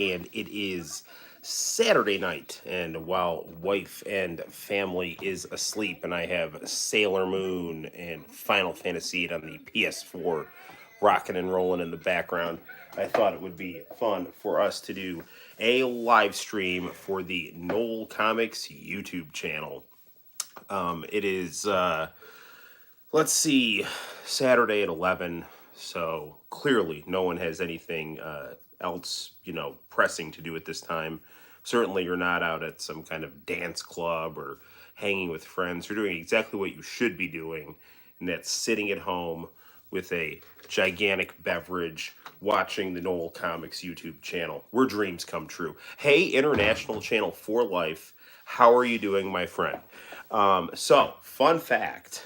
and it is Saturday night. And while wife and family is asleep, and I have Sailor Moon and Final Fantasy 8 on the PS4 rocking and rolling in the background, I thought it would be fun for us to do a live stream for the Noel ComiX YouTube channel. It is let's see, Saturday at 11. So clearly, no one has anything else, pressing to do at this time. Certainly, you're not out at some kind of dance club or hanging with friends. You're doing exactly what you should be doing, and that's sitting at home with a gigantic beverage, watching the Noel Comics YouTube channel, where dreams come true. Hey, International Channel for Life, how are you doing, my friend? So, fun fact,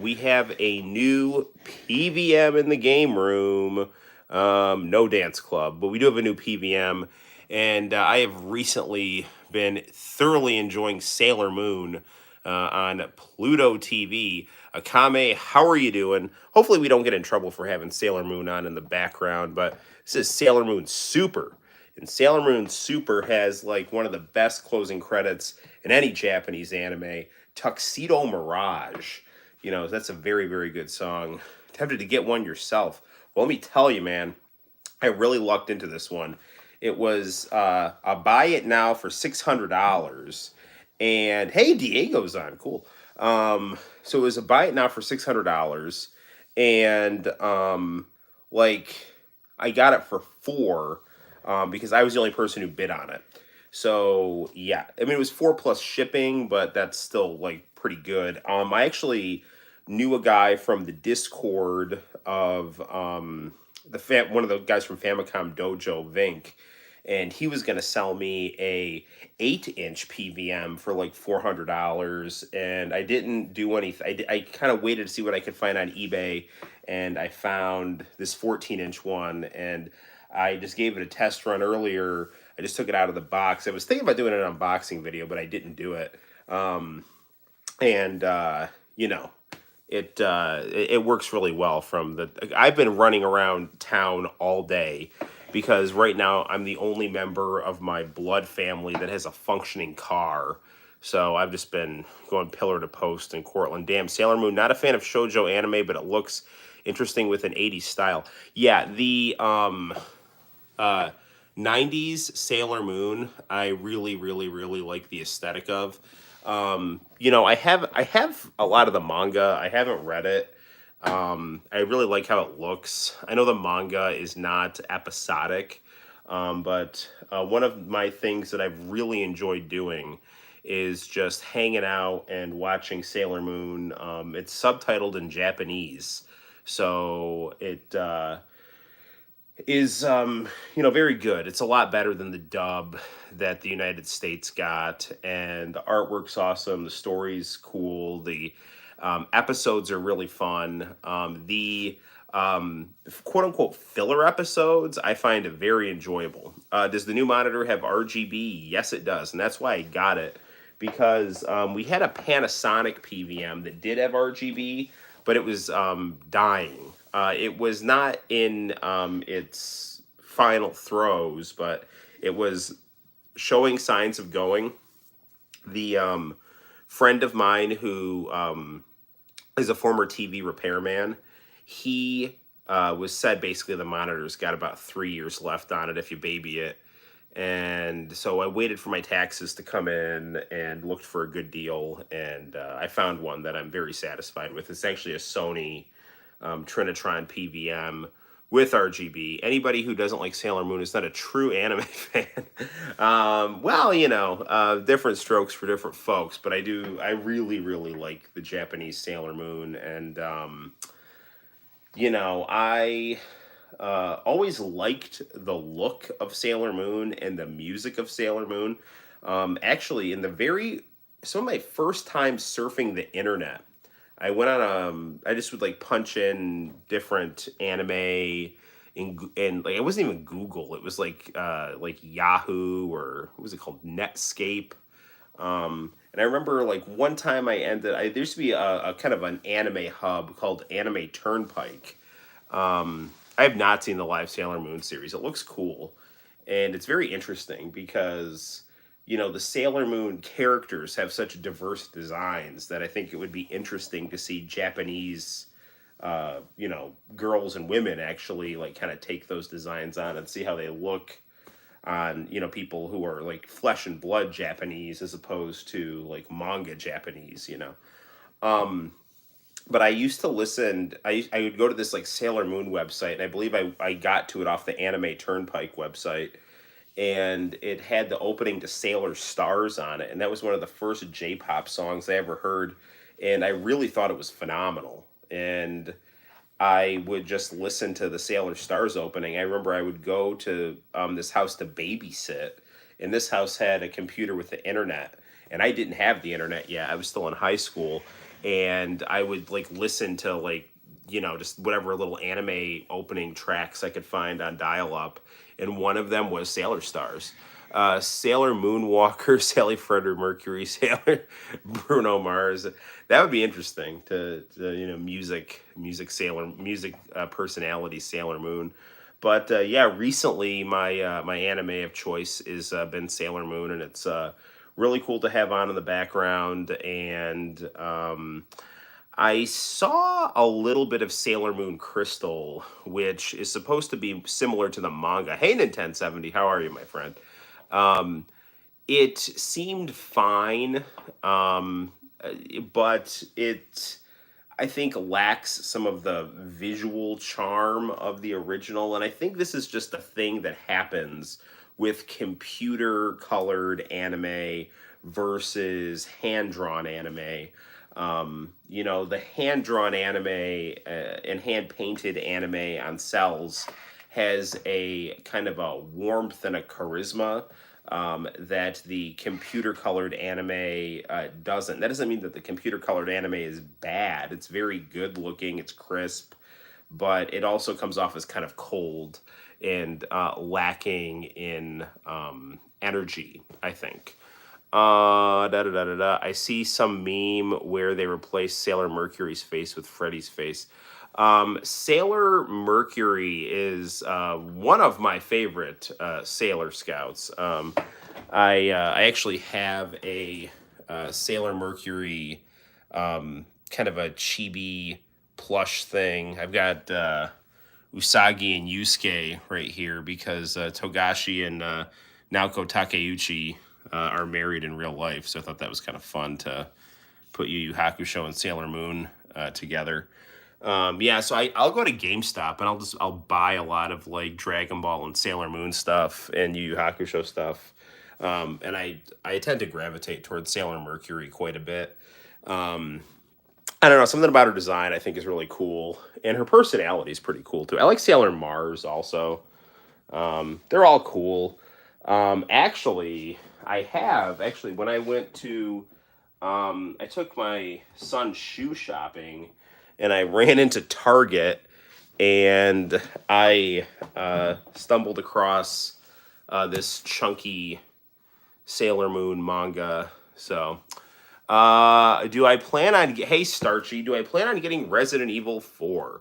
we have a new PVM in the game room. No dance club, but we do have a new PVM. And I have recently been thoroughly enjoying Sailor Moon on Pluto TV. Akame, how are you doing? Hopefully, we don't get in trouble for having Sailor Moon on in the background, but this is Sailor Moon Super. And Sailor Moon Super has like one of the best closing credits in any Japanese anime, Tuxedo Mirage. That's a very, very good song. Tempted to get one yourself. Well, let me tell you, man, I really lucked into this one. It was a buy it now for $600. And hey, Diego's on. Cool. So it was a buy it now for $600. And like I got it for four because I was the only person who bid on it. So yeah, I mean it was four plus shipping, but that's still like pretty good. I actually knew a guy from the Discord of one of the guys from Famicom Dojo, Vink, and he was gonna sell me a 8-inch PVM for like $400, and I didn't do anything. I kind of waited to see what I could find on eBay, and I found this 14-inch one, and I just gave it a test run earlier. I just took it out of the box. I was thinking about doing an unboxing video, but I didn't do it. And you know, it works really well. I've been running around town all day because right now I'm the only member of my blood family that has a functioning car. So I've just been going pillar to post in Cortland. Damn, Sailor Moon, not a fan of shoujo anime, but it looks interesting with an 80s style. Yeah, the 90s Sailor Moon, I really, really, really like the aesthetic of. I have a lot of the manga. I haven't read it. I really like how it looks. I know the manga is not episodic, but one of my things that I've really enjoyed doing is just hanging out and watching Sailor Moon. It's subtitled in Japanese, so it is very good. It's a lot better than the dub that the United States got, and the artwork's awesome. The story's cool. The episodes are really fun. The quote unquote filler episodes I find very enjoyable. Does the new monitor have RGB? Yes, it does, and that's why I got it, because we had a Panasonic PVM that did have RGB, but it was dying. It was not in its final throes, but it was showing signs of going. The friend of mine who is a former TV repairman, he was said basically the monitor's got about 3 years left on it if you baby it. And so I waited for my taxes to come in and looked for a good deal, and I found one that I'm very satisfied with. It's actually a Sony Trinitron PVM with RGB. Anybody who doesn't like Sailor Moon is not a true anime fan. Different strokes for different folks, but I really, really like the Japanese Sailor Moon, and I always liked the look of Sailor Moon and the music of Sailor Moon. Actually, some of my first time surfing the internet, I went on I just would like punch in different anime and like it wasn't even Google. It was like Yahoo, or what was it called, Netscape. And I remember like one time there used to be a kind of an anime hub called Anime Turnpike. I have not seen the live Sailor Moon series. It looks cool. and it's very interesting because the Sailor Moon characters have such diverse designs that I think it would be interesting to see Japanese girls and women actually like kind of take those designs on and see how they look on people who are like flesh and blood Japanese as opposed to like manga Japanese. But I used to listen. I would go to this like Sailor Moon website, and I believe I got to it off the Anime Turnpike website, and it had the opening to Sailor Stars on it, and that was one of the first J-pop songs I ever heard, and I really thought it was phenomenal. And I would just listen to the Sailor Stars opening. I remember I would go to this house to babysit, and this house had a computer with the internet, and I didn't have the internet yet. I was still in high school, and I would like listen to like just whatever little anime opening tracks I could find on dial-up, and one of them was Sailor Stars. Sailor Moonwalker, Sally Frederick Mercury, Sailor Bruno Mars. That would be interesting to music personality Sailor Moon. But yeah, recently my anime of choice is been Sailor Moon, and it's really cool to have on in the background. And I saw a little bit of Sailor Moon Crystal, which is supposed to be similar to the manga. Hey, Nintendo 70, how are you, my friend? It seemed fine, but it, I think, lacks some of the visual charm of the original. And I think this is just a thing that happens with computer colored anime versus hand drawn anime. The hand drawn anime and hand painted anime on cells has a kind of a warmth and a charisma that the computer colored anime doesn't. That doesn't mean that the computer colored anime is bad. It's very good looking, it's crisp, but it also comes off as kind of cold and lacking in energy, I think. I see some meme where they replace Sailor Mercury's face with Freddy's face. Sailor Mercury is one of my favorite Sailor Scouts. I actually have a Sailor Mercury kind of a chibi plush thing. I've got Usagi and Yusuke right here because Togashi and Naoko Takeuchi are married in real life, so I thought that was kind of fun to put Yu Yu Hakusho and Sailor Moon together. Yeah, so I'll go to GameStop and I'll buy a lot of like Dragon Ball and Sailor Moon stuff and Yu Yu Hakusho stuff. And I tend to gravitate towards Sailor Mercury quite a bit. I don't know, something about her design I think is really cool, and her personality is pretty cool too. I like Sailor Mars also. They're all cool. Actually, when I went to, I took my son shoe shopping, and I ran into Target, and I stumbled across this chunky Sailor Moon manga. So, do I plan on? Hey, Starchy, do I plan on getting Resident Evil 4?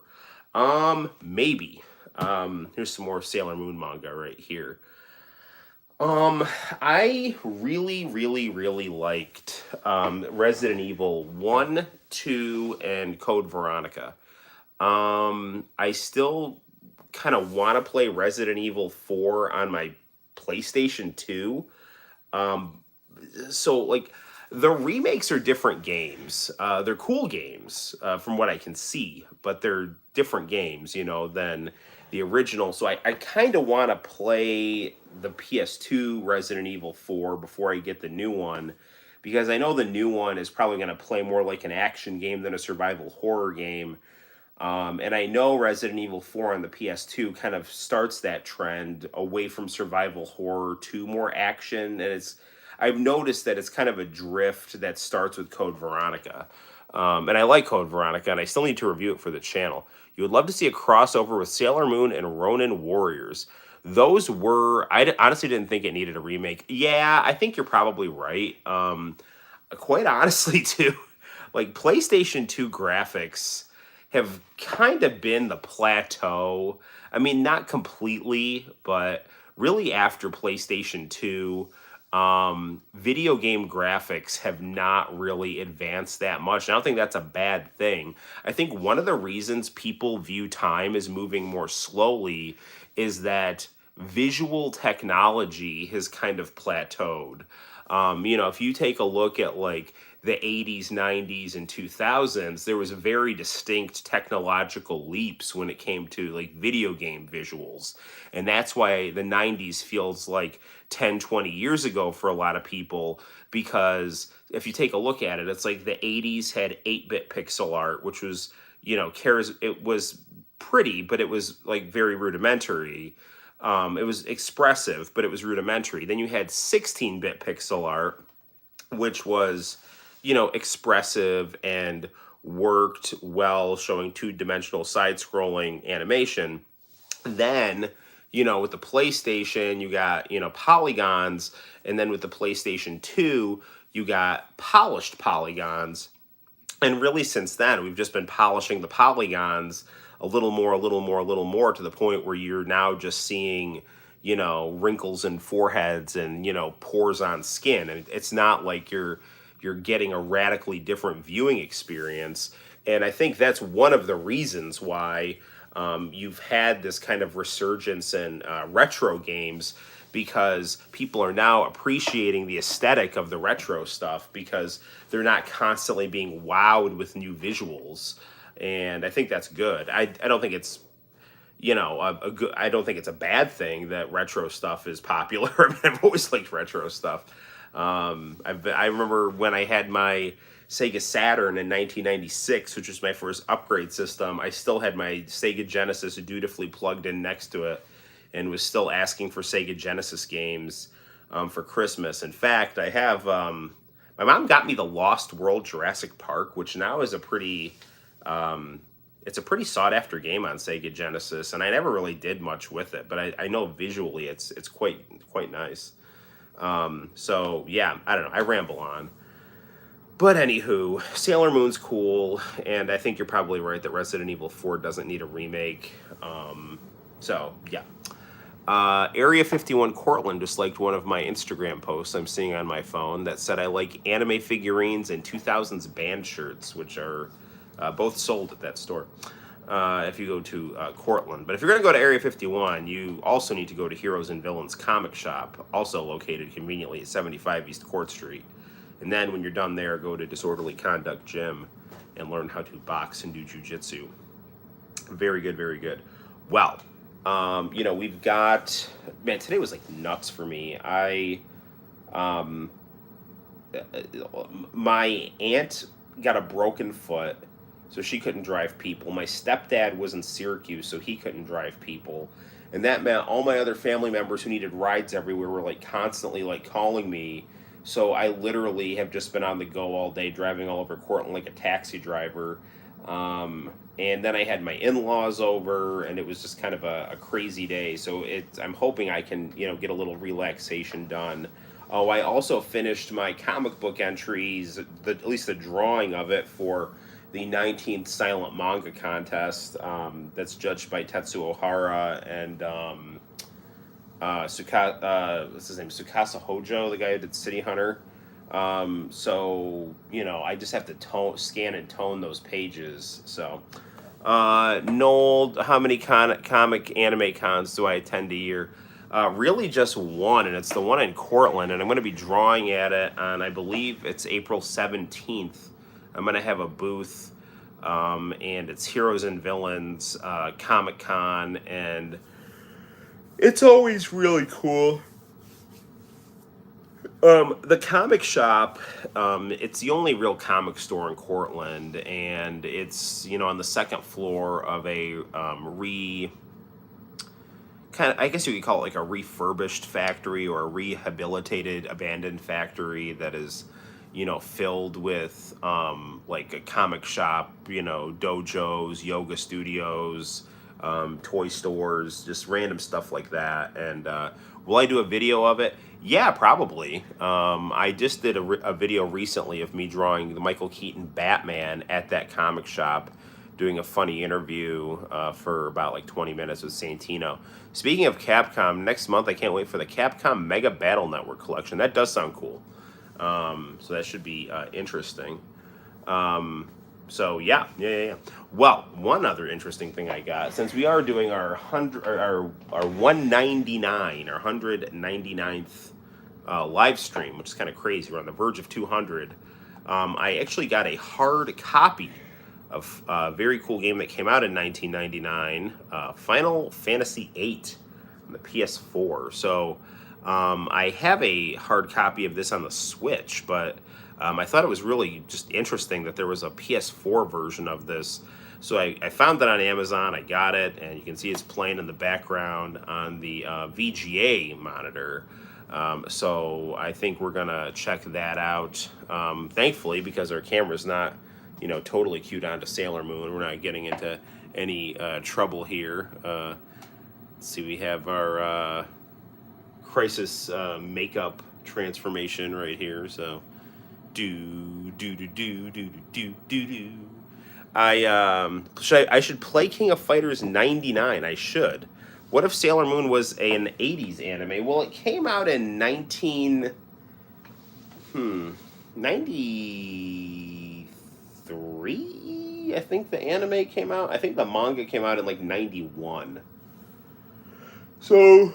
Maybe. Here's some more Sailor Moon manga right here. I really, really, really liked Resident Evil 1, 2, and Code Veronica. I still kind of want to play Resident Evil 4 on my PlayStation 2. So, like, the remakes are different games. They're cool games from what I can see, but they're different games, than the original. So I kind of want to play the PS2 Resident Evil 4 before I get the new one, because I know the new one is probably going to play more like an action game than a survival horror game. And I know Resident Evil 4 on the PS2 kind of starts that trend away from survival horror to more action. And I've noticed that it's kind of a drift that starts with Code Veronica. And I like Code Veronica, and I still need to review it for the channel. You would love to see a crossover with Sailor Moon and Ronin Warriors. I honestly didn't think it needed a remake. Yeah, I think you're probably right. Quite honestly, too, like PlayStation 2 graphics have kind of been the plateau. I mean, not completely, but really after PlayStation 2, video game graphics have not really advanced that much. And I don't think that's a bad thing. I think one of the reasons people view time as moving more slowly is that visual technology has kind of plateaued. If you take a look at like the 80s, 90s, and 2000s, there was very distinct technological leaps when it came to like video game visuals. And that's why the 90s feels like 10, 20 years ago for a lot of people, because if you take a look at it, it's like the 80s had 8-bit pixel art, which was, it was pretty, but it was like very rudimentary. It was expressive, but it was rudimentary. Then you had 16-bit pixel art, which was, expressive and worked well, showing two-dimensional side-scrolling animation. Then, with the PlayStation, you got, polygons, and then with the PlayStation 2, you got polished polygons. And really, since then, we've just been polishing the polygons a little more, a little more, a little more, to the point where you're now just seeing, wrinkles in foreheads and, pores on skin. And it's not like you're getting a radically different viewing experience. And I think that's one of the reasons why you've had this kind of resurgence in retro games, because people are now appreciating the aesthetic of the retro stuff because they're not constantly being wowed with new visuals. And I think that's good. I don't think it's, a good, I don't think it's a bad thing that retro stuff is popular. I mean, I've always liked retro stuff. I remember when I had my Sega Saturn in 1996, which was my first upgrade system, I still had my Sega Genesis dutifully plugged in next to it and was still asking for Sega Genesis games for Christmas. In fact, I have, my mom got me the Lost World Jurassic Park, which now is it's a pretty sought after game on Sega Genesis, and I never really did much with it, but I know visually it's quite nice. So yeah, I don't know, I ramble on. But anywho, Sailor Moon's cool, and I think you're probably right that Resident Evil 4 doesn't need a remake. So yeah. Area 51 Cortland just liked one of my Instagram posts I'm seeing on my phone that said I like anime figurines and 2000s band shirts, which are both sold at that store. If you go to Cortland. But if you're going to go to Area 51, you also need to go to Heroes and Villains Comic Shop, also located conveniently at 75 East Court Street. And then when you're done there, go to Disorderly Conduct Gym and learn how to box and do jujitsu. Very good, very good. Well, we've got, man, today was like nuts for me. My aunt got a broken foot, so she couldn't drive people. My stepdad was in Syracuse, so he couldn't drive people. And that meant all my other family members who needed rides everywhere were like constantly like calling me. So I literally have just been on the go all day, driving all over Cortland like a taxi driver. And then I had my in-laws over, and it was just kind of a crazy day. So I'm hoping I can, get a little relaxation done. Oh, I also finished my comic book entries, at least the drawing of it, for the 19th Silent Manga Contest. That's judged by Tetsuo Ohara and what's his name? Tsukasa Hojo, the guy who did City Hunter. So, I just have to scan and tone those pages. So, Noel, how many comic anime cons do I attend a year? Really just one, and it's the one in Cortland, and I'm going to be drawing at it on, I believe it's April 17th. I'm going to have a booth, and it's Heroes and Villains Comic Con, and it's always really cool. The comic shop, it's the only real comic store in Cortland, and it's, on the second floor of a I guess you could call it like a refurbished factory or a rehabilitated abandoned factory that is, filled with like a comic shop, dojos, yoga studios, toy stores, just random stuff like that. And will I do a video of it? Yeah, probably. I just did a video recently of me drawing the Michael Keaton Batman at that comic shop doing a funny interview for about like 20 minutes with Santino. Speaking of Capcom, next month I can't wait for the Capcom Mega Battle Network collection. That does sound cool. So that should be interesting. So yeah. Well, one other interesting thing I got, since we are doing our 199, our 199th live stream, which is kind of crazy. We're on the verge of 200. I actually got a hard copy of a very cool game that came out in 1999, Final Fantasy VIII on the PS4. So I have a hard copy of this on the Switch, but I thought it was really just interesting that there was a PS4 version of this. So I found it on Amazon, I got it, and you can see it's playing in the background on the VGA monitor. So I think we're going to check that out, thankfully, because our camera's not, totally cued onto Sailor Moon. We're not getting into any trouble here. Let's see, we have our crisis makeup transformation right here, so... I should play King of Fighters 99. I should. What if Sailor Moon was an 80s anime? Well, it came out in 93. I think the anime came out. I think the manga came out in like 91. So,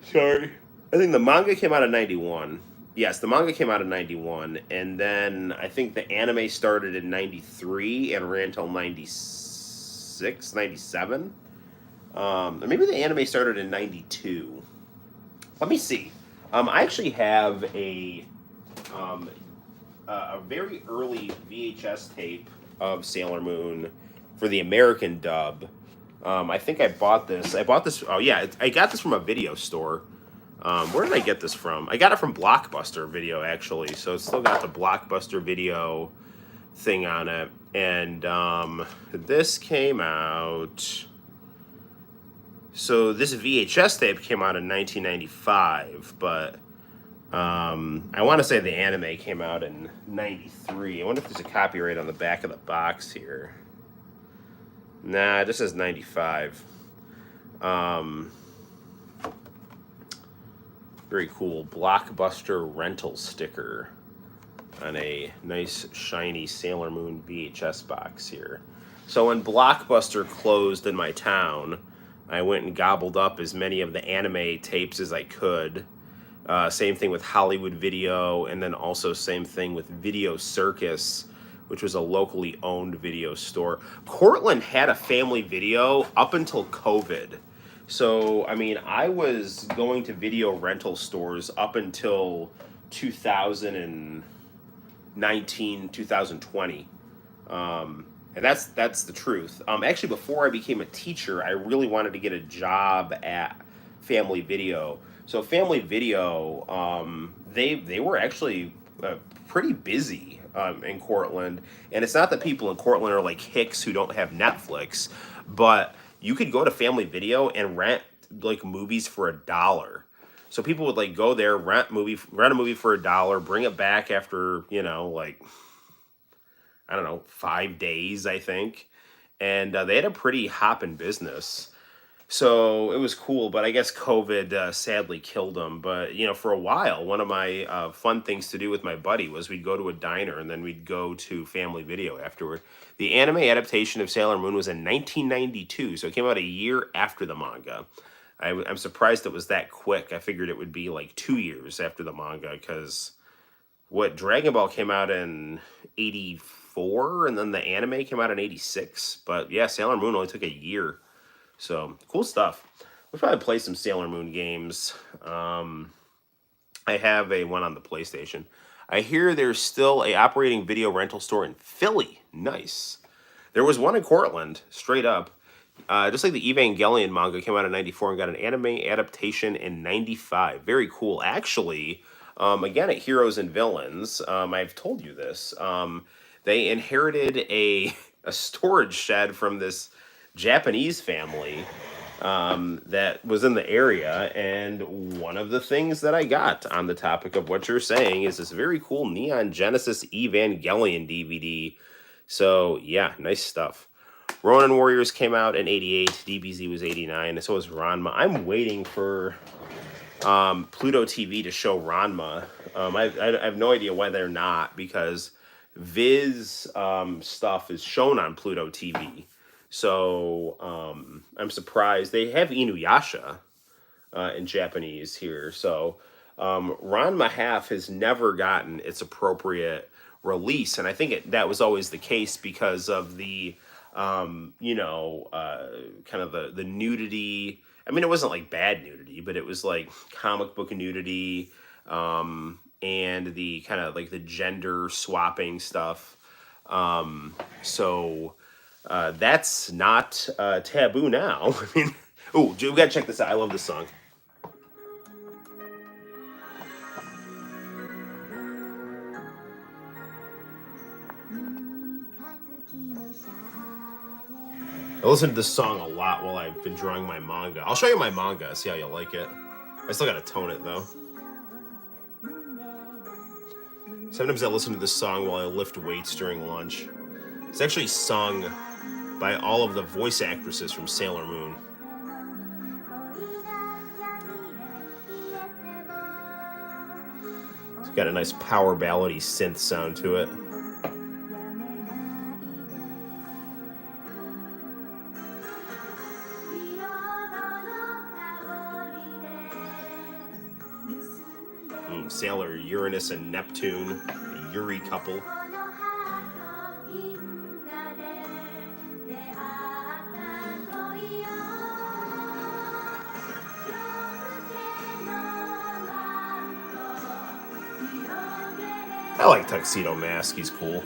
sorry. I think the manga came out in 91. Yes, the manga came out in 91, and then I think the anime started in 93 and ran until 96, 97. Or maybe the anime started in 92. Let me see. I actually have a very early VHS tape of Sailor Moon for the American dub. I think I bought this. I got this from a video store. Where did I get this from? I got it from Blockbuster Video, actually. So it's still got the Blockbuster Video thing on it. And this came out... So this VHS tape came out in 1995, but I want to say the anime came out in 93. I wonder if there's a copyright on the back of the box here. Nah, it just says 95. Very cool Blockbuster rental sticker on a nice shiny Sailor Moon VHS box here. So when Blockbuster closed in my town, I went and gobbled up as many of the anime tapes as I could. Same thing with Hollywood Video, and then also same thing with Video Circus, which was a locally owned video store. Cortland had a Family Video up until COVID. So, I mean, I was going to video rental stores up until 2019, 2020. And that's the truth. Actually, before I became a teacher, I really wanted to get a job at Family Video. So Family Video, they were actually pretty busy in Cortland. And it's not that people in Cortland are like hicks who don't have Netflix, but... you could go to Family Video and rent like movies for $1. So people would like go there, rent a movie for $1, bring it back after, 5 days, I think. And they had a pretty hopping business. So it was cool, but I guess COVID sadly killed them. But, for a while, one of my fun things to do with my buddy was we'd go to a diner and then we'd go to Family Video afterward. The anime adaptation of Sailor Moon was in 1992, so it came out a year after the manga. I'm surprised it was that quick. I figured it would be like 2 years after the manga, because Dragon Ball came out in 84, and then the anime came out in 86. But yeah, Sailor Moon only took a year. So, cool stuff. We'll probably play some Sailor Moon games. I have one on the PlayStation. I hear there's still a operating video rental store in Philly. Nice. There was one in Cortland, straight up. Just like the Evangelion manga came out in 94 and got an anime adaptation in 95. Very cool. Actually, again, at Heroes and Villains, I've told you this. They inherited a storage shed from this Japanese family that was in the area, and one of the things that I got on the topic of what you're saying is this very cool Neon Genesis Evangelion DVD So yeah, nice stuff. Ronin Warriors came out in '88. DBZ was '89, and so was Ranma. I'm waiting for Pluto TV to show Ranma. I have no idea why they're not, because Viz stuff is shown on Pluto TV. So I'm surprised. They have Inuyasha in Japanese here. So Ranma Half has never gotten its appropriate release, and I think that was always the case because of the kind of the nudity. I mean, it wasn't like bad nudity, but it was like comic book nudity, and the kind of like the gender swapping stuff. So that's not taboo now. I mean, oh, we gotta check this out. I love this song. I listen to this song a lot while I've been drawing my manga. I'll show you my manga, see how you like it. I still gotta tone it though. Sometimes I listen to this song while I lift weights during lunch. It's actually sung by all of the voice actresses from Sailor Moon. It's got a nice power ballady synth sound to it. Sailor Uranus and Neptune, the Yuri couple. I like Tuxedo Mask, he's cool.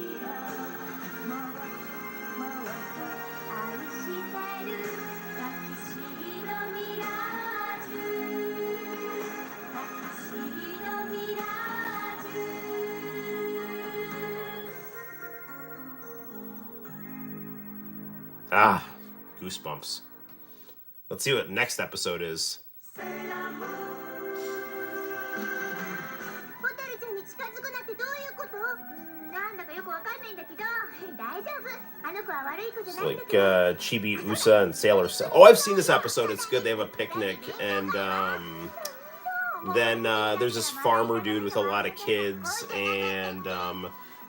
Ah, goosebumps. Let's see what next episode is. It's like Chibi Usa and Sailor Cell. Oh, I've seen this episode. It's good. They have a picnic, and then there's this farmer dude with a lot of kids, and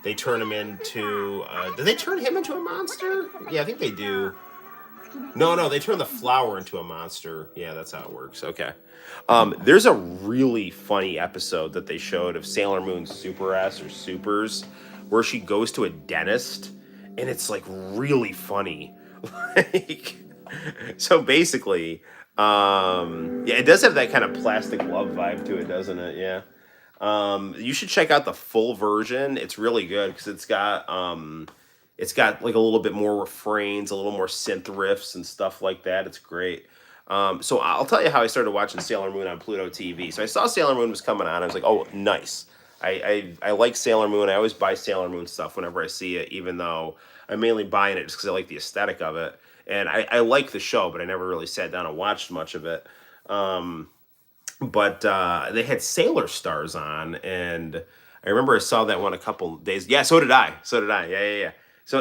they turn him into... do they turn him into a monster? Yeah, I think they do. No, they turn the flower into a monster. Yeah, that's how it works. Okay. There's a really funny episode that they showed of Sailor Moon's Super S or Supers, where she goes to a dentist, and it's like really funny. Like, so basically, yeah, it does have that kind of plastic love vibe to it, doesn't it? Yeah. You should check out the full version. It's really good because it's got like a little bit more refrains, a little more synth riffs and stuff like that. It's great. So I'll tell you how I started watching Sailor Moon on Pluto TV. So I saw Sailor Moon was coming on. I was like, oh, nice. I like Sailor Moon. I always buy Sailor Moon stuff whenever I see it, even though I'm mainly buying it just because I like the aesthetic of it. And I like the show, but I never really sat down and watched much of it. But they had Sailor Stars on, and I remember I saw that one a couple days. Yeah, so did I. Yeah. So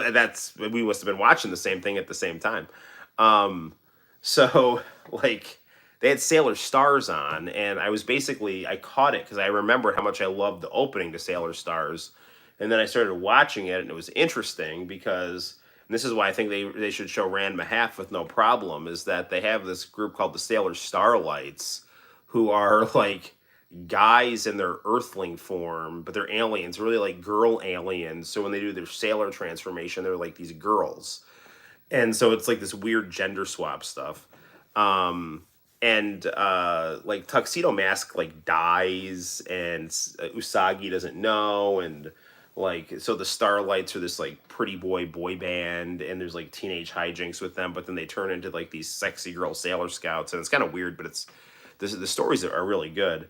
we must have been watching the same thing at the same time. So like they had Sailor Stars on, and I caught it because I remember how much I loved the opening to Sailor Stars, and then I started watching it, and it was interesting because, and this is why I think they should show Ranma Half with no problem, is that they have this group called the Sailor Starlights, who are like guys in their earthling form, but they're aliens, really like girl aliens. So when they do their sailor transformation, they're like these girls. And so it's like this weird gender swap stuff. And like Tuxedo Mask like dies, and Usagi doesn't know, and like so the Starlights are this like pretty boy band, and there's like teenage hijinks with them, but then they turn into like these sexy girl Sailor Scouts, and it's kind of weird, but the stories are really good.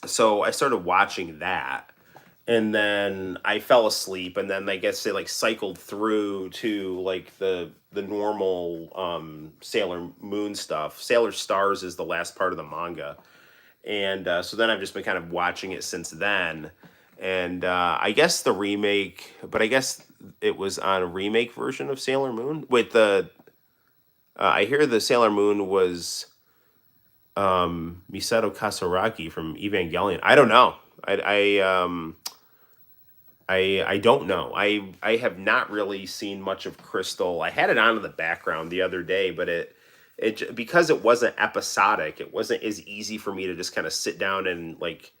So I started watching that, and then I fell asleep, and then I guess they like cycled through to like the normal Sailor Moon stuff. Sailor Stars is the last part of the manga, and so then I've just been kind of watching it since then. And I guess the remake, but I guess it was on a remake version of Sailor Moon. Wait, the I hear the Sailor Moon was Misato Kasaragi from Evangelion. I don't know. I don't know. I have not really seen much of Crystal. I had it on in the background the other day, but because it wasn't episodic, it wasn't as easy for me to just kind of sit down and like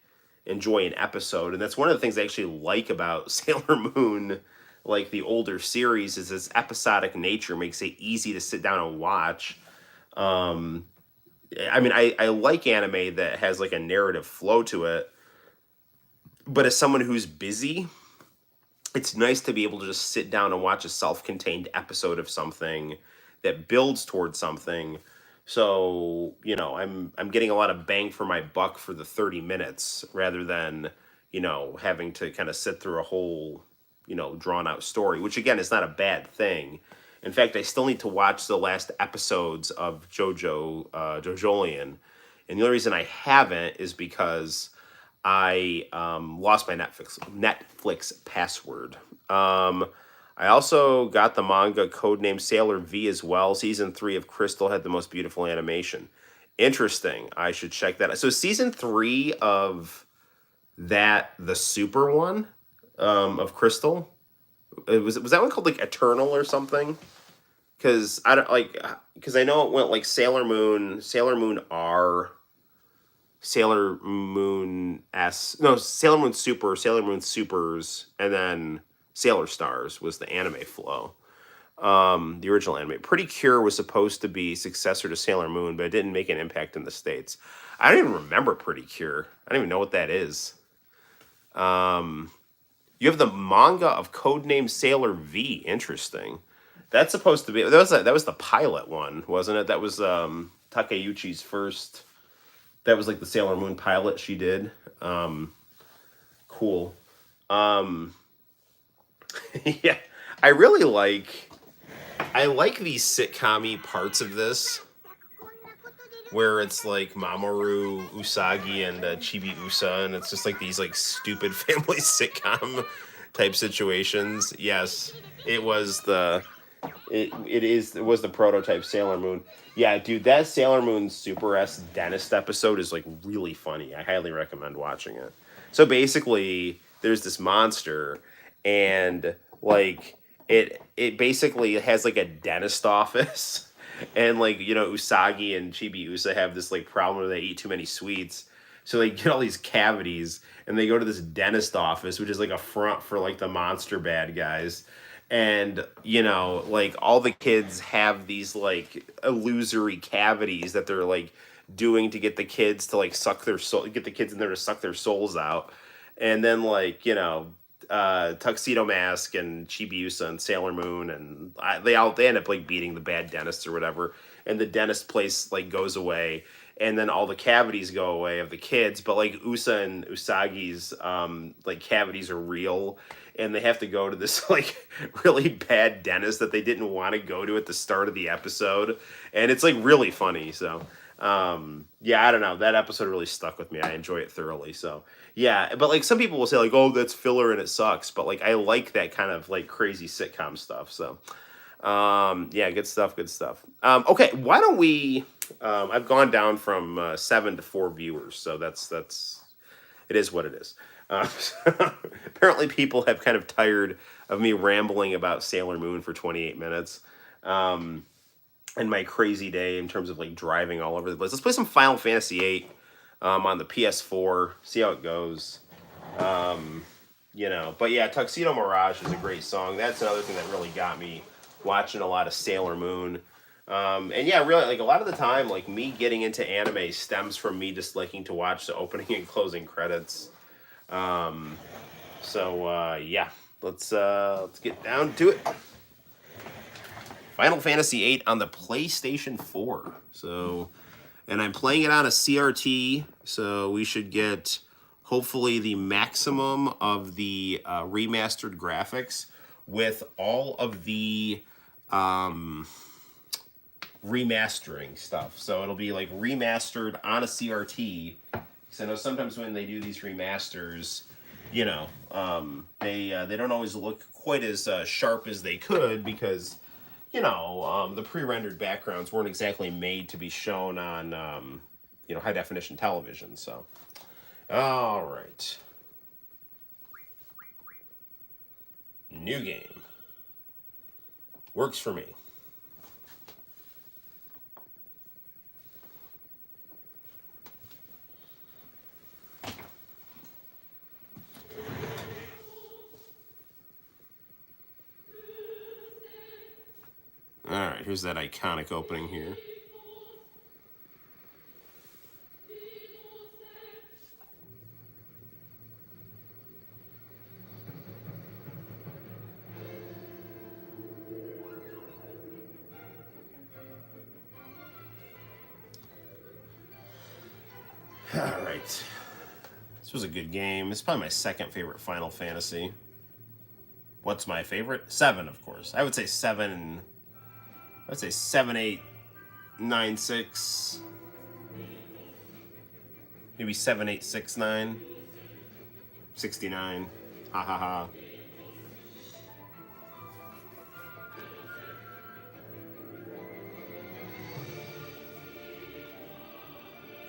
enjoy an episode. And that's one of the things I actually like about Sailor Moon, like the older series, is its episodic nature makes it easy to sit down and watch. I mean, I like anime that has like a narrative flow to it, but as someone who's busy, it's nice to be able to just sit down and watch a self-contained episode of something that builds towards something. So, I'm getting a lot of bang for my buck for the 30 minutes rather than, having to kind of sit through a whole, drawn out story, which again is not a bad thing. In fact, I still need to watch the last episodes of JoJolion. And the only reason I haven't is because I lost my Netflix password. I also got the manga Codename Sailor V as well. Season 3 of Crystal had the most beautiful animation. Interesting. I should check that out. So season 3 of the super one of Crystal, was that one called like Eternal or something? Because I know it went like Sailor Moon, Sailor Moon R, Sailor Moon S, no, Sailor Moon Super, Sailor Moon Supers, and then Sailor Stars was the anime flow. The original anime. Pretty Cure was supposed to be successor to Sailor Moon, but it didn't make an impact in the States. I don't even remember Pretty Cure. I don't even know what that is. You have the manga of Codename Sailor V. Interesting. That's supposed to be that was the pilot one, wasn't it? That was Takeuchi's first. That was like the Sailor Moon pilot she did. Cool. Yeah, I really I like these sitcom-y parts of this, where it's like Mamoru Usagi and Chibi Usa, and it's just like these like stupid family sitcom type situations. Yes, it was it was the prototype Sailor Moon. Yeah, dude, that Sailor Moon Super S dentist episode is like really funny. I highly recommend watching it. So basically, there's this monster, and like it basically has like a dentist office, and like Usagi and Chibi Usa have this like problem where they eat too many sweets, so they get all these cavities, and they go to this dentist office, which is like a front for like the monster bad guys. And like all the kids have these like illusory cavities that they're like doing to get the kids to like suck their soul, get the kids in there to suck their souls out. And then like Tuxedo Mask and Chibiusa and Sailor Moon, and they end up like beating the bad dentist or whatever, and the dentist place like goes away, and then all the cavities go away of the kids, but like Usa and Usagi's like cavities are real, and they have to go to this like really bad dentist that they didn't want to go to at the start of the episode, and it's like really funny. So yeah, I don't know, that episode really stuck with me. I enjoy it thoroughly. So yeah, but like some people will say like, oh, that's filler and it sucks, but like I like that kind of like crazy sitcom stuff. So yeah, good stuff, good stuff. Okay, why don't we I've gone down from 7 to 4 viewers, so that's it is what it is. Apparently people have kind of tired of me rambling about Sailor Moon for 28 minutes. And my crazy day in terms of like driving all over the place. Let's play some Final Fantasy VIII on the PS4. See how it goes. But yeah, Tuxedo Mirage is a great song. That's another thing that really got me watching a lot of Sailor Moon. And yeah, really, like a lot of the time, like me getting into anime stems from me just liking to watch the opening and closing credits. Yeah, let's get down to it. Final Fantasy VIII on the PlayStation 4. So, and I'm playing it on a CRT, so we should get hopefully the maximum of the remastered graphics with all of the remastering stuff. So it'll be like remastered on a CRT. Because I know sometimes when they do these remasters, you know, they don't always look quite as sharp as they could because the pre-rendered backgrounds weren't exactly made to be shown on high definition television. So, all right, new game works for me. All right, here's that iconic opening here. All right. This was a good game. It's probably my second favorite Final Fantasy. What's my favorite? 7, of course. I would say 7. I'd say 7, 8, 9, 6. Maybe 7, 8, 6, 9. 69. Ha ha ha.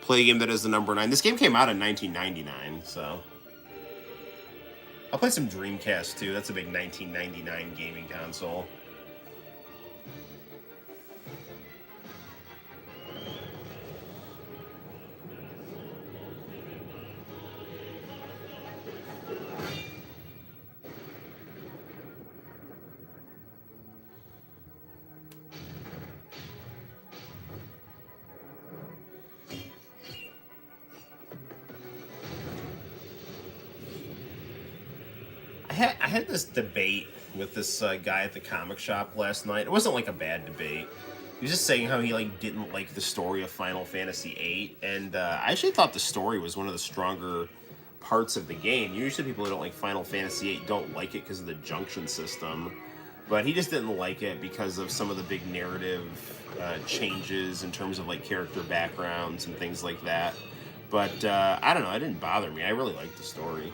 Play a game that is the number 9. This game came out in 1999, so. I'll play some Dreamcast too. That's a big 1999 gaming console. I had this debate with this guy at the comic shop last night. It wasn't like a bad debate. He was just saying how he didn't like the story of Final Fantasy VIII, and I actually thought the story was one of the stronger parts of the game. Usually, people who don't like Final Fantasy VIII don't like it because of the junction system, but he just didn't like it because of some of the big narrative changes in terms of character backgrounds and things like that. But I don't know. It didn't bother me. I really liked the story.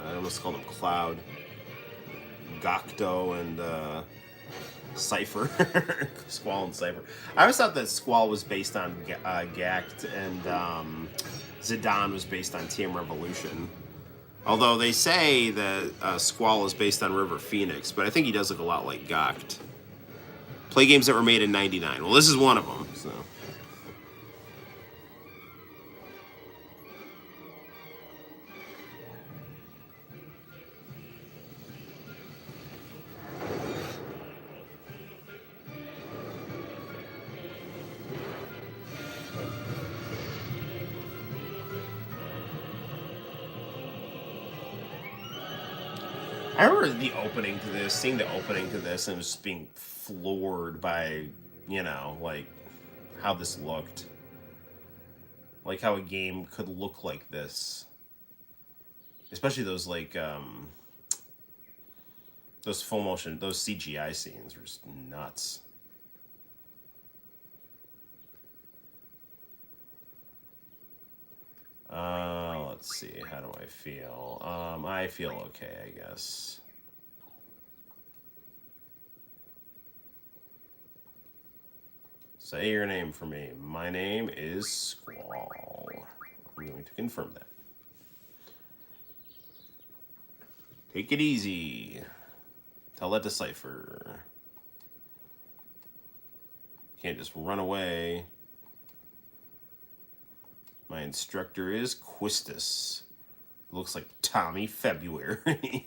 I almost called him Cloud. Gocto and Cypher. Squall and Cypher. I always thought that Squall was based on Gact and Zidane was based on TM Revolution. Although they say that Squall is based on River Phoenix, but I think he does look a lot like Gact. Play games that were made in '99. Well, this is one of them, so... I remember the opening to this, seeing the opening to this, and just being floored by, how this looked. Like how a game could look like this. Especially those, those full motion, those CGI scenes were just nuts. Let's see. How do I feel? I feel okay, I guess. Say your name for me. My name is Squall. I'm going to confirm that. Take it easy. Tell that to Cypher. Can't just run away. My instructor is Quistis. Looks like Tommy February.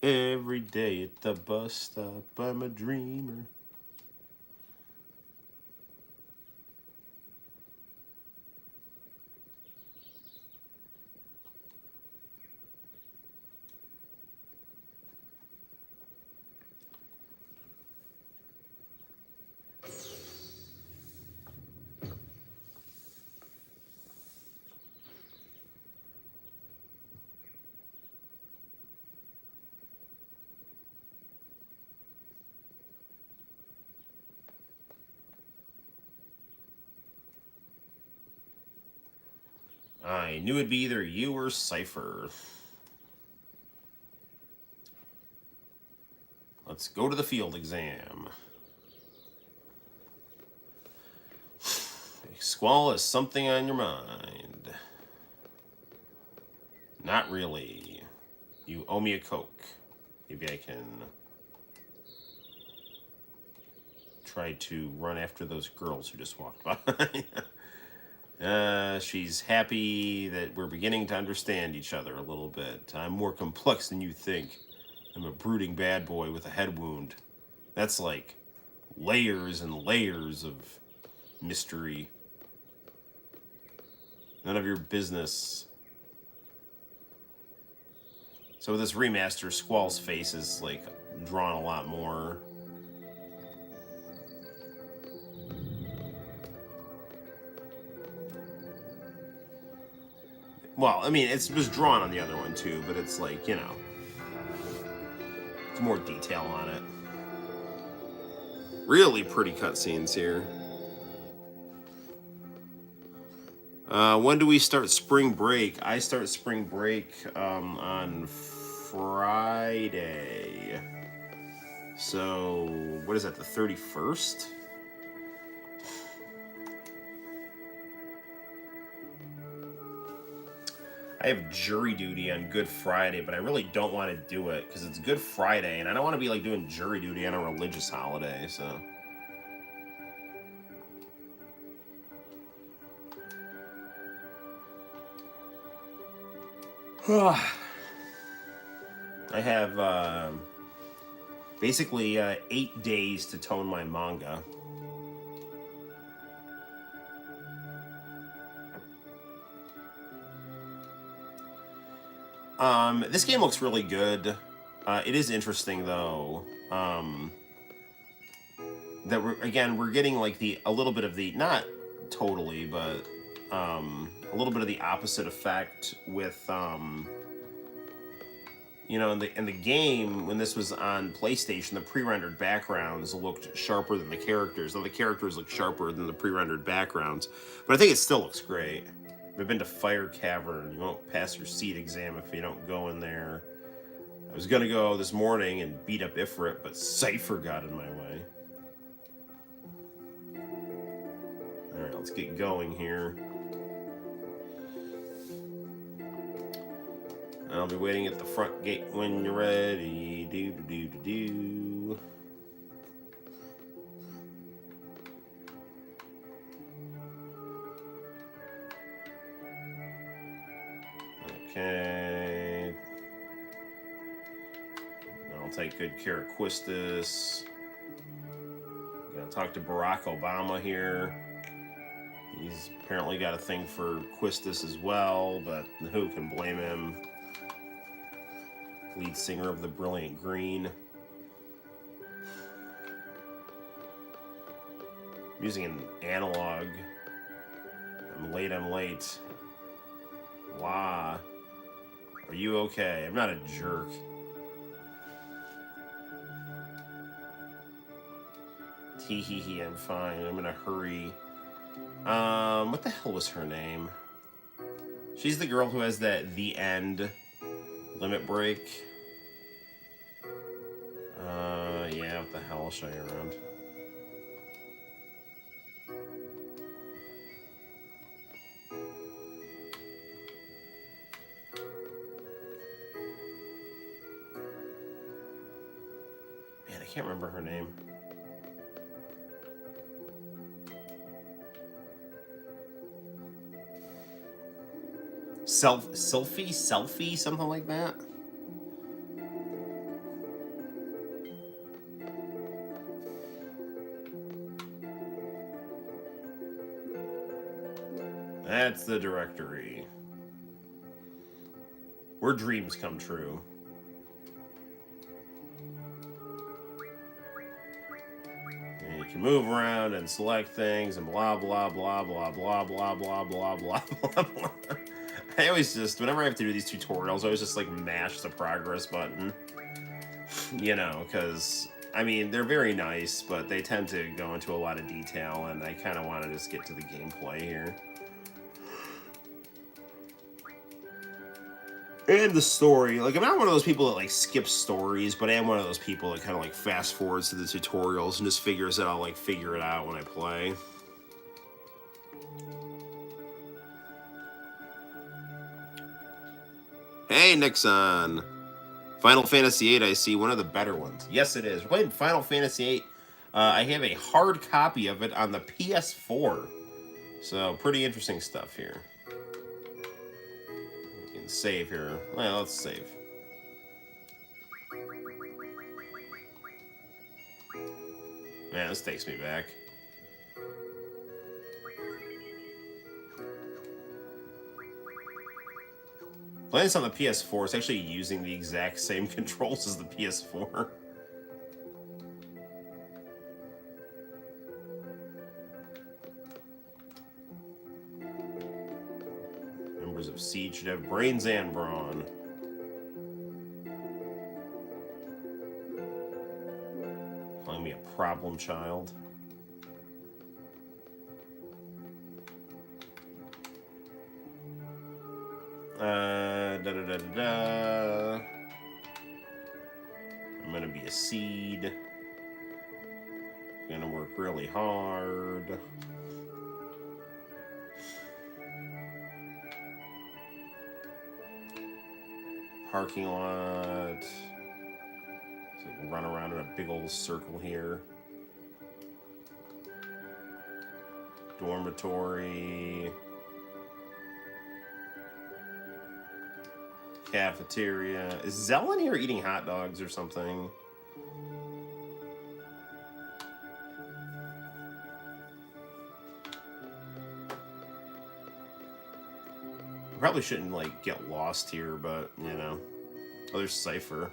Every day at the bus stop, I'm a dreamer. I knew it'd be either you or Cypher. Let's go to the field exam. Squall is something on your mind. Not really. You owe me a Coke. Maybe I can try to run after those girls who just walked by. She's happy that we're beginning to understand each other a little bit. I'm more complex than you think. I'm a brooding bad boy with a head wound. That's like layers and layers of mystery. None of your business. So with this remaster, Squall's face is like drawn a lot more. Well, I mean, it was drawn on the other one too, but it's like, you know, it's more detail on it. Really pretty cutscenes here. When do we start spring break? I start spring break on Friday. So, what is that, the 31st? I have jury duty on Good Friday, but I really don't want to do it because it's Good Friday, and I don't want to be like doing jury duty on a religious holiday, so. I have basically 8 days to tone my manga. This game looks really good. It is interesting though. That we're getting like a little bit of the, not totally, but a little bit of the opposite effect with you know, in the game when this was on PlayStation, the pre-rendered backgrounds looked sharper than the characters. Though the characters look sharper than the pre-rendered backgrounds, but I think it still looks great. We've been to Fire Cavern. You won't pass your seat exam if you don't go in there. I was gonna go this morning and beat up Ifrit, but Cypher got in my way. Alright, let's get going here. I'll be waiting at the front gate when you're ready. Do. Okay. I'll take good care of Quistis. Gonna talk to Barack Obama here. He's apparently got a thing for Quistis as well, but who can blame him? Lead singer of the Brilliant Green. I'm using an analog. I'm late. Wah. Are you okay? I'm not a jerk. Tee, I'm fine. I'm in a hurry. What the hell was her name? She's the girl who has that The End limit break. Yeah, what the hell? I'll show you around. Man, I can't remember her name. Selfie, something like that. That's the directory. Where dreams come true. And you can move around and select things and blah blah blah blah blah blah blah blah blah blah blah. I always just, whenever I have to do these tutorials, I always just like mash the progress button. You know, because I mean, they're very nice, but they tend to go into a lot of detail, and I kind of want to just get to the gameplay here. And the story, like I'm not one of those people that like skip stories, but I am one of those people that kind of like fast forwards to the tutorials and just figures that I'll like figure it out when I play. Hey Nixon, Final Fantasy VIII. I see one of the better ones. Yes, it is. We're playing Final Fantasy VIII. I have a hard copy of it on the PS4, so pretty interesting stuff here. You can save here. Well, let's save. Man, this takes me back. Playing this on the PS4 is actually using the exact same controls as the PS4. Members of Siege should have brains and brawn. Calling me a problem child. I'm gonna be a seed. Gonna work really hard. Parking lot. So I can run around in a big old circle here. Dormitory. Cafeteria. Is Zell in here eating hot dogs or something? I probably shouldn't like get lost here, but you know. Oh, there's Cypher.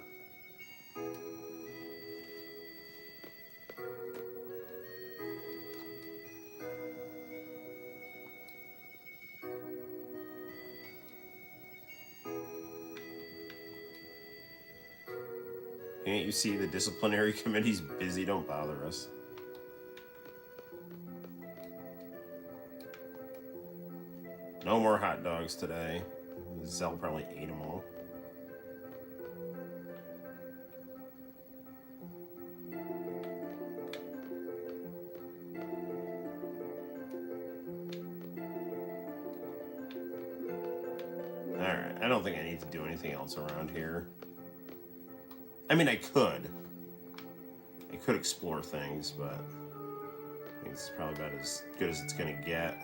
Can't you see the disciplinary committee's busy? Don't bother us. No more hot dogs today. Zell probably ate them all. Alright, I don't think I need to do anything else around here. I mean, I could. I could explore things, but I think it's probably about as good as it's gonna get.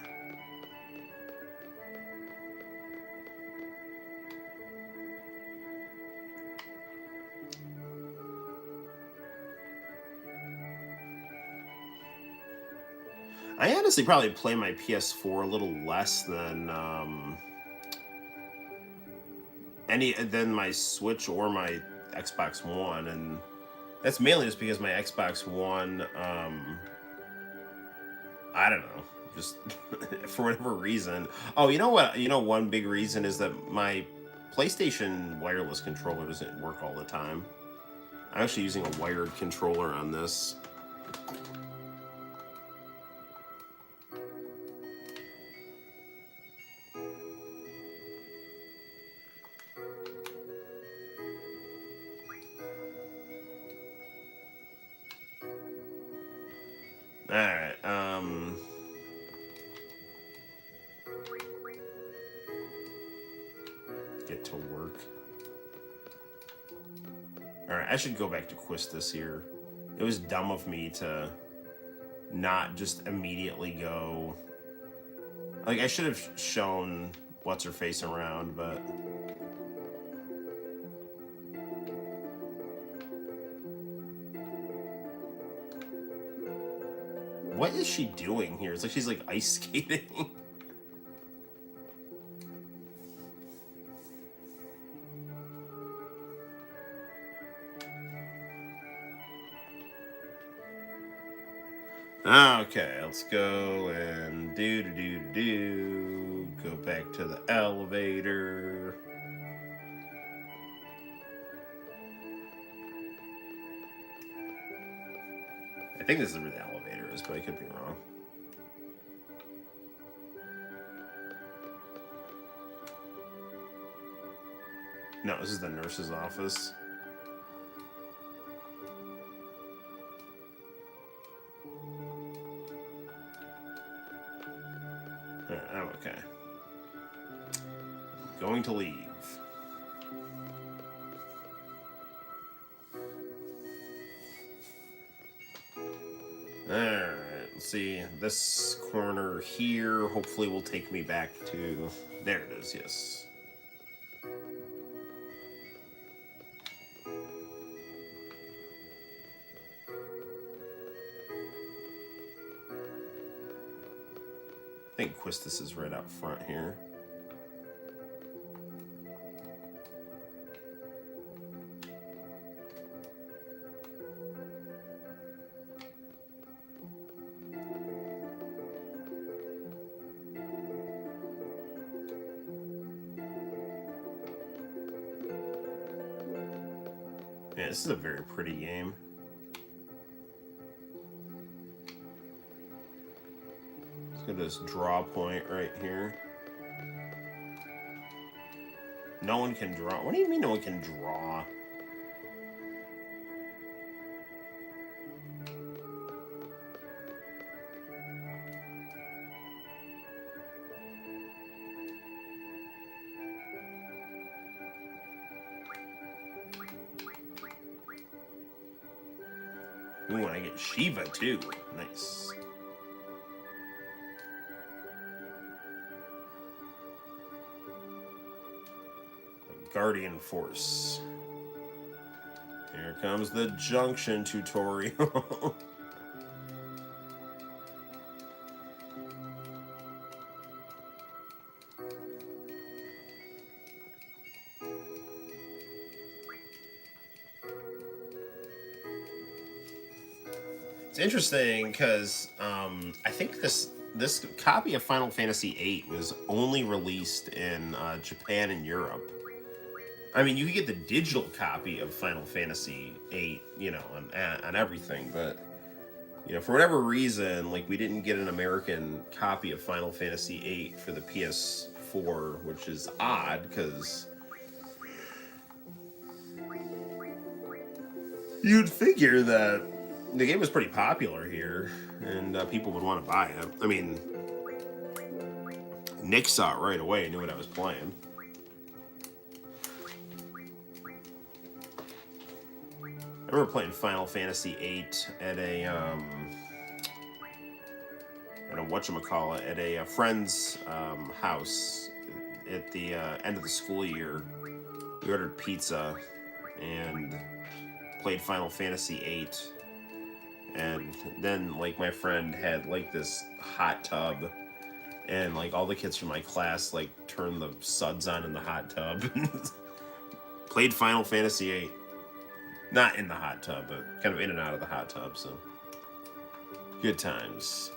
I honestly probably play my PS4 a little less than than my Switch or my Xbox One, and that's mainly just because my Xbox One, I don't know, just for whatever reason. Oh, you know what? You know, one big reason is that my PlayStation wireless controller doesn't work all the time. I'm actually using a wired controller on this. Alright, get to work. Alright, I should go back to Quistis here. It was dumb of me to not just immediately go... Like, I should have shown What's-Her-Face around, but... What is she doing here? It's like she's like ice skating. Okay, let's go and go back to the elevator. I think this is where the elevator is, but I could be wrong. No, this is the nurse's office. I'm okay. Going to leave. Alright, let's see. This corner here hopefully will take me back to... There it is, yes. I think Quistis is right out front here. Yeah, this is a very pretty game. Let's get this draw point right here. No one can draw. What do you mean no one can draw? Ooh, and I get Shiva too. Nice. Guardian Force. Here comes the junction tutorial. It's interesting because I think this copy of Final Fantasy VIII was only released in Japan and Europe. I mean, you could get the digital copy of Final Fantasy VIII, you know, on everything, but you know, for whatever reason, like we didn't get an American copy of Final Fantasy VIII for the PS4, which is odd because you'd figure that the game was pretty popular here and people would want to buy it. I mean, Nick saw it right away and knew what I was playing. I remember playing Final Fantasy VIII at a whatchamacallit, at a friend's house at the end of the school year. We ordered pizza and played Final Fantasy VIII. And then, like, my friend had, like, this hot tub. And, like, all the kids from my class, like, turned the suds on in the hot tub. Played Final Fantasy VIII. Not in the hot tub, but kind of in and out of the hot tub, so. Good times.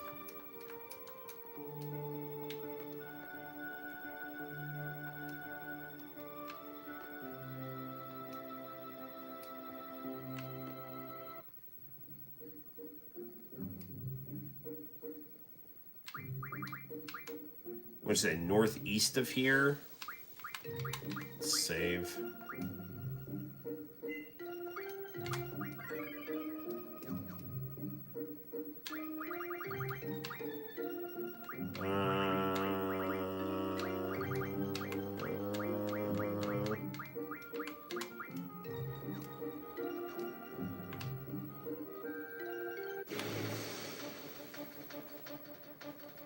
What's it, northeast of here? Let's save.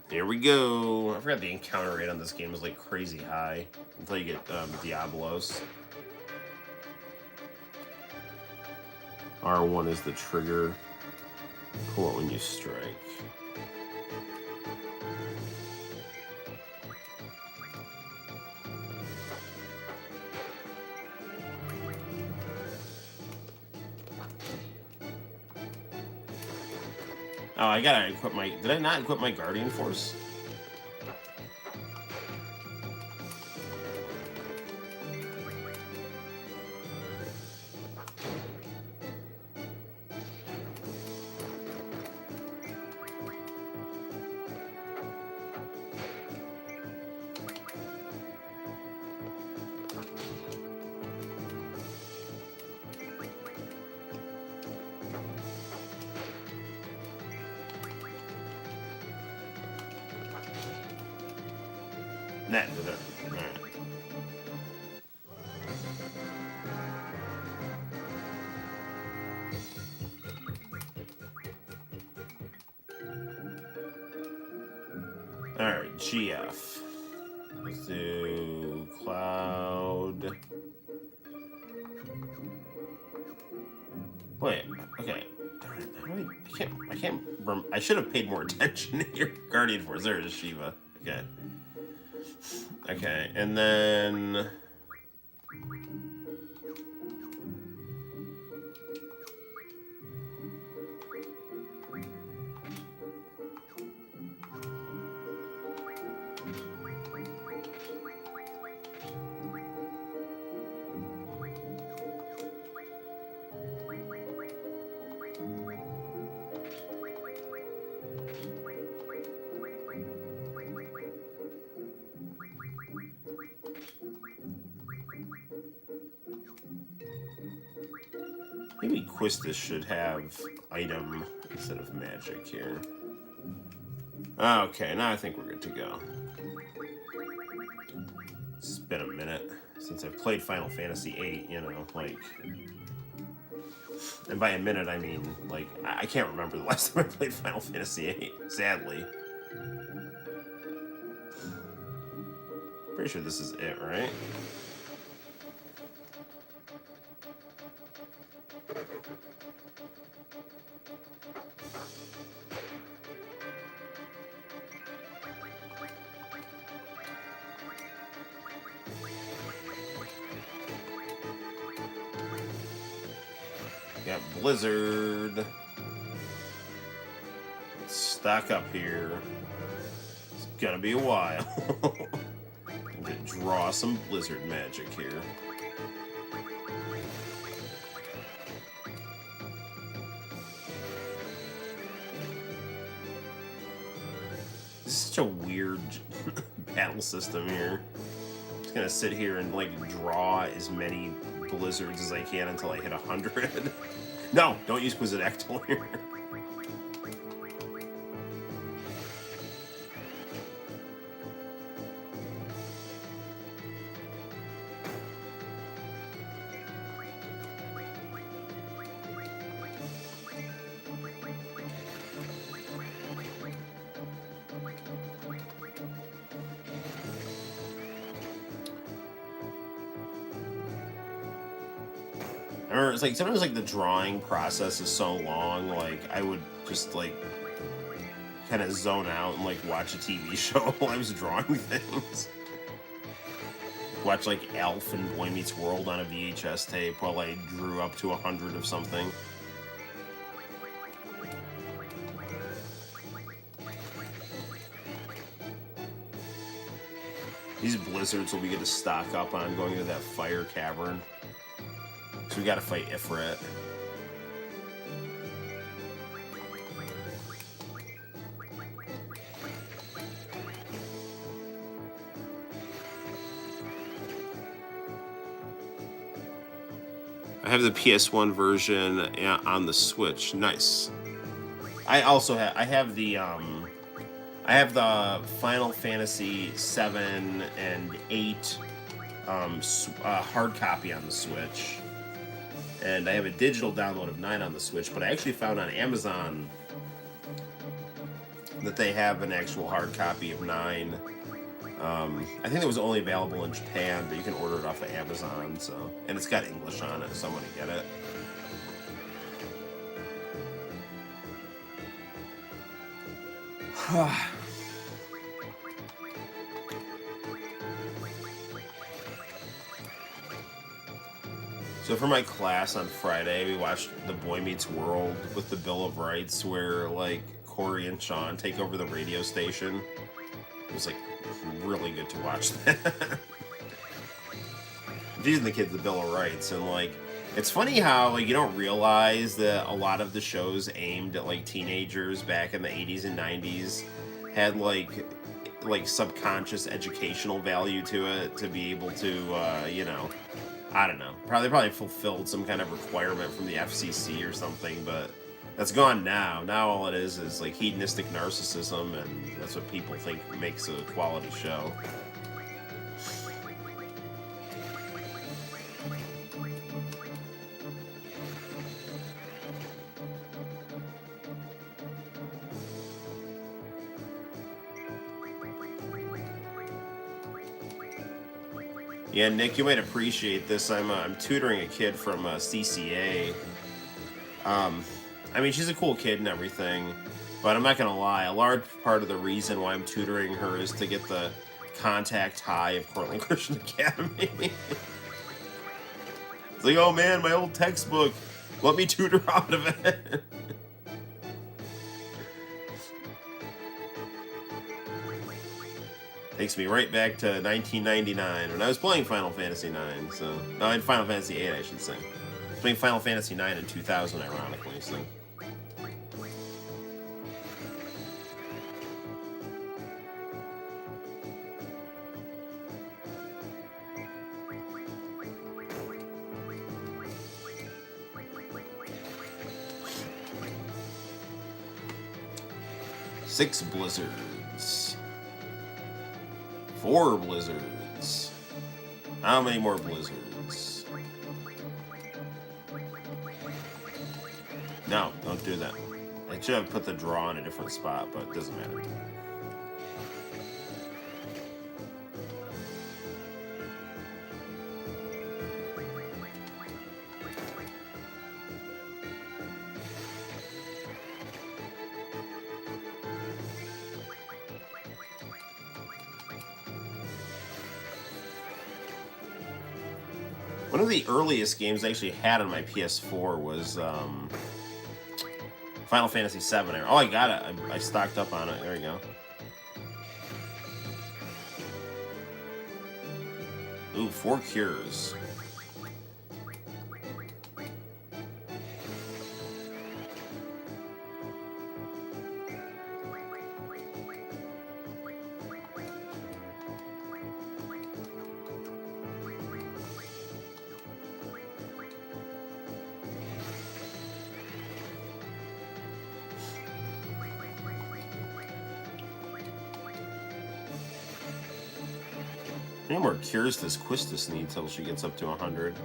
Here we go. I forgot the encounter rate on this game is like crazy high until you get Diablos. R1 is the trigger. Pull it when you strike. Oh, I gotta equip my... Did I not equip my Guardian Force? Nah, all right. All right, GF. Let's do cloud. Wait, okay. I can't. I should have paid more attention to your Guardian Force. There it is, Shiva. Okay. Okay, and then. Maybe Quistis should have item instead of magic here. Okay, now I think we're good to go. It's been a minute since I've played Final Fantasy VIII, you know, like... And by a minute, I mean, like, I can't remember the last time I played Final Fantasy VIII, sadly. Pretty sure this is it, right? Got Blizzard. Let's stock up here. It's gonna be a while. I'm gonna draw some Blizzard magic here. This is such a weird battle system here. I'm just gonna sit here and like draw as many blizzards as I can until I hit 100. No, don't use Quizzicactyl here. Or it's like sometimes like the drawing process is so long, like I would just like kind of zone out and like watch a TV show while I was drawing things. Watch like Alf and Boy Meets World on a VHS tape while I drew up to 100 of something. These blizzards will be good to stock up on going into that fire cavern. So we gotta fight Ifrit. I have the PS1 version on the Switch. Nice. I also have the Final Fantasy 7 and 8 hard copy on the Switch. And I have a digital download of 9 on the Switch, but I actually found on Amazon that they have an actual hard copy of 9. I think it was only available in Japan, but you can order it off of Amazon, so... And it's got English on it, so I'm gonna get it. So for my class on Friday, we watched The Boy Meets World with the Bill of Rights, where like Corey and Sean take over the radio station. It was like really good to watch that. Teaching the kids the Bill of Rights, and like it's funny how like you don't realize that a lot of the shows aimed at like teenagers back in the 80s and 90s had like subconscious educational value to it, to be able to you know, I don't know, probably fulfilled some kind of requirement from the FCC or something, but that's gone now. Now all it is like hedonistic narcissism, and that's what people think makes a quality show. Yeah, Nick, you might appreciate this. I'm tutoring a kid from CCA. I mean, she's a cool kid and everything, but I'm not gonna lie. A large part of the reason why I'm tutoring her is to get the contact high of Cortland Christian Academy. It's like, oh man, my old textbook. Let me tutor out of it. Takes me right back to 1999 when I was playing Final Fantasy IX. So, no, in Final Fantasy VIII, I should say. I was playing Final Fantasy IX in 2000, ironically. So. Six blizzards. 4 blizzards. How many more blizzards? No, don't do that. I should have put the draw in a different spot, but it doesn't matter. One of the earliest games I actually had on my PS4 was Final Fantasy VII. Oh, I got it. I stocked up on it. There we go. Ooh, 4 cures. How many more cures does Quistis need till she gets up to 100?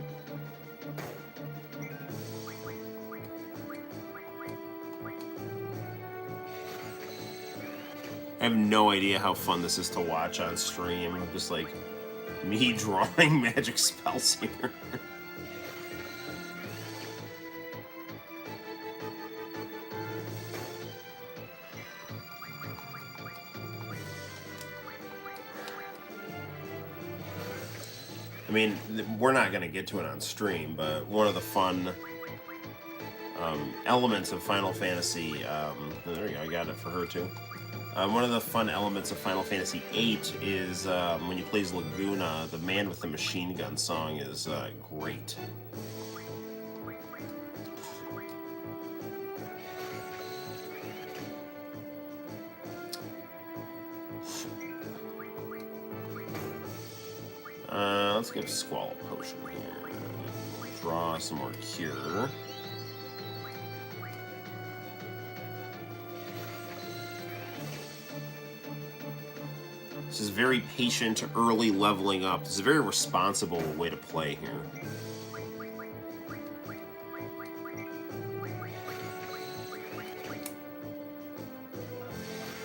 I have no idea how fun this is to watch on stream. I'm just like, me drawing magic spells here. I mean, we're not going to get to it on stream, but one of the fun elements of Final Fantasy... there you go, I got it for her too. One of the fun elements of Final Fantasy VIII is when you play as Laguna, the Man with the Machine Gun song is great. Let's give Squall a potion here. Draw some more cure. This is very patient, early leveling up. This is a very responsible way to play here.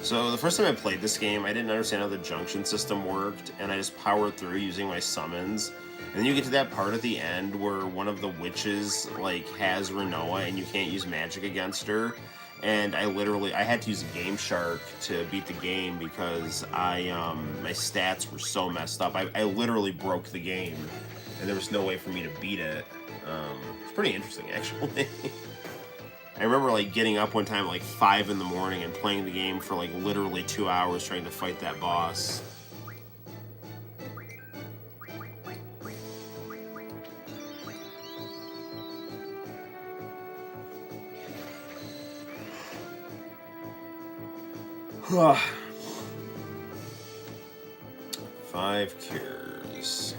So the first time I played this game, I didn't understand how the junction system worked, and I just powered through using my summons. And then you get to that part at the end where one of the witches like has Renoa, and you can't use magic against her. And I had to use a Game Shark to beat the game because my stats were so messed up. I literally broke the game, and there was no way for me to beat it. It's pretty interesting, actually. I remember like getting up one time at like 5 in the morning and playing the game for like literally 2 hours trying to fight that boss. Five cures.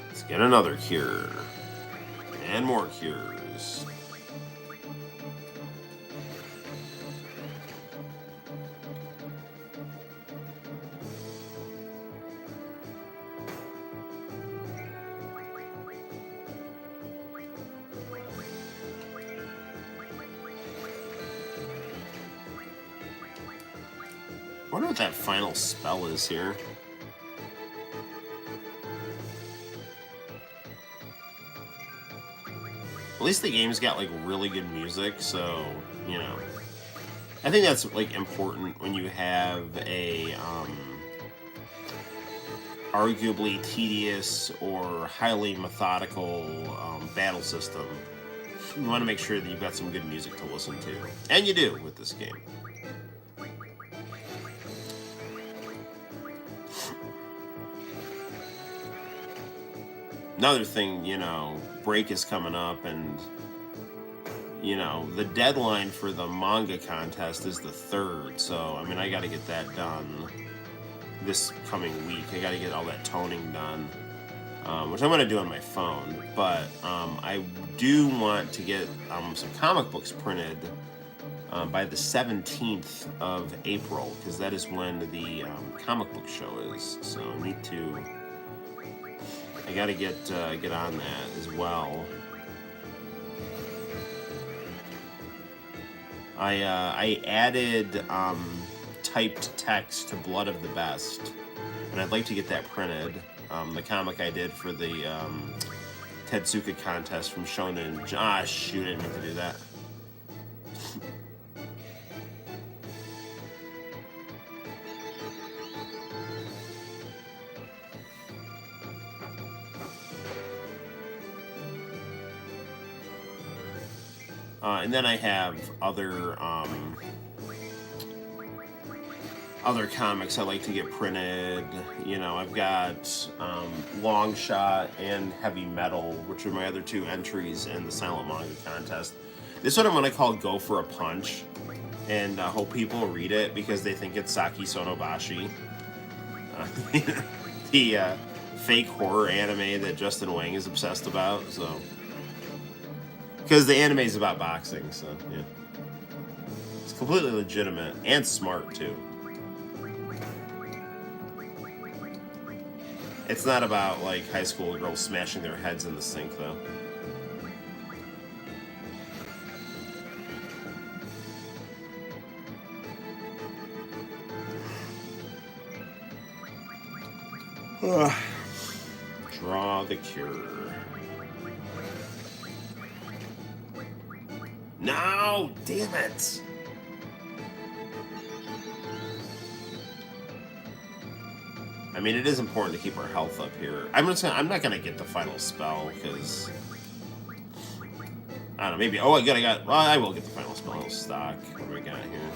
Let's get another cure. And more cures. wonder what that final spell is here. At least the game's got like really good music, so you know. I think that's like important when you have a arguably tedious or highly methodical battle system. You want to make sure that you've got some good music to listen to, and you do with this game. Another thing, you know, break is coming up, and you know, the deadline for the manga contest is the 3rd, so I mean, I got to get that done this coming week. I got to get all that toning done, which I'm going to do on my phone, but I do want to get some comic books printed by the 17th of April, because that is when the comic book show is, so I need to, I got to get on that as well. I added typed text to Blood of the Best, and I'd like to get that printed. The comic I did for the Tetsuka contest from Shonen. Ah, shoot, I didn't mean to do that. And then I have other comics I like to get printed. You know, I've got Long Shot and Heavy Metal, which are my other 2 entries in the Silent Manga contest. This one I'm going to call Go for a Punch, and hope people read it because they think it's Saki Sonobashi. The fake horror anime that Justin Wang is obsessed about, so... Because the anime is about boxing, so, yeah. It's completely legitimate and smart, too. It's not about, like, high school girls smashing their heads in the sink, though. Draw the Cure. No! Damn it! I mean, it is important to keep our health up here. I'm not gonna get the final spell because I don't know. Maybe. Oh, well, I will get the final spell. Stock. What do we got here?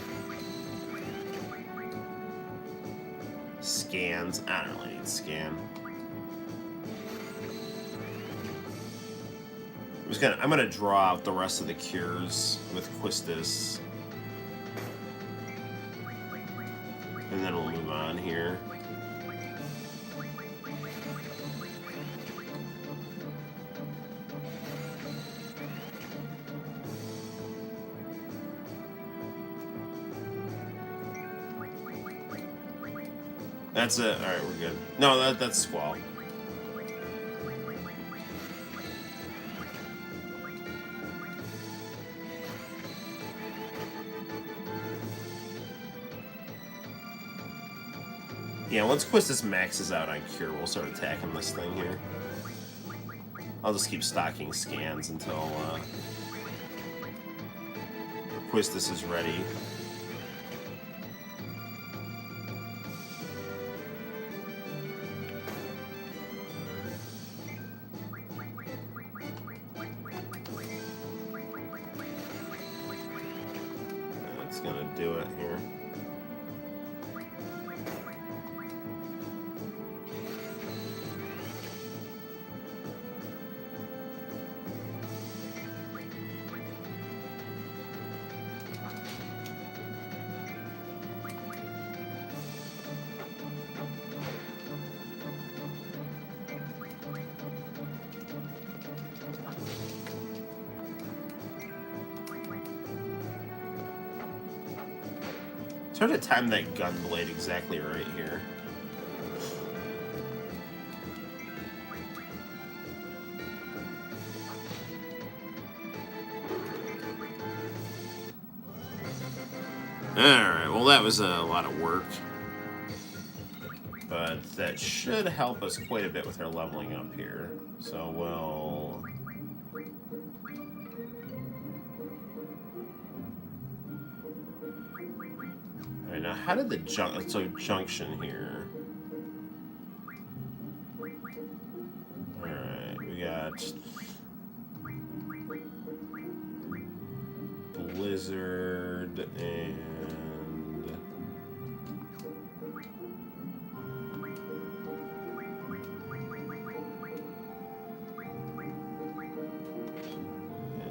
Scans. I don't really need scan. I'm gonna draw out the rest of the cures with Quistis, and then we'll move on here. That's it. All right, we're good. No, that's Squall. Yeah, once Quistis maxes out on Cure, we'll start attacking this thing here. I'll just keep stocking scans until Quistis is ready. That's gonna do it here. Try to time that gun blade exactly right here. Alright, well that was a lot of work. But that should help us quite a bit with our leveling up here. So we'll... Alright, now how did the junction here? Alright, we got Blizzard and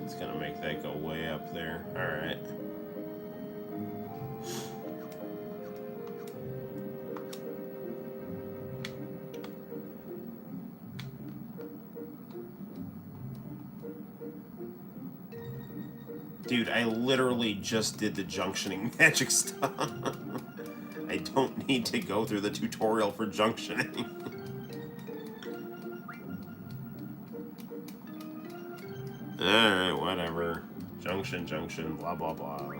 it's gonna make that go way up there. Alright. Dude, I literally just did the junctioning magic stuff. I don't need to go through the tutorial for junctioning. Alright, whatever. Junction, blah, blah, blah.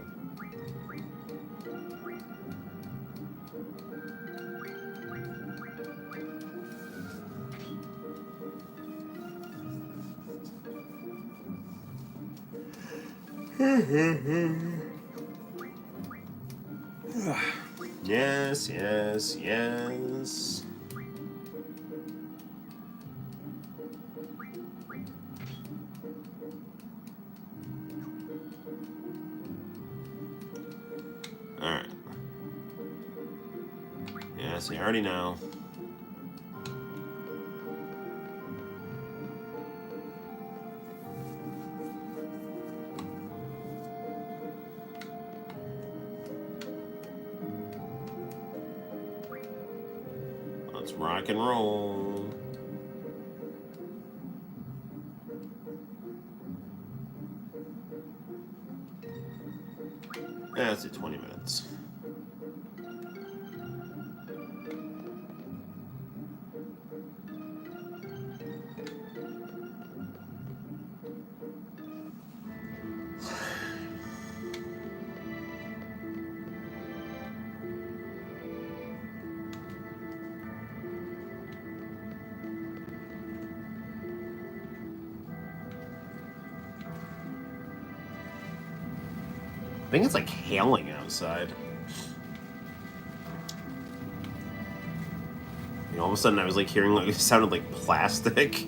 Yes, yes, yes. Alright. Yes, you already know. Let's rock and roll. Let's do 20 minutes. I think it's like hailing outside. And all of a sudden I was like hearing like it sounded like plastic.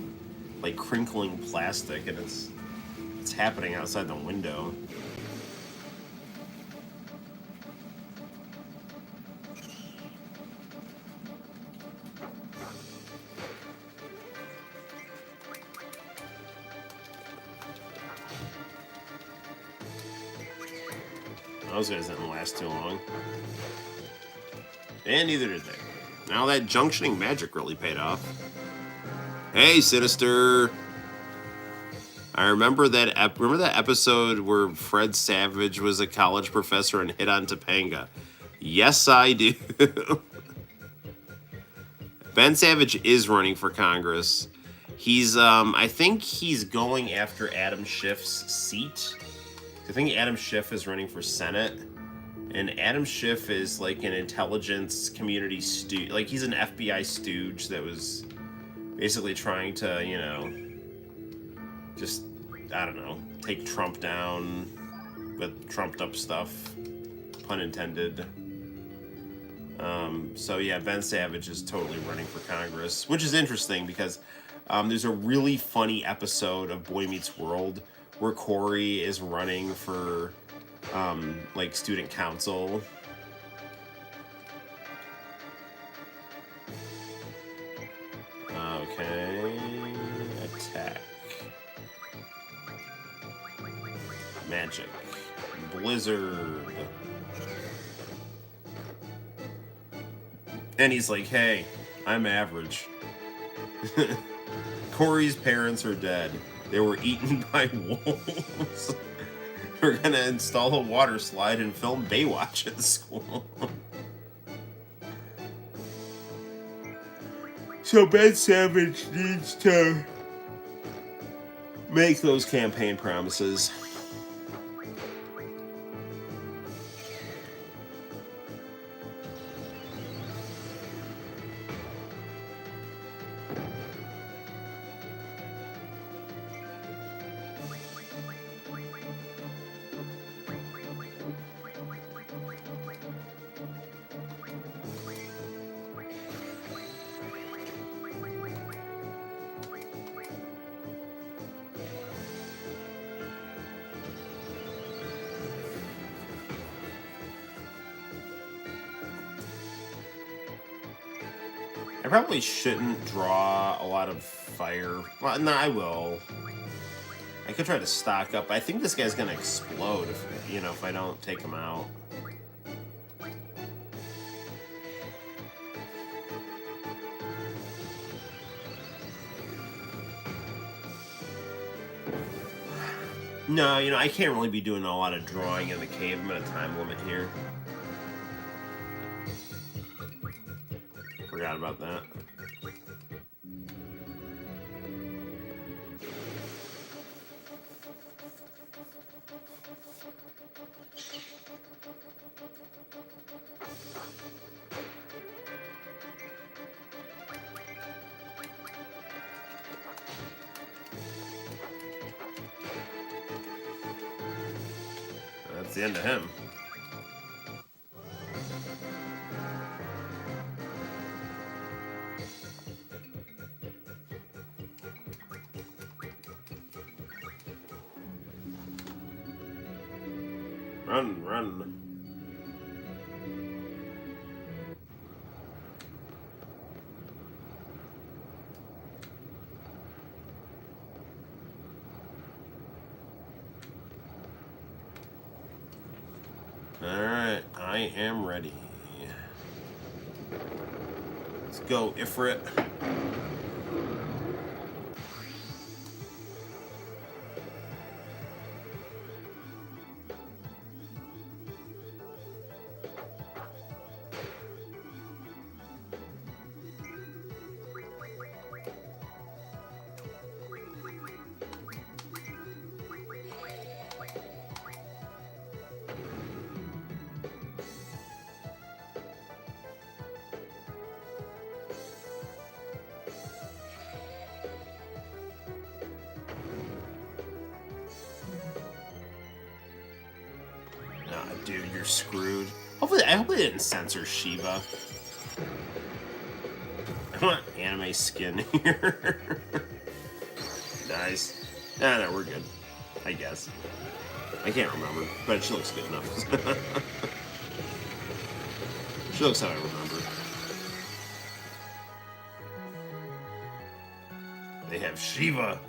Like crinkling plastic, and it's happening outside the window. Those guys didn't last too long. And neither did they. Now that junctioning magic really paid off. Hey, Sinister! I remember that episode where Fred Savage was a college professor and hit on Topanga. Yes, I do. Ben Savage is running for Congress. He's, I think he's going after Adam Schiff's seat. I think Adam Schiff is running for Senate, and Adam Schiff is like an intelligence community stooge. Like, he's an FBI stooge that was basically trying to, you know, just, I don't know, take Trump down with trumped up stuff, pun intended. So yeah, Ben Savage is totally running for Congress, which is interesting because there's a really funny episode of Boy Meets World where Corey is running for like student council. Okay, attack. Magic. Blizzard. And he's like, hey, I'm average. Corey's parents are dead. They were eaten by wolves. We're gonna install a water slide and film Baywatch at school. So Ben Savage needs to make those campaign promises. probably shouldn't draw a lot of fire. Well, no, I will. I could try to stock up. I think this guy's gonna explode if, you know, if I don't take him out. No, you know, I can't really be doing a lot of drawing in the cave. I'm at a time limit here. Forgot about that. That's the end of him. Run, run. Alright, I am ready. Let's go, Ifrit. Nah, dude, you're screwed. Hopefully, I hope they didn't censor Shiva. I want anime skin here. Nice. Nah, no, we're good. I guess. I can't remember, but she looks good enough. She looks how I remember. They have Shiva.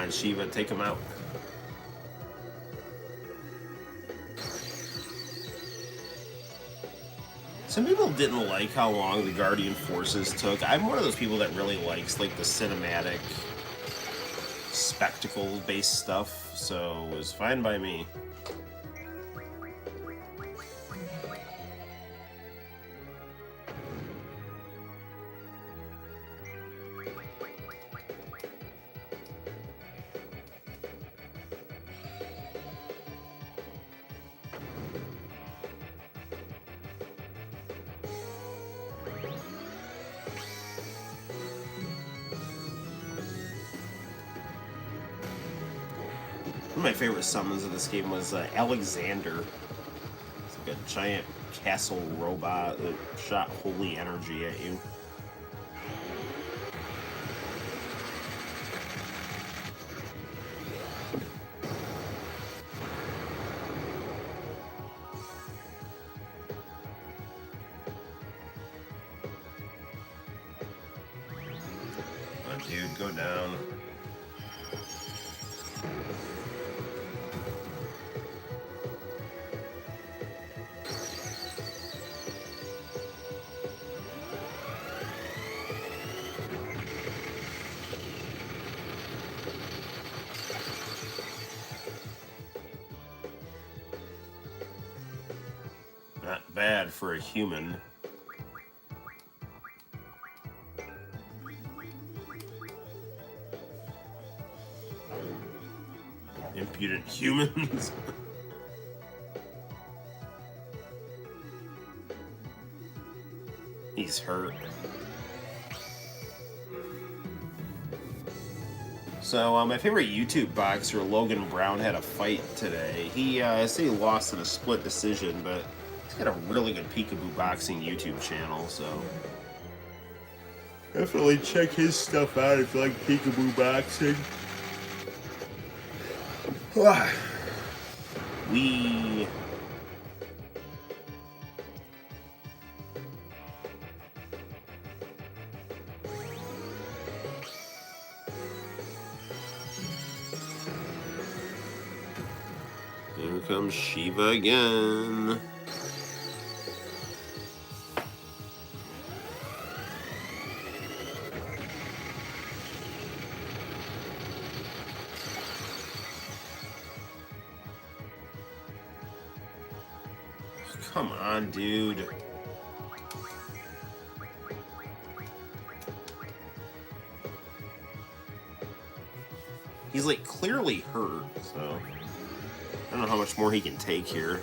And Shiva, take him out. Some people didn't like how long the Guardian Forces took. I'm one of those people that really likes like the cinematic, spectacle-based stuff, so it was fine by me. One of my favorite summons in this game was Alexander. It's like a giant castle robot that shot holy energy at you. Come on, dude, go down. Not bad for a human. Impudent humans. He's hurt. So, my favorite YouTube boxer, Logan Brown, had a fight today. I say he lost in a split decision, but he's got a really good Peekaboo Boxing YouTube channel, so definitely check his stuff out if you like Peekaboo Boxing. We Here comes Shiva again. Come on, dude. He's like clearly hurt, so I don't know how much more he can take here.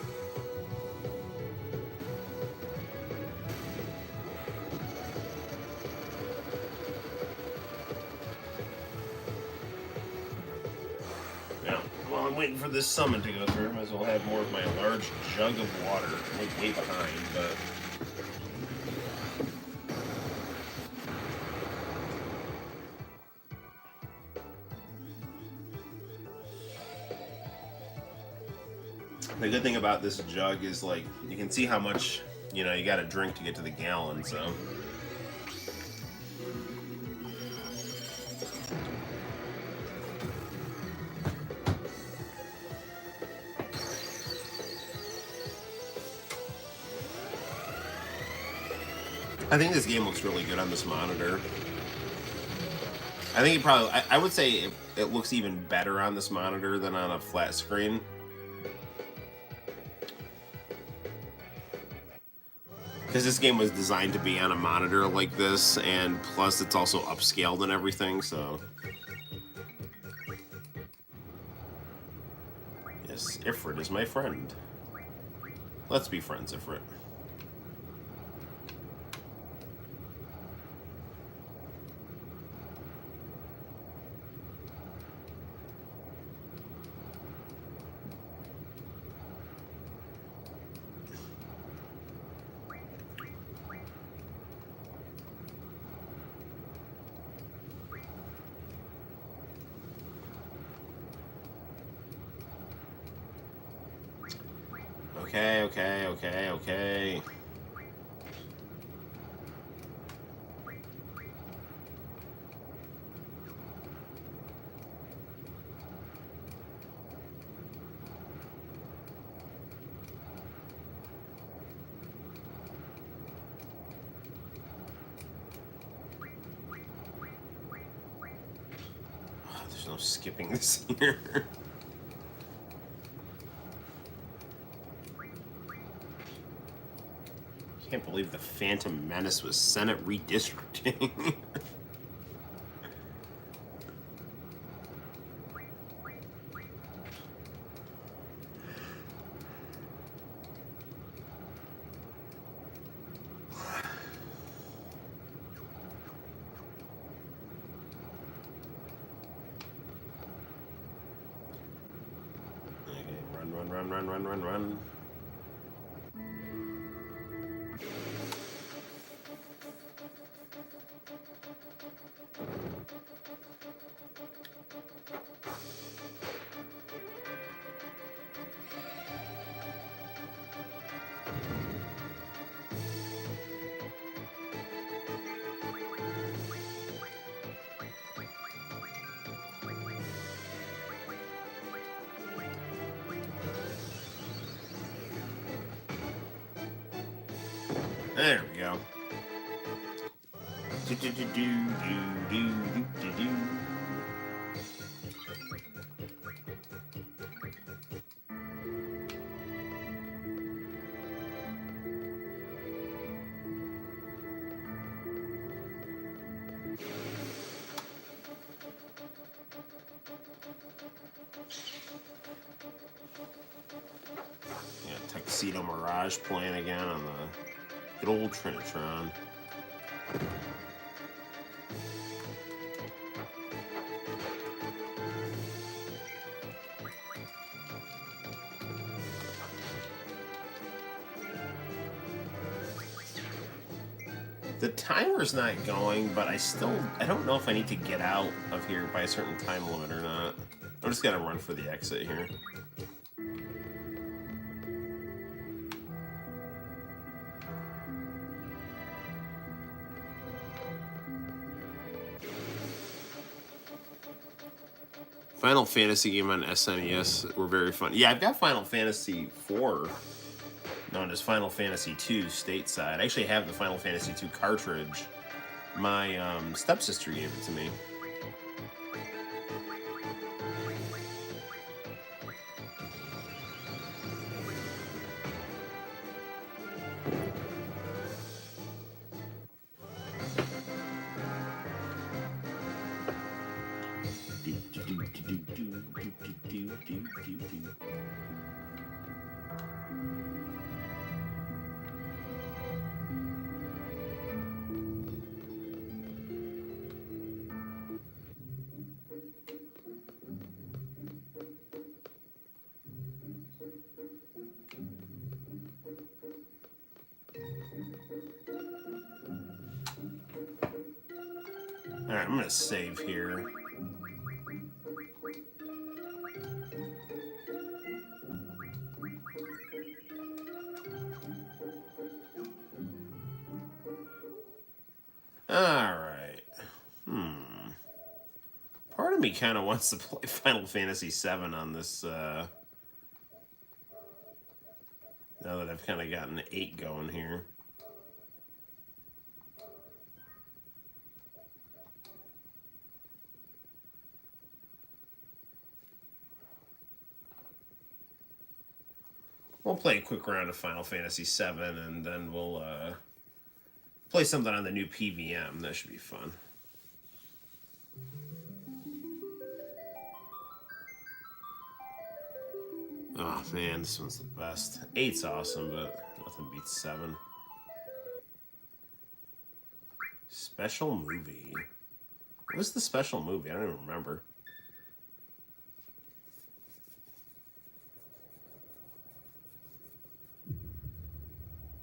Yeah, while I'm waiting for this summon to go through, I might as well have more of my large jug of water. I'm like way behind, but the good thing about this jug is, like, you can see how much, you know, you got to drink to get to the gallon, so. I think this game looks really good on this monitor. I think I would say it looks even better on this monitor than on a flat screen. Because this game was designed to be on a monitor like this, and plus it's also upscaled and everything, so. Yes, Ifrit is my friend. Let's be friends, Ifrit. Okay. Oh, there's no skipping this here. Can't believe the Phantom Menace was Senate redistricting. Okay, run. There we go. Tuxedo Mirage playing again on the good old Trinitron. The timer's not going, but I don't know if I need to get out of here by a certain time limit or not. I'm just gonna run for the exit here. Final Fantasy game on SNES were very fun. Yeah, I've got Final Fantasy 4, known as Final Fantasy 2 stateside. I actually have the Final Fantasy 2 cartridge. My stepsister gave it to me. Alright, I'm gonna save here. Alright. Part of me kind of wants to play Final Fantasy VII on this, now that I've kind of gotten 8 going here. We'll play a quick round of Final Fantasy VII, and then we'll play something on the new PVM. That should be fun. Oh man, this one's the best. 8's awesome, but nothing beats 7. Special movie. What was the special movie? I don't even remember.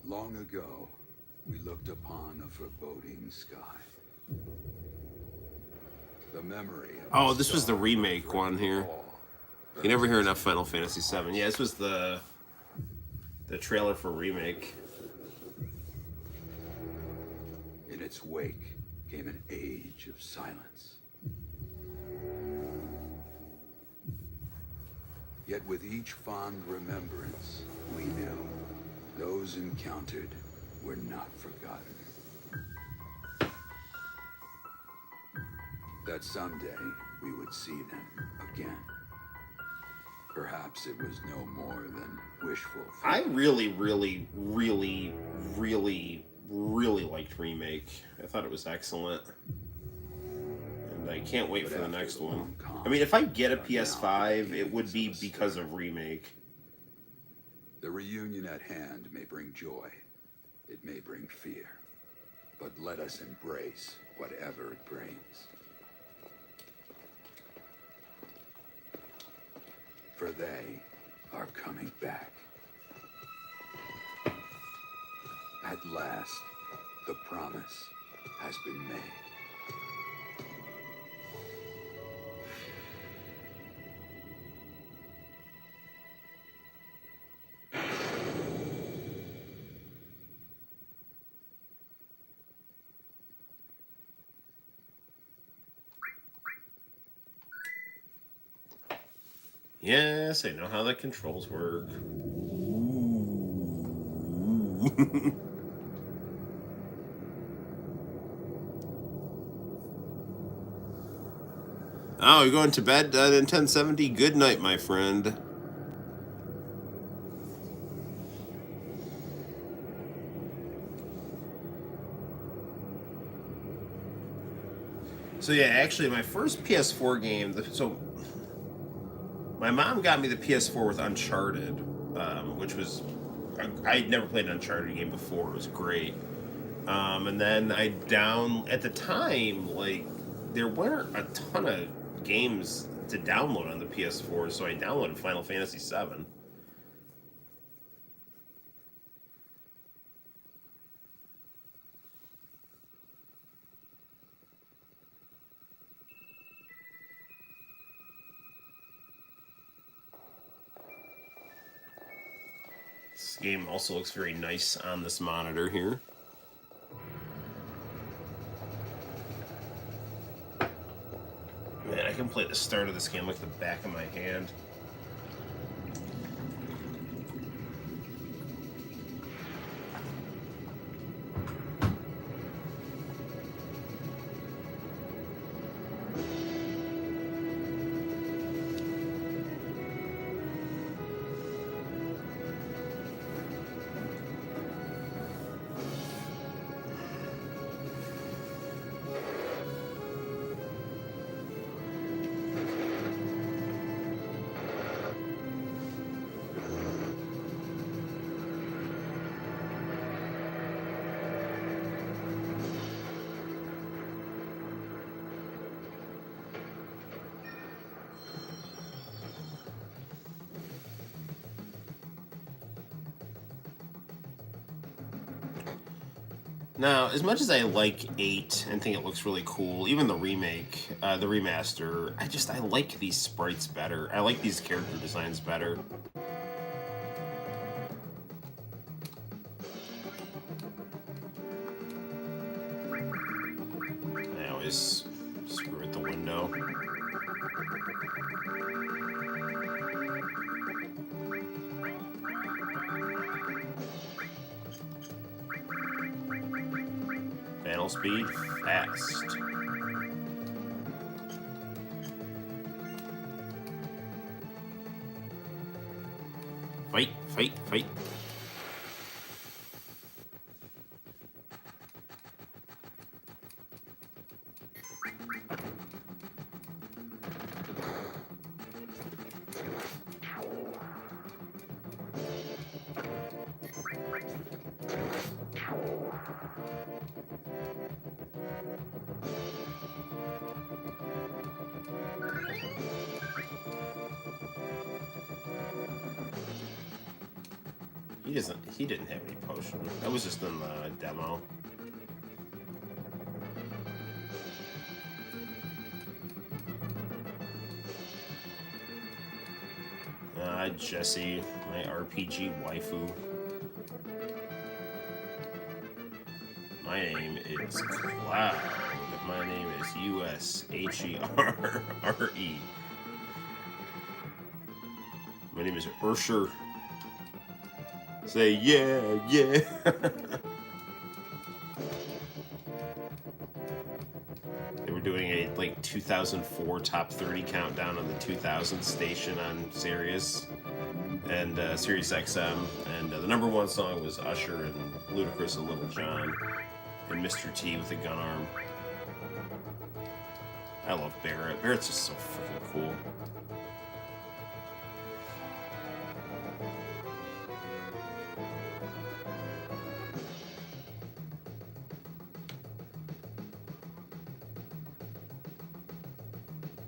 Long ago, we looked upon a foreboding sky. The memory of Oh, this was the remake one here. You never hear enough Final Fantasy VII. Yeah, this was the trailer for remake. In its wake came an age of silence. Yet with each fond remembrance, we knew those encountered were not forgotten. That someday we would see them again. Perhaps it was no more than wishful thinking. I really liked remake. I thought it was excellent. And I can't wait for the next one. I mean, if I get a PS5, it would be because of remake. The reunion at hand may bring joy. It may bring fear. But let us embrace whatever it brings. For they are coming back. At last, the promise has been made. Yes, I know how the controls work. Oh, you're going to bed in 1070? Good night, my friend. So yeah, actually my first PS4 game, my mom got me the PS4 with Uncharted, which was I'd never played an Uncharted game before. It was great. And then at the time, like, there weren't a ton of games to download on the PS4, so I downloaded Final Fantasy VII. This game also looks very nice on this monitor here. Man, I can play the start of this game like the back of my hand. Now, as much as I like 8 and think it looks really cool, even the remake, the remaster, I like these sprites better. I like these character designs better. I always screw with the window. Battle speed, fast. Fight, fight, fight. He didn't have any potion. That was just in the demo. Jessie, my RPG waifu. My name is Cloud. My name is USHERRE. My name is Ursher. Say yeah, yeah. They were doing a 2004 top 30 countdown on the 2000 station on Sirius and Sirius XM, and the number one song was Usher and Ludacris and Little John and Mr. T with a gun arm. I love Barrett. Barrett's just so freaking cool.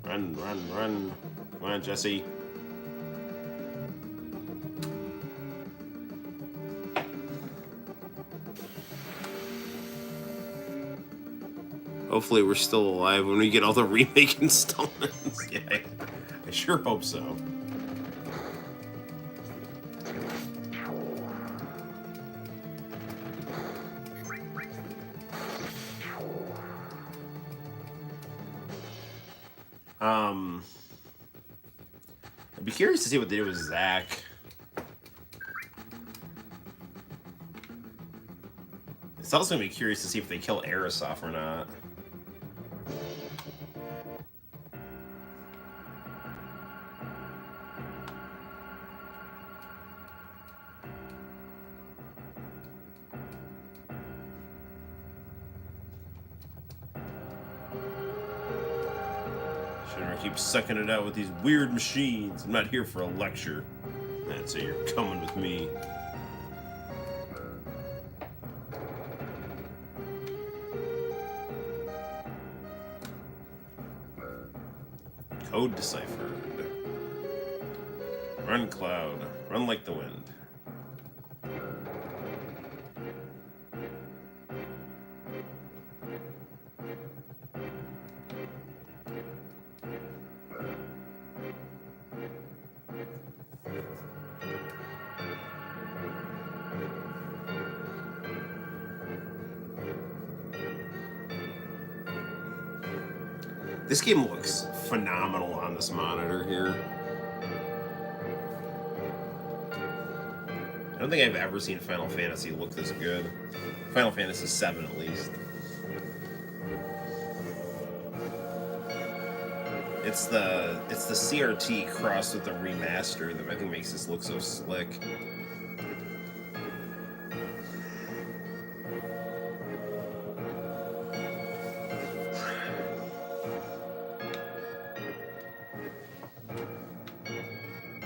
Run, run, run. Come on, Jesse. Hopefully we're still alive when we get all the remake installments. Yeah, I sure hope so. I'd be curious to see what they do with Zach. It's also gonna be curious to see if they kill Aerosov or not. Shouldn't keep sucking it out with these weird machines. I'm not here for a lecture. So you're coming with me. Code deciphered. Run, Cloud. Run like the wind. This game looks phenomenal on this monitor here. I don't think I've ever seen Final Fantasy look this good. Final Fantasy VII, at least. It's the CRT crossed with the remaster that I think makes this look so slick.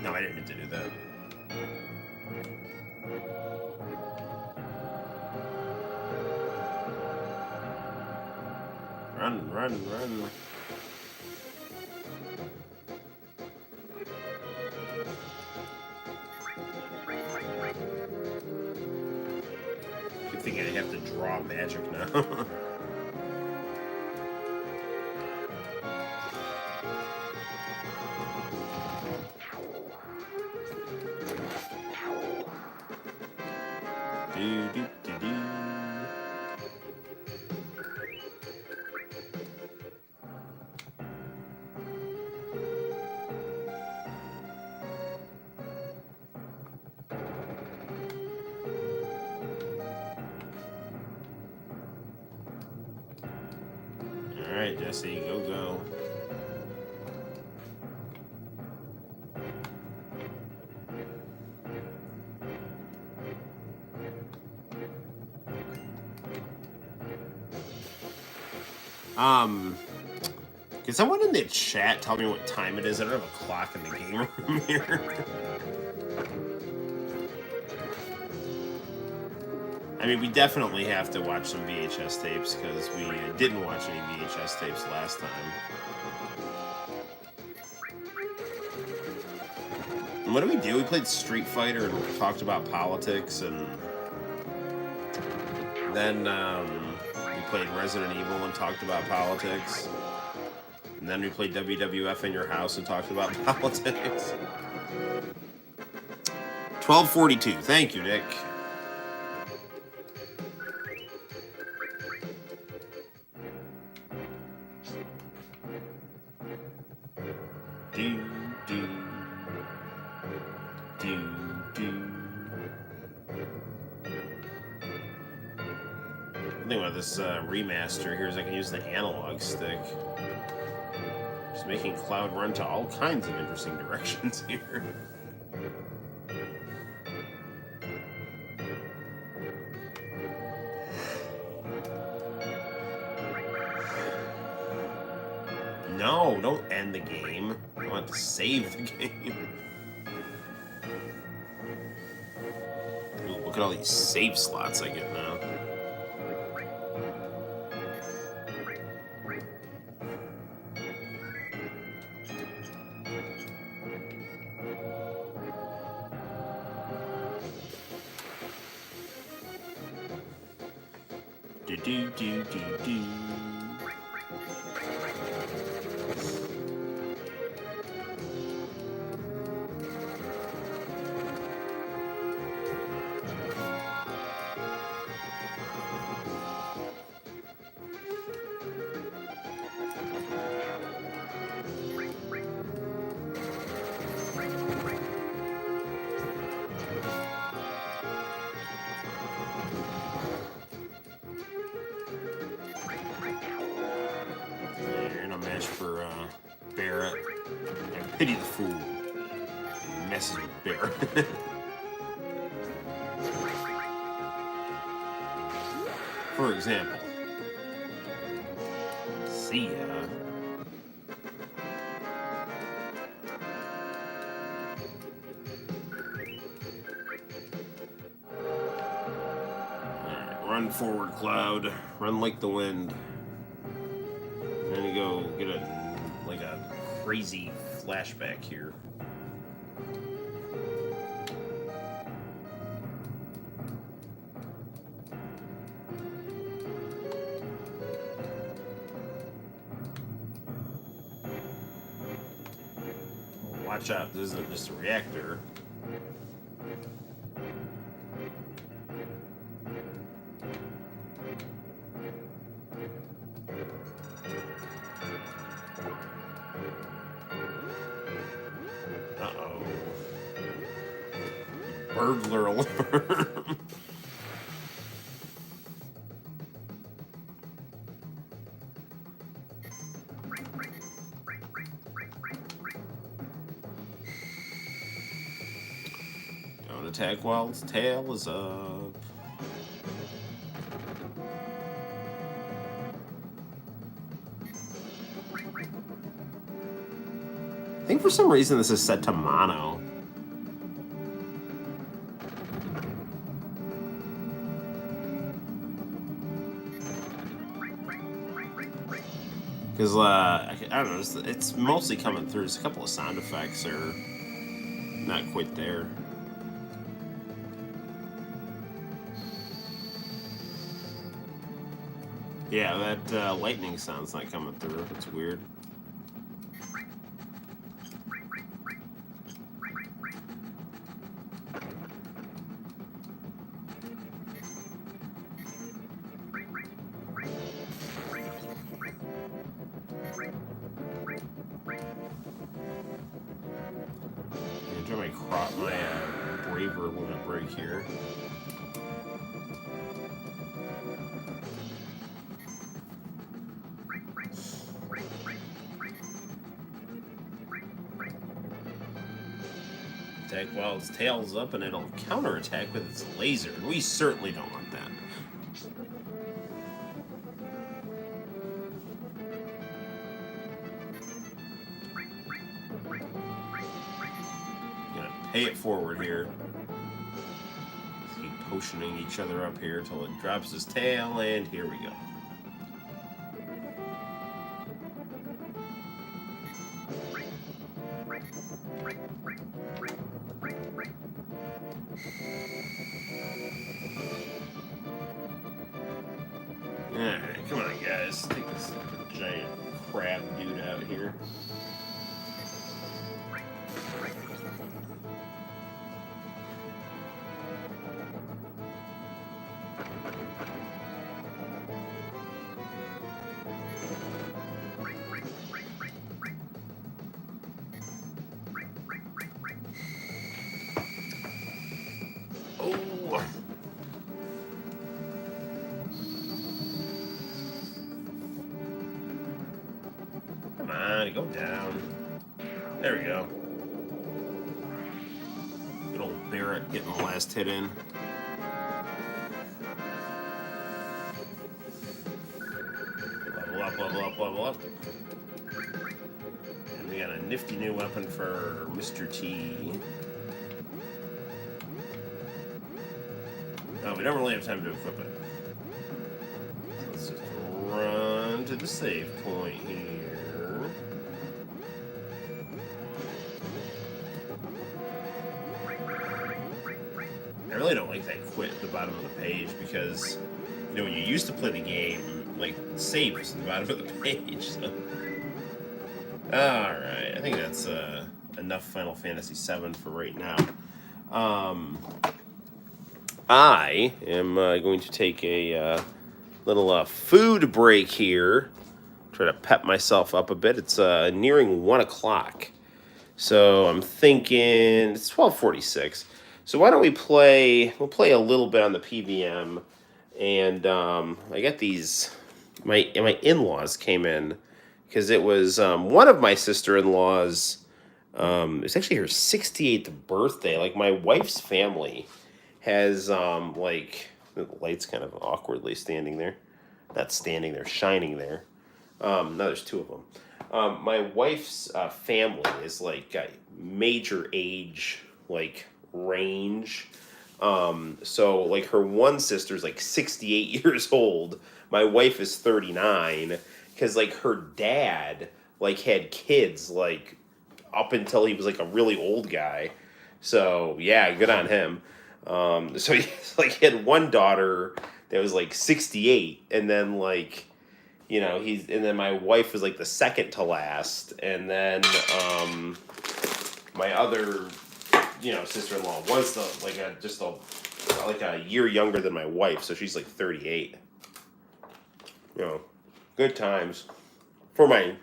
No, I didn't mean to do that. Run, run, run. I think I have to draw magic now. Do, do, do, do. All right, Jesse, go. Can someone in the chat tell me what time it is? I don't have a clock in the game room here. I mean, we definitely have to watch some VHS tapes because we didn't watch any VHS tapes last time. And what did we do? We played Street Fighter and talked about politics, and then we played Resident Evil and talked about politics. And then we played WWF in your house and talked about politics. 12:42. Thank you, Nick. Do. The thing about this remaster here is I can use the analog stick. Just making Cloud run to all kinds of interesting directions here. No, don't end the game. I want to save the game. Ooh, look at all these save slots I get now. Do. For Barrett. I pity the fool who messes with Barrett. For example. See ya. Alright, run forward, Cloud. Run like the wind. Then you go get a crazy flashback here. Watch out, this isn't just a reactor. Uh-oh. Burglar alert. Don't attack while its tail is up. I think for some reason this is set to mono. Because, I don't know, it's mostly coming through. There's a couple of sound effects are not quite there. Yeah, that lightning sound's not coming through. It's weird. Enjoy my braver limit break here. Attack while its tail's up, and it'll counterattack with its laser. And we certainly don't want that. Gonna pay it forward here. Let's keep potioning each other up here till it drops his tail, and here we go. Alright, come on guys, take this giant crab dude out here. Oh! Come on, go down. There we go. Good old Barrett getting the last hit in. Level up, level up, level up. And we got a nifty new weapon for Mr. T. Oh, we don't really have time to equip it. So let's just run to the save point here. I really don't like that quit at the bottom of the page because, you know, when you used to play the game, like, save was at the bottom of the page, so. Alright, I think that's enough Final Fantasy VII for right now. I am going to take a little food break here. Try to pep myself up a bit. It's nearing 1 o'clock. So I'm thinking it's 12:46. So why don't we play, we'll play a little bit on the PVM. And I got these, my in-laws came in because it was one of my sister-in-laws, it's actually her 68th birthday. Like my wife's family has like, the light's kind of awkwardly standing there. Not standing there, shining there. Now there's two of them. My wife's family is like got major age like range. So like her one sister's like 68 years old. My wife is 39 because like her dad like had kids like up until he was like a really old guy. So yeah, good on him. So he had one daughter that was like 68, and then like and then my wife was like the second to last, and then my other sister-in-law was the like a year younger than my wife, so she's like 38. Good times for my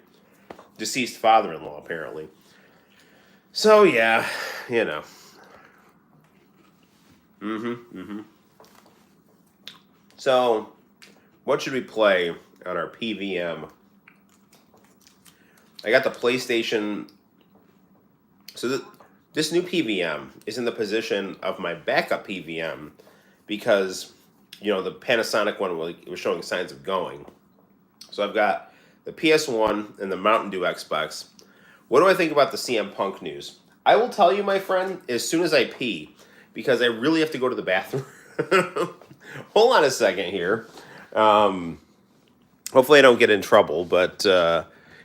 deceased father-in-law apparently. So yeah, you know. So what should we play on our PVM? I got the PlayStation. So this new PVM is in the position of my backup PVM because the Panasonic one was showing signs of going. So I've got the PS1 and the Mountain Dew Xbox. What do I think about the CM Punk news? I will tell you, my friend, as soon as I pee, because I really have to go to the bathroom. Hold on a second here. Hopefully I don't get in trouble, but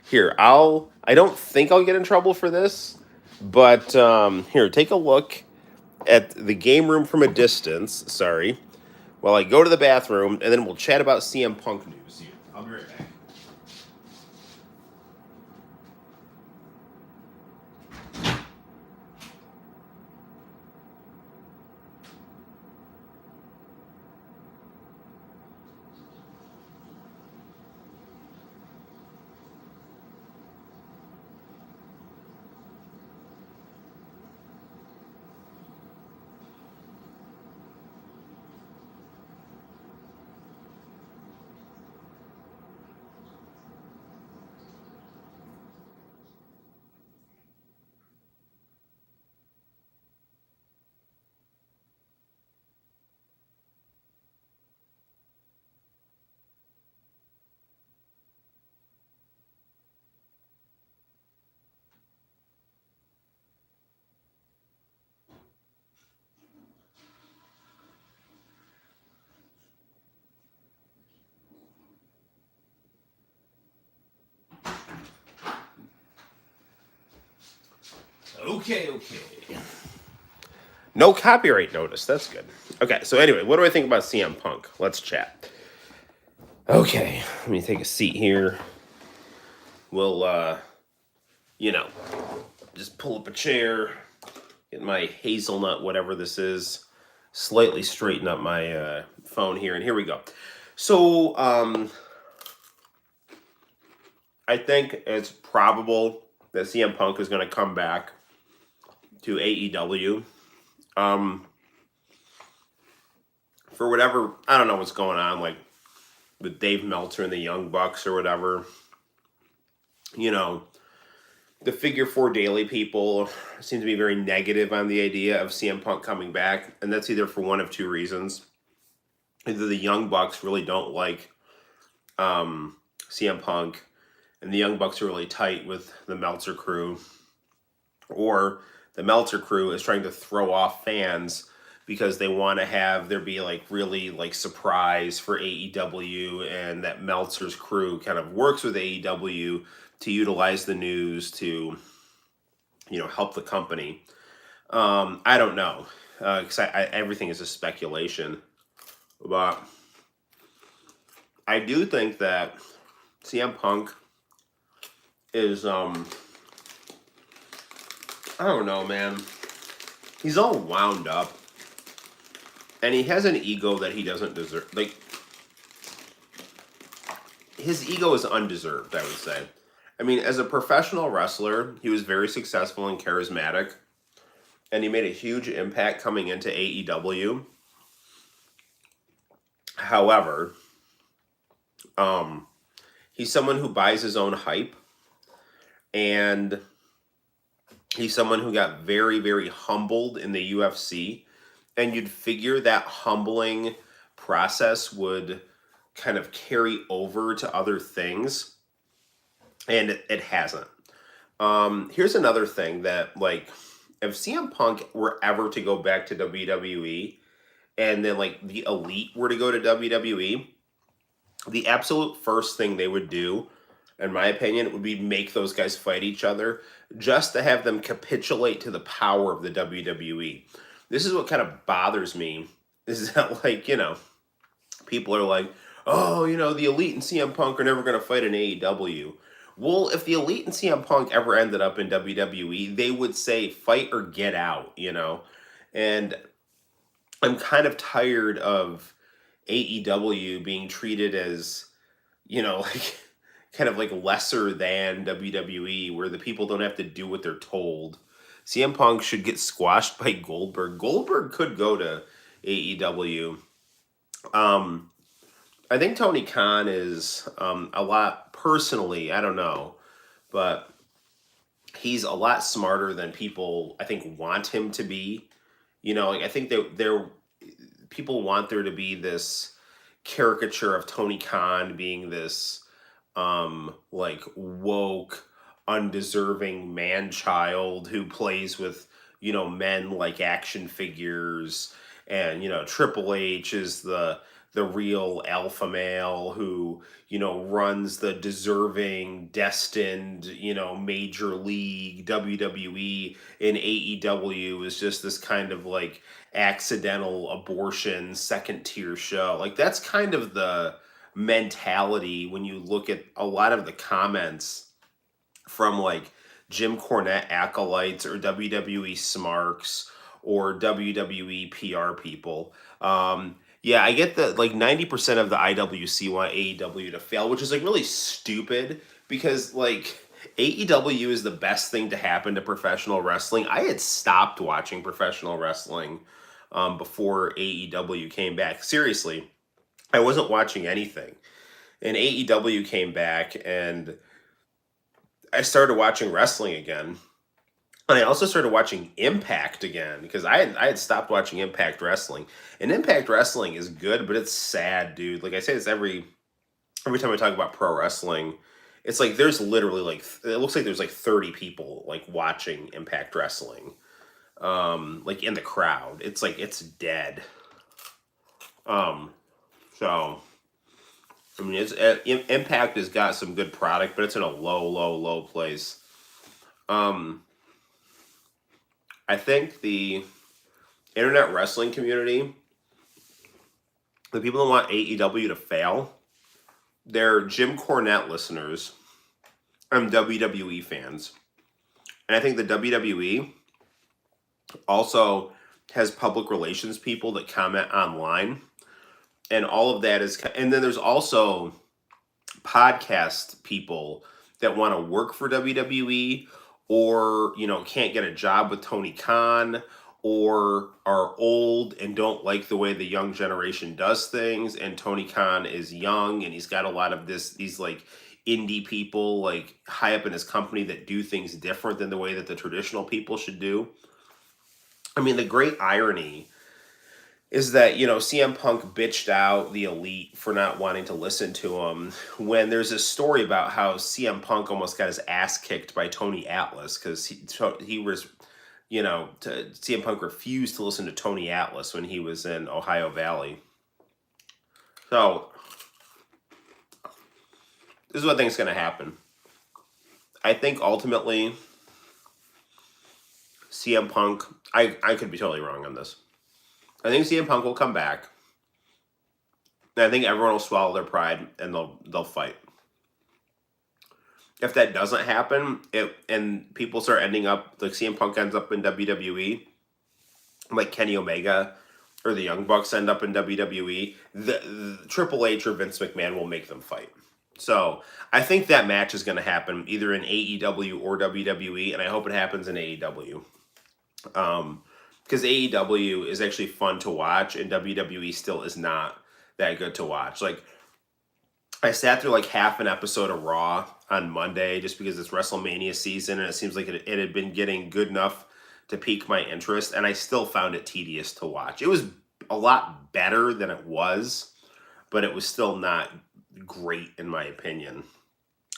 here, I don't think I'll get in trouble for this, but here, take a look at the game room from a distance, sorry, while I go to the bathroom, and then we'll chat about CM Punk news. Here, I'll be right back. Okay. No copyright notice. That's good. Okay, so anyway, what do I think about CM Punk? Let's chat. Okay, let me take a seat here. We'll, just pull up a chair, get my hazelnut, whatever this is, slightly straighten up my phone here, and here we go. So, I think it's probable that CM Punk is going to come back to AEW. For whatever, I don't know what's going on, like with Dave Meltzer and the Young Bucks or whatever. The Figure 4 Daily people seem to be very negative on the idea of CM Punk coming back, and that's either for one of two reasons. Either the Young Bucks really don't like CM Punk, and the Young Bucks are really tight with the Meltzer crew, or the Meltzer crew is trying to throw off fans because they want to have there be like really like surprise for AEW, and that Meltzer's crew kind of works with AEW to utilize the news to help the company. I don't know, because everything is a speculation, but I do think that CM Punk is I don't know, man. He's all wound up, and he has an ego that he doesn't deserve. Like, his ego is undeserved, I would say. I mean, as a professional wrestler, he was very successful and charismatic, and he made a huge impact coming into AEW. However, he's someone who buys his own hype, and he's someone who got very, very humbled in the UFC, and you'd figure that humbling process would kind of carry over to other things, and it hasn't. Here's another thing that, like, if CM Punk were ever to go back to WWE, and then like the Elite were to go to WWE, the absolute first thing they would do in my opinion, would be make those guys fight each other just to have them capitulate to the power of the WWE. This is what kind of bothers me is that, like, people are like, oh, the Elite and CM Punk are never going to fight in AEW. Well, if the Elite and CM Punk ever ended up in WWE, they would say fight or get out. And I'm kind of tired of AEW being treated as, like kind of like lesser than WWE, where the people don't have to do what they're told. CM Punk should get squashed by Goldberg. Goldberg could go to AEW. Um, I think Tony Khan is a lot personally. I don't know, but he's a lot smarter than people I think want him to be. Like I think that people want there to be this caricature of Tony Khan being this like woke, undeserving man child who plays with men like action figures, and Triple H is the real alpha male who runs the deserving, destined major league WWE, and AEW is just this kind of like accidental abortion second tier show. Like that's kind of the mentality when you look at a lot of the comments from like Jim Cornette acolytes or WWE smarks or WWE PR people. Yeah, I get that like 90% of the IWC want AEW to fail, which is like really stupid because like AEW is the best thing to happen to professional wrestling. I had stopped watching professional wrestling before AEW came back. Seriously, I wasn't watching anything. And AEW came back and I started watching wrestling again. And I also started watching Impact again because I had stopped watching Impact Wrestling. And Impact Wrestling is good, but it's sad, dude. Like I say this every time I talk about pro wrestling, it's like there's literally like it looks like there's like 30 people like watching Impact Wrestling. Like in the crowd. It's like it's dead. Um so I mean, Impact has got some good product, but it's in a low, low, low place. Um, I think the internet wrestling community, the people that want AEW to fail, they're Jim Cornette listeners and WWE fans. And I think the WWE also has public relations people that comment online. And all of that is, and then there's also podcast people that want to work for WWE or can't get a job with Tony Khan or are old and don't like the way the young generation does things, and Tony Khan is young and he's got a lot of these like indie people like high up in his company that do things different than the way that the traditional people should do. I mean, the great irony is that CM Punk bitched out the Elite for not wanting to listen to him when there's a story about how CM Punk almost got his ass kicked by Tony Atlas because he was CM Punk refused to listen to Tony Atlas when he was in Ohio Valley. So this is what I think is going to happen. I think ultimately CM Punk, I could be totally wrong on this. I think CM Punk will come back. And I think everyone will swallow their pride and they'll fight. If that doesn't happen, and people start ending up like CM Punk ends up in WWE, like Kenny Omega or the Young Bucks end up in WWE, the Triple H or Vince McMahon will make them fight. So I think that match is going to happen either in AEW or WWE, and I hope it happens in AEW. Because AEW is actually fun to watch, and WWE still is not that good to watch. Like, I sat through like half an episode of Raw on Monday just because it's WrestleMania season, and it seems like it had been getting good enough to pique my interest, and I still found it tedious to watch. It was a lot better than it was, but it was still not great in my opinion.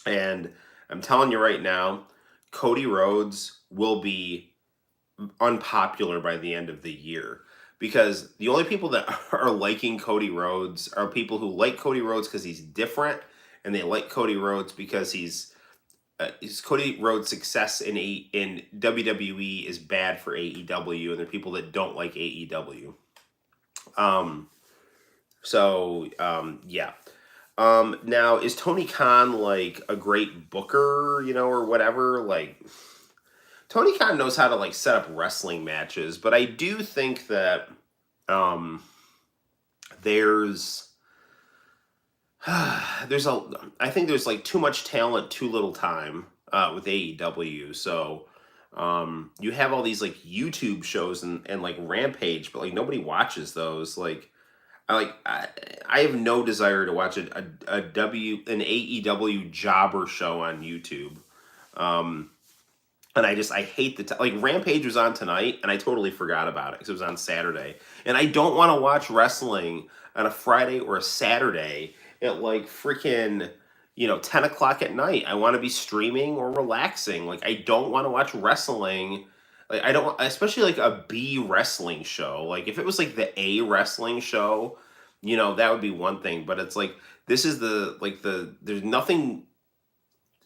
And I'm telling you right now, Cody Rhodes will be unpopular by the end of the year because the only people that are liking Cody Rhodes are people who like Cody Rhodes because he's different and they like Cody Rhodes because he's Cody Rhodes' success in WWE is bad for AEW, and there are people that don't like AEW. Yeah. Now is Tony Khan like a great booker, or whatever? Like Tony Khan knows how to like set up wrestling matches, but I do think that there's I think there's like too much talent, too little time with AEW. So you have all these like YouTube shows and like Rampage, but like nobody watches those. Like I have no desire to watch an AEW jobber show on YouTube. And I hate like Rampage was on tonight, and I totally forgot about it because it was on Saturday. And I don't want to watch wrestling on a Friday or a Saturday at like freaking 10 o'clock at night. I want to be streaming or relaxing. Like I don't want to watch wrestling. Like I don't, especially like a B wrestling show. Like if it was like the A wrestling show, that would be one thing. But it's like this is there's nothing.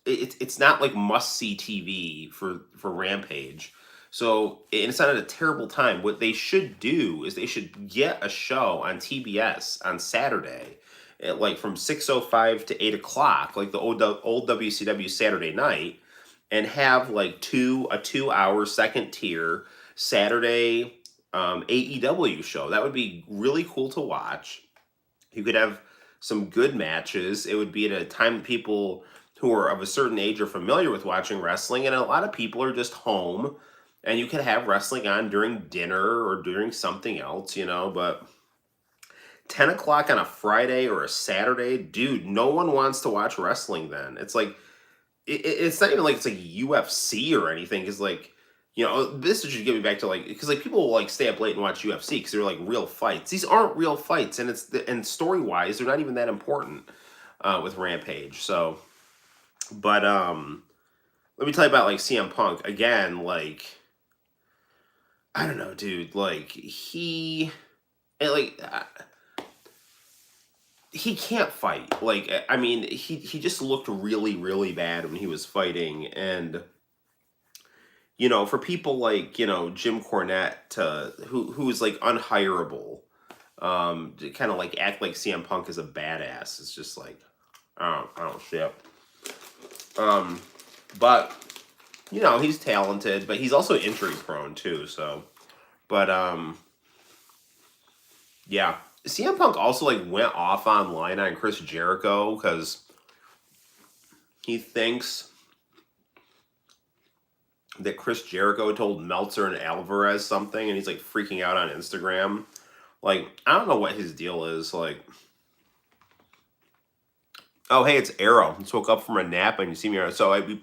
It's not like must see TV for Rampage. So it's not at a terrible time. What they should do is they should get a show on TBS on Saturday at like from 6:05 to 8 o'clock, like the old WCW Saturday night, and have like a 2 hour second tier Saturday AEW show. That would be really cool to watch. You could have some good matches. It would be at a time that people who are of a certain age are familiar with watching wrestling, and a lot of people are just home, and you could have wrestling on during dinner or during something else, but 10 o'clock on a Friday or a Saturday, dude, no one wants to watch wrestling then. It's like, it's not even like it's like UFC or anything, because like, this should get me back to like, because like people will like stay up late and watch UFC because they're like real fights. These aren't real fights, and story-wise, they're not even that important with Rampage, so... But let me tell you about like CM Punk again. Like I don't know, dude. Like he can't fight. Like I mean, he just looked really really bad when he was fighting, and for people like Jim Cornette who's like unhireable, to kind of like act like CM Punk is a badass. It's just like I don't shit. But he's talented, but he's also injury prone too. So, but yeah, CM Punk also like went off online on Chris Jericho because he thinks that Chris Jericho told Meltzer and Alvarez something, and he's like freaking out on Instagram. Like I don't know what his deal is. Like. Oh, hey, it's Arrow. Just woke up from a nap and you see me. So we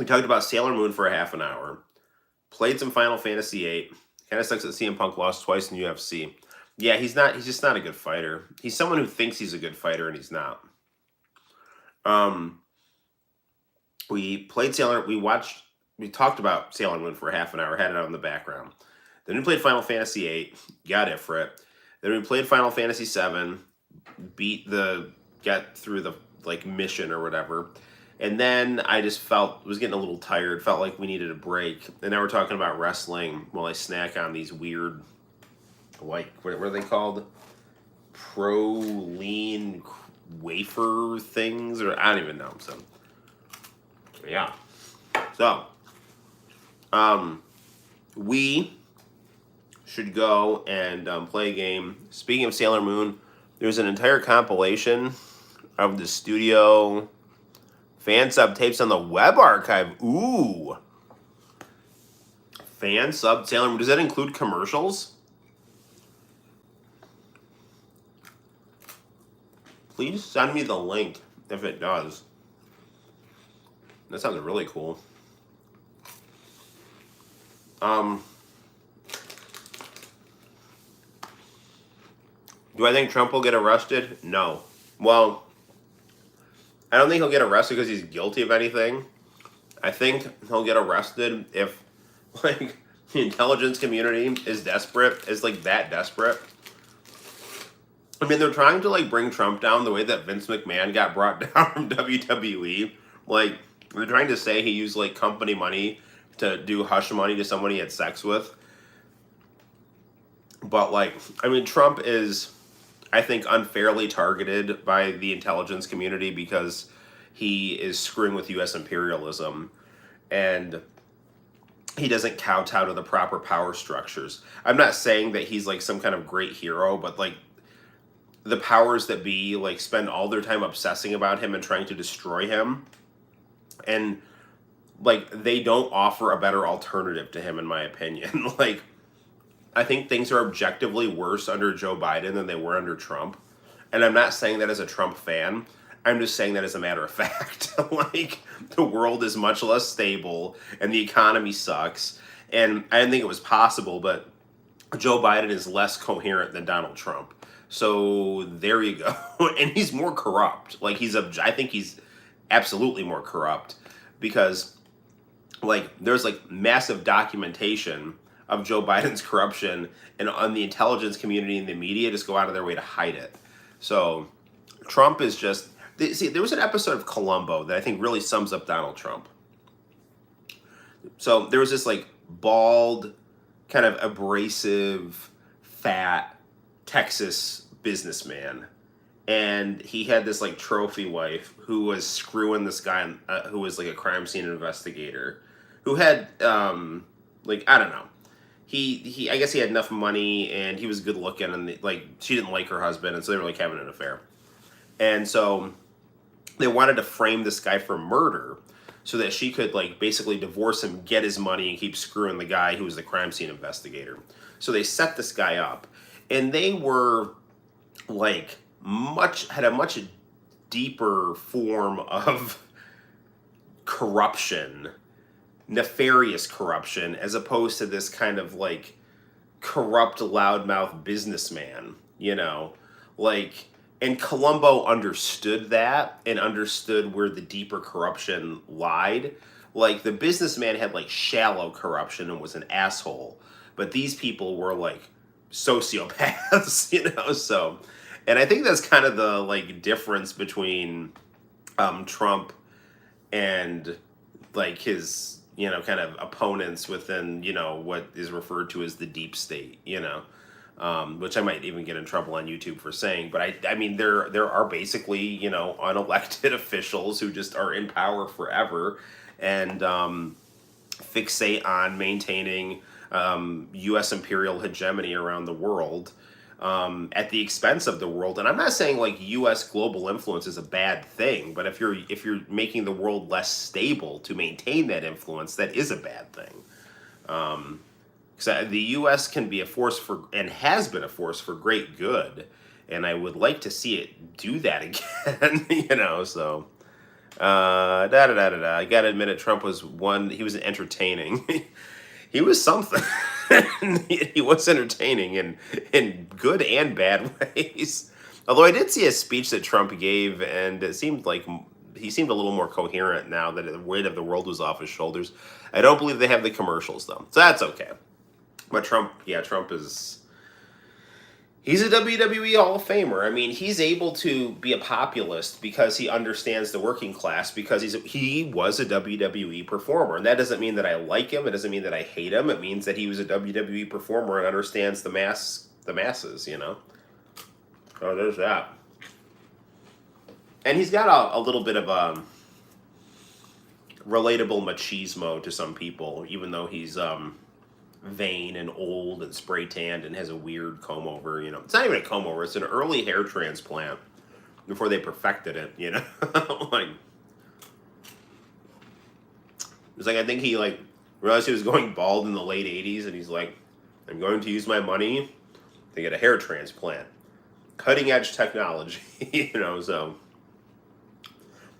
talked about Sailor Moon for a half an hour. Played some Final Fantasy VIII. Kind of sucks that CM Punk lost twice in UFC. Yeah, he's just not a good fighter. He's someone who thinks he's a good fighter and he's not. We talked about Sailor Moon for a half an hour, had it on in the background. Then we played Final Fantasy VIII, got Ifrit. Then we played Final Fantasy VII, got through the like mission or whatever, and then I just was getting a little tired, felt like we needed a break, and now we're talking about wrestling while I snack on these weird, like what are they called, lean wafer things, or I don't even know. So yeah, so we should go and play a game. Speaking of Sailor Moon, there's an entire compilation of the studio fan sub tapes on the web archive. Ooh. Fan sub Sailor Moon. Does that include commercials? Please send me the link if it does. That sounds really cool. Do I think Trump will get arrested? No. Well, I don't think he'll get arrested because he's guilty of anything. I think he'll get arrested if, like, the intelligence community is desperate, is, like, that desperate I mean, they're trying to like bring Trump down the way that Vince McMahon got brought down from WWE. Like they're trying to say he used like company money to do hush money to someone he had sex with. But like, I mean, Trump is, I think, unfairly targeted by the intelligence community because he is screwing with U.S. imperialism and he doesn't kowtow to the proper power structures. I'm not saying that he's like some kind of great hero, but like the powers that be like spend all their time obsessing about him and trying to destroy him, and like they don't offer a better alternative to him in my opinion. Like I think things are objectively worse under Joe Biden than they were under Trump. And I'm not saying that as a Trump fan. I'm just saying that as a matter of fact. Like, the world is much less stable and the economy sucks. And I didn't think it was possible, but Joe Biden is less coherent than Donald Trump. So there you go. And he's more corrupt. Like, I think he's absolutely more corrupt because, like, there's like massive documentation of Joe Biden's corruption, and on the intelligence community and the media just go out of their way to hide it. So Trump is just see. There was an episode of Columbo that I think really sums up Donald Trump. So there was this like bald, kind of abrasive, fat Texas businessman, and he had this like trophy wife who was screwing this guy who was like a crime scene investigator, who had like I don't know. He I guess he had enough money and he was good looking and like she didn't like her husband and so they were like having an affair. And so they wanted to frame this guy for murder so that she could like basically divorce him, get his money and keep screwing the guy who was the crime scene investigator. So they set this guy up and they were like had a much deeper form of corruption, nefarious corruption, as opposed to this kind of like corrupt loudmouth businessman, you know, like, and Columbo understood that and understood where the deeper corruption lied. Like the businessman had like shallow corruption and was an asshole, but these people were like sociopaths, you know. So, and I think that's kind of the like difference between Trump and like his, you know, kind of opponents within, you know, what is referred to as the deep state, you know, which I might even get in trouble on YouTube for saying. But I mean, there are basically, you know, unelected officials who just are in power forever and fixate on maintaining U.S. imperial hegemony around the world at the expense of the world. And I'm not saying like U.S. global influence is a bad thing, but if you're making the world less stable to maintain that influence, that is a bad thing. Because the U.S. can be a force for, and has been a force for great good, and I would like to see it do that again. You know, so da da da da da. I gotta admit it. Trump was one. He was entertaining. He was something. He was entertaining in good and bad ways. Although I did see a speech that Trump gave, and it seemed like he seemed a little more coherent now that the weight of the world was off his shoulders. I don't believe they have the commercials though, so that's okay. But Trump, yeah, Trump is. He's a WWE Hall of Famer. I mean, he's able to be a populist because he understands the working class because he was a WWE performer. And that doesn't mean that I like him. It doesn't mean that I hate him. It means that he was a WWE performer and understands the masses, you know? So there's that. And he's got a little bit of a relatable machismo to some people, even though he's vain and old and spray tanned and has a weird comb over, you know. It's not even a comb over, it's an early hair transplant before they perfected it, you know. Like it's like I think he like realized he was going bald in the late 80s and he's like, I'm going to use my money to get a hair transplant. Cutting edge technology, you know, so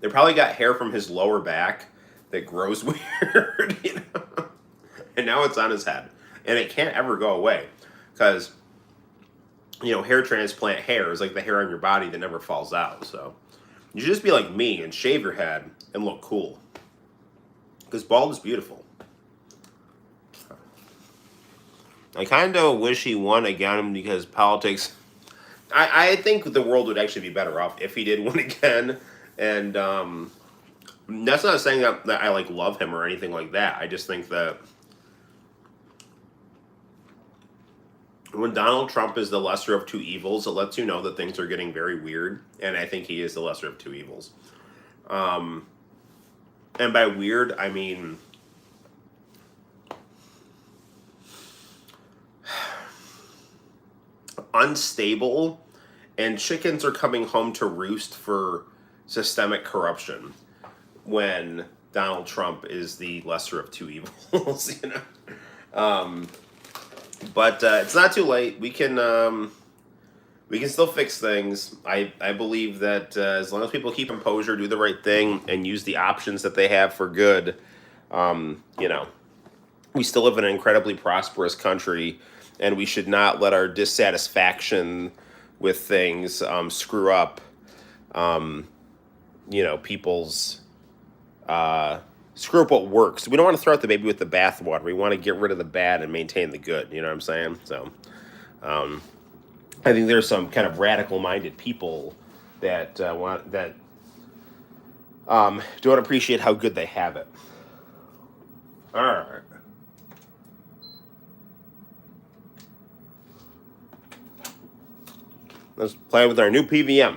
they probably got hair from his lower back that grows weird, you know. And now it's on his head. And it can't ever go away. Because, you know, hair transplant hair is like the hair on your body that never falls out. So you should just be like me and shave your head and look cool. Because bald is beautiful. I kind of wish he won again because politics I think the world would actually be better off if he did win again. And that's not saying that I like love him or anything like that. I just think that when Donald Trump is the lesser of two evils, it lets you know that things are getting very weird. And I think he is the lesser of two evils. And by weird, I mean unstable, and chickens are coming home to roost for systemic corruption when Donald Trump is the lesser of two evils, you know. But it's not too late. We can still fix things. I believe that as long as people keep composure, do the right thing, and use the options that they have for good, you know, we still live in an incredibly prosperous country, and we should not let our dissatisfaction with things screw up, you know, people's screw up what works. We don't want to throw out the baby with the bathwater. We want to get rid of the bad and maintain the good. You know what I'm saying? So, I think there's some kind of radical-minded people that don't appreciate how good they have it. All right. Let's play with our new PVM.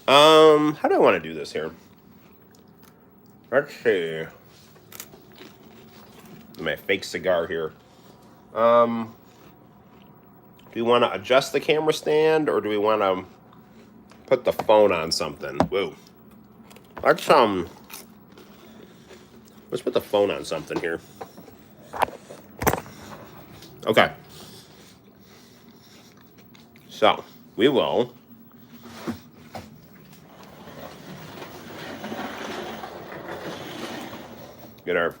How do I want to do this here? Let's see. My fake cigar here. Do we want to adjust the camera stand, or do we want to put the phone on something? Whoa. Let's put the phone on something here. Okay. So we will get our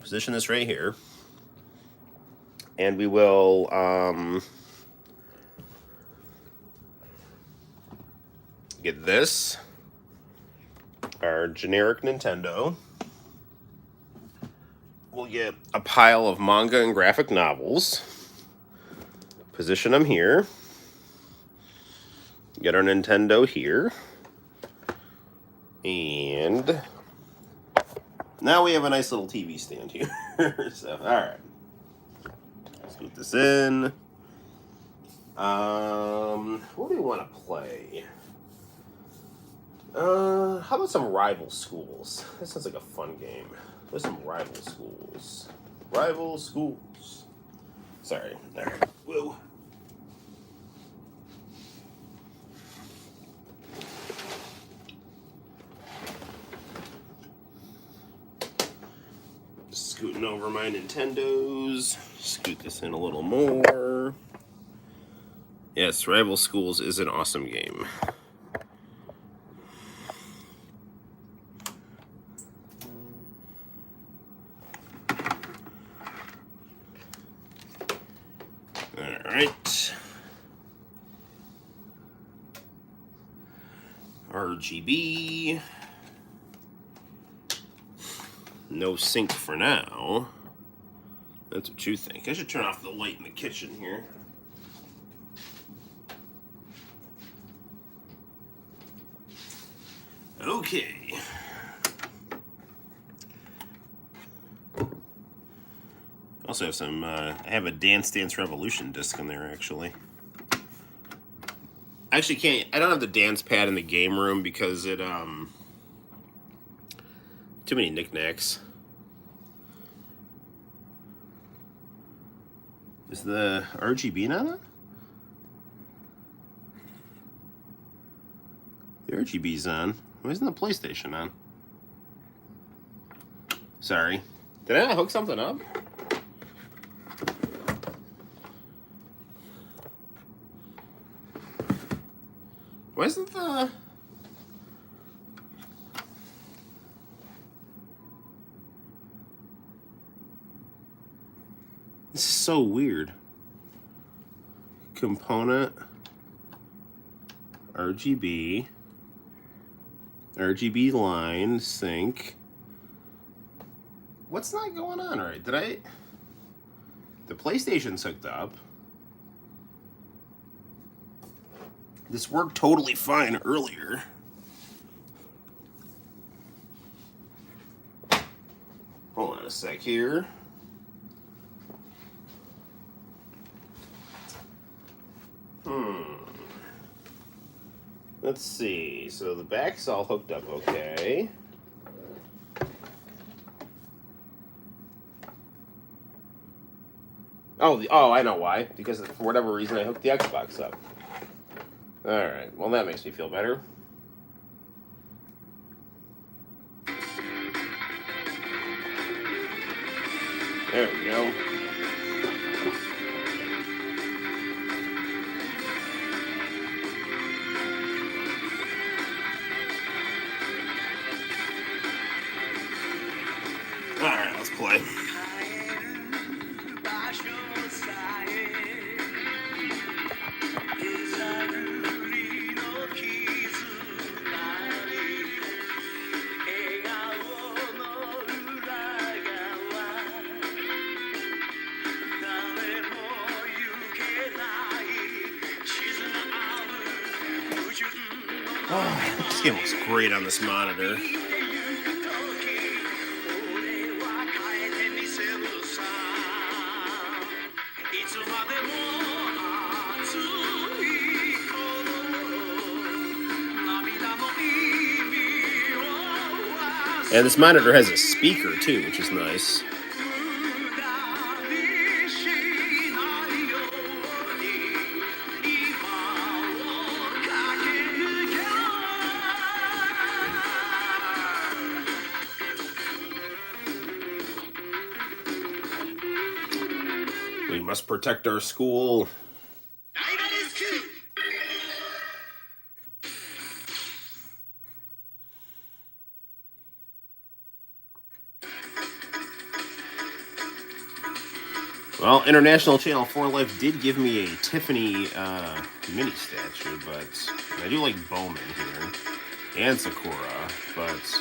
position this right here, and we will get this, our generic Nintendo. We'll get a pile of manga and graphic novels, position them here, get our Nintendo here, and now we have a nice little TV stand here. So, all right. Scoot this in. What do we want to play? How about some Rival Schools? This sounds like a fun game. What's some Rival Schools? Rival Schools. Sorry. All right. Whoa. Scooting over my Nintendos. Scoot this in a little more. Yes, Rival Schools is an awesome game. Alright. RGB. No sync for now. That's what you think. I should turn off the light in the kitchen here. Okay. Also have some, I have a Dance Dance Revolution disc in there, actually. I actually can't, I don't have the dance pad in the game room because it, too many knickknacks. Is the RGB not on? The RGB's on. Why isn't the PlayStation on? Sorry. Did I not hook something up? Why isn't the... This is so weird. Component, RGB line, sync. What's not going on right? Did I... The PlayStation's hooked up. This worked totally fine earlier. Hold on a sec here. Let's see. So the back's all hooked up okay. Oh, I know why. Because for whatever reason I hooked the Xbox up. Alright, well that makes me feel better. There we go. Alright, let's play. Oh, this game looks great on this monitor. And this monitor has a speaker too, which is nice. We must protect our school. Well, International Channel 4 Life did give me a Tiffany mini statue, but I do like Bowman here and Sakura, but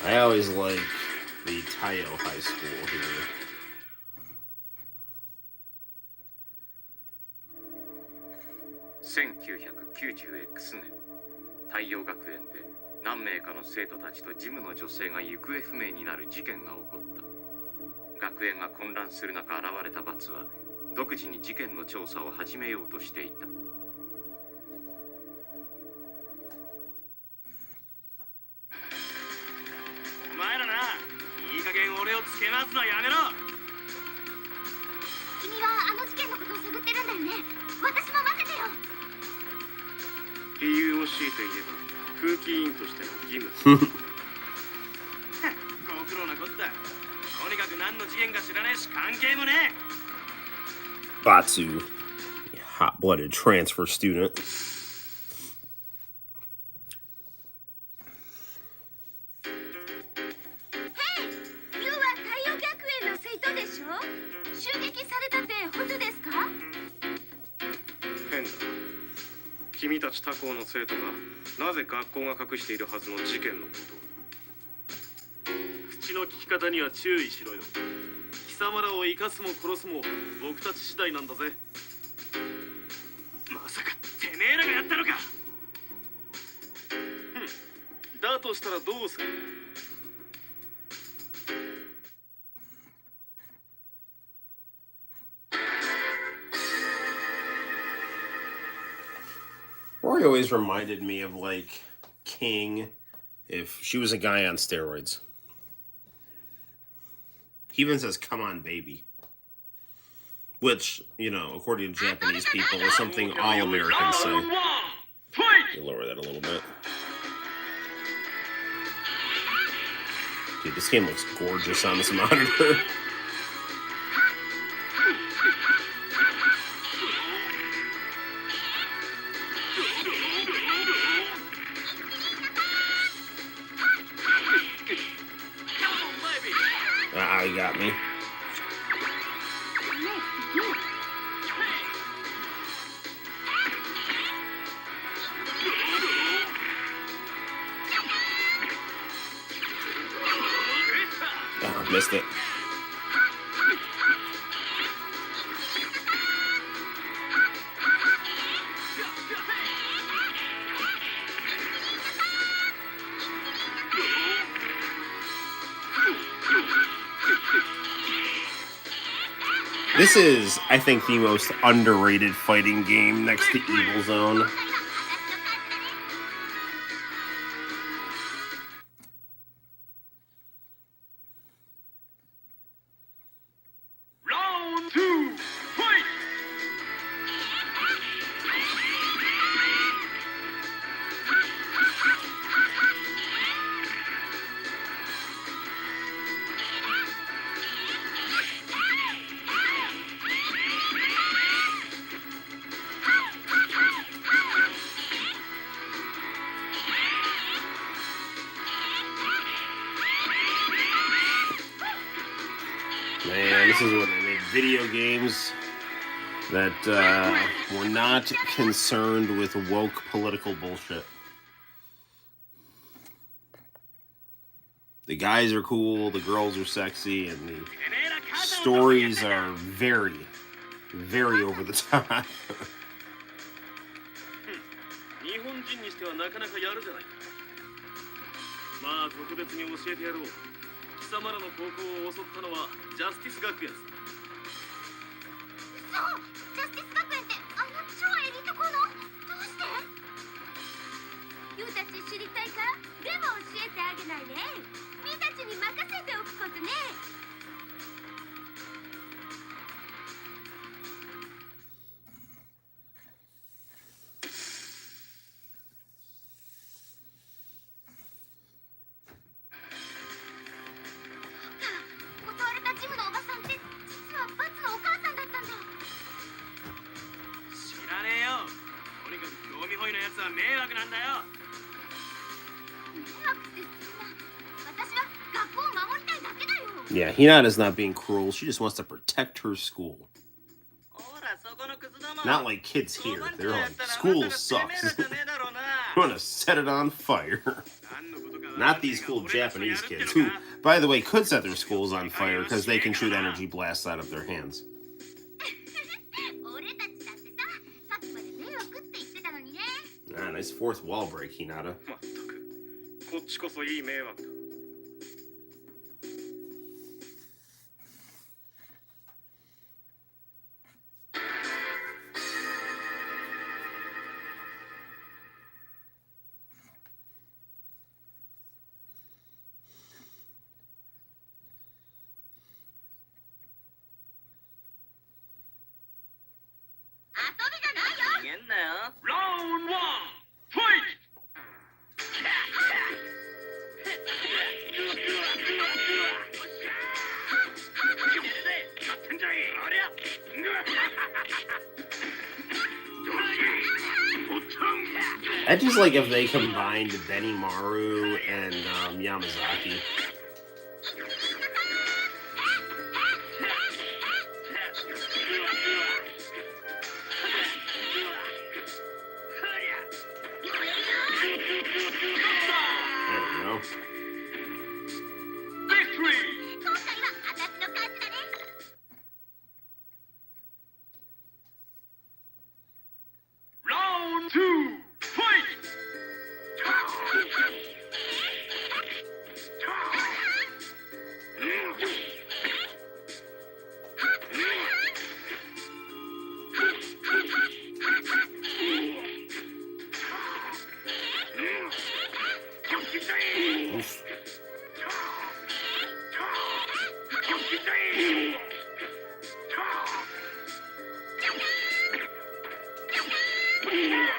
I always like the Taiyo High School here. 1990X 年、太陽学園で何名かの生徒たちとジムの女性が行方不明になる事件が起こった。学園が混乱する中現れたバツは独自に事件の調査を始めようとしていた。お前らな、いい加減俺をつけ回すのはやめろ。君はあの事件のことを探ってるんだよね。私も待っててよ。理由を強いて言えば空気委員としての義務。ご苦労なこった。とにかく何の事件か知らねえし関係もねえ。Batsu, hot-blooded transfer student. Hey, you は太陽学園の生徒でしょ？襲撃されたって本当ですか？変だ。君たち他校の生徒がなぜ学校が隠しているはずの事件のことを。口の利き方には注意しろよ。貴様らを生かすも殺すも僕たち次第なんだぜ。まさかてめえらがやったのか。だとしたらどうする。Rory always reminded me of, like, King if she was a guy on steroids. He even says, "Come on, baby." Which, you know, according to Japanese people, is something all Americans say. You lower that a little bit. Dude, this game looks gorgeous on this monitor. Ah, you got me. Oh, missed it. This is, I think, the most underrated fighting game next to Evil Zone. Round 2, fight! Man, this is when they made video games that were not concerned with woke political bullshit. The guys are cool, the girls are sexy, and the stories are very, very over the top. 日本人にしてはなかなかやるじゃないか。まあ特別に教えてやろう。貴様らの高校を襲ったのはジャスティス学園さ。そうジャスティス学園ってあの超エリート校のどうしてユウたち知りたいかでも教えてあげないねミたちに任せておくことね襲われたジムのおばさんって実はバツのお母さんだったんだ知らねえよ。とにかく興味本位のやつは迷惑なんだよ。迷惑ってそんな私は学校を守りたいだけだよ Yeah, Hinata's not being cruel. She just wants to protect her school. ほらそこのクズども。 Not like kids here. They're like, school sucks. You want to set it on fire. Not these cool Japanese kids, who, by the way, could set their schools on fire because they can shoot energy blasts out of their hands. 俺たちだってささっきまで迷惑って言ってたのにね Ah, nice fourth wall break, Hinata. まったくこっちこそいい迷惑だ。遊びじゃないよ逃げんなよ。Round 1, fight! やってんじゃい。ありゃ。 I just like if they combined Benimaru and Yamazaki. There we go. Victory! 今回は私の勝ちだね Round 2, fight!